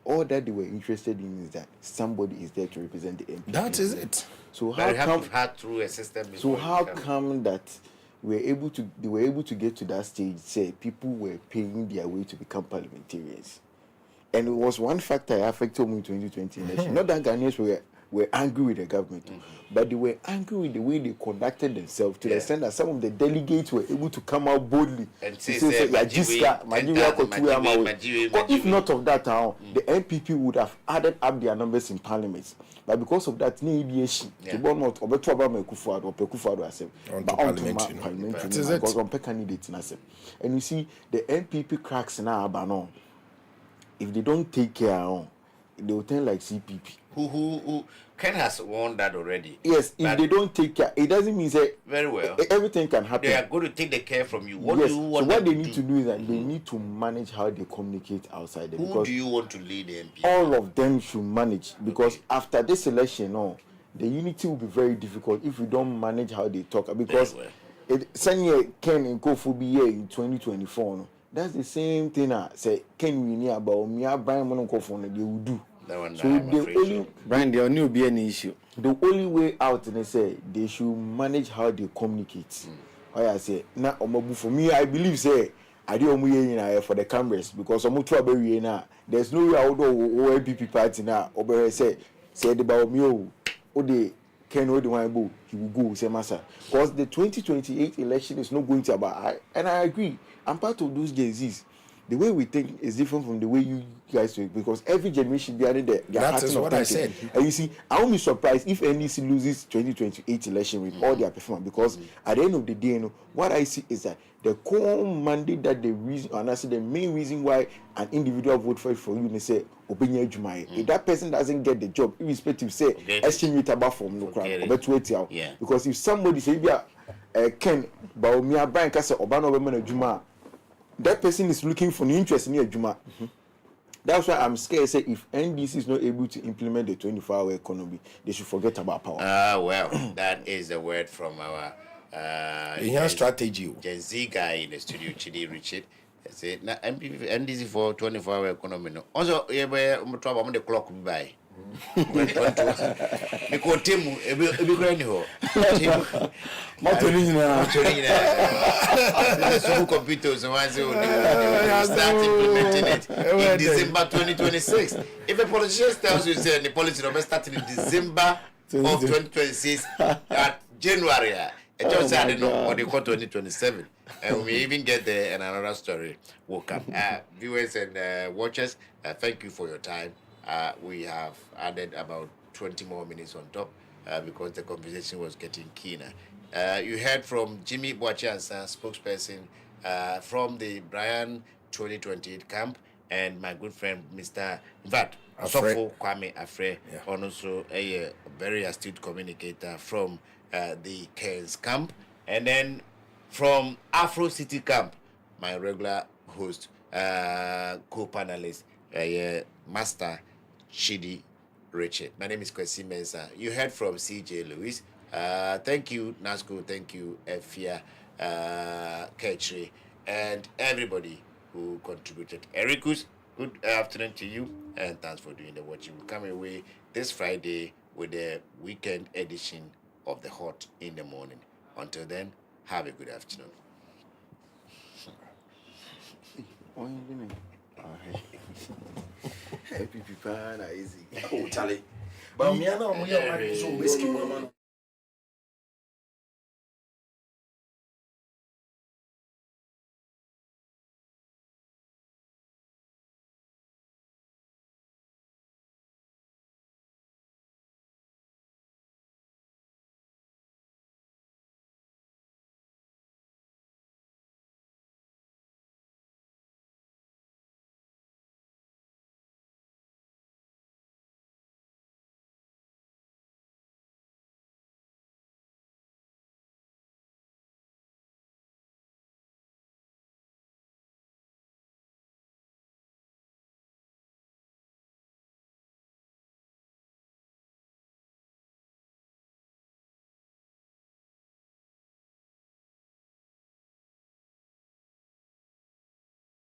All that they were interested in is that somebody is there to represent the MPP. That is it. So how come through a system? So how come that they were able to get to that stage? Say people were paying their way to become parliamentarians, and it was one factor that affected me in 2020 election. Not that Ghanaians were angry with the government, but they were angry with the way they conducted themselves to the extent that some of the delegates were able to come out boldly and say, or if not of that, the MPP would have added up their numbers in parliament. But because of that, and you see the MPP cracks now, if they don't take care, they will turn like CPP. Who Ken has warned that already. Yes, if they don't take care, it doesn't mean that very well everything can happen. They are going to take the care from you. What do you want? So what they need to do is that they need to manage how they communicate outside them. Who do you want to lead the MP? All of them should manage because after this election, the unity will be very difficult if we don't manage how they talk. Because Sanya Ken and Kofu be here in 2024. That's the same thing. Say Ken we need about me. Brian Monokophone they will do. So the only Brian, there will not be any issue. The only way out, they say they should manage how they communicate. I say now, for me, I believe say I do for the cameras because I'm to now. There's no way I would go MPP party now. Over say the about me oh the Ken the one he will go say massa because the 2028 election is not going to about and I agree. I'm part of those Gen Zs. The way we think is different from the way you guys think because every generation behind their that is what I said. And you see, I won't be surprised if NDC loses 2028 election with all their performance because at the end of the day, you know, what I see is that the core mandate that the reason, and I say the main reason why an individual vote for you, they say, if that person doesn't get the job, irrespective, say, exchange with about from no crowd, because if somebody say, Ken, but me a bank, I say, Obano women Juma. That person is looking for new interest in your Juma. That's why I'm scared. Say if NDC is not able to implement the 24-hour economy, they should forget about power. Well, that is a word from our strategy. Gen Z guy in the studio, Chidi Richard. Say NDC for 24-hour economy. No. Also, I'm the clock by. Because Tim, every grand ho. Computers and once start implementing it in December 2026. If a politician tells you say the policy will start in December of 2026 at January, it just I don't know what they call 2027. And we even get there and another story will come. Viewers and watchers, thank you for your time. We have added about 20 more minutes on top because the conversation was getting keener. You heard from Jimmy Boachiansa, spokesperson from the Brian 2028 camp, and my good friend, Mr. Sofo Kwame Afre, and also a very astute communicator from the Cairns camp, and then from Afro City camp, my regular host, co-panelist, Master Chidi Richard. My name is Kwasi Mensah. You heard from CJ Lewis. Thank you, Nasco. Thank you, Efia, Ketri, and everybody who contributed. Ericus, good afternoon to you, and thanks for doing the watching. We'll come away this Friday with the weekend edition of the Hot in the Morning. Until then, have a good afternoon. Happy people are easy. Oh, Charlie. But me, I know,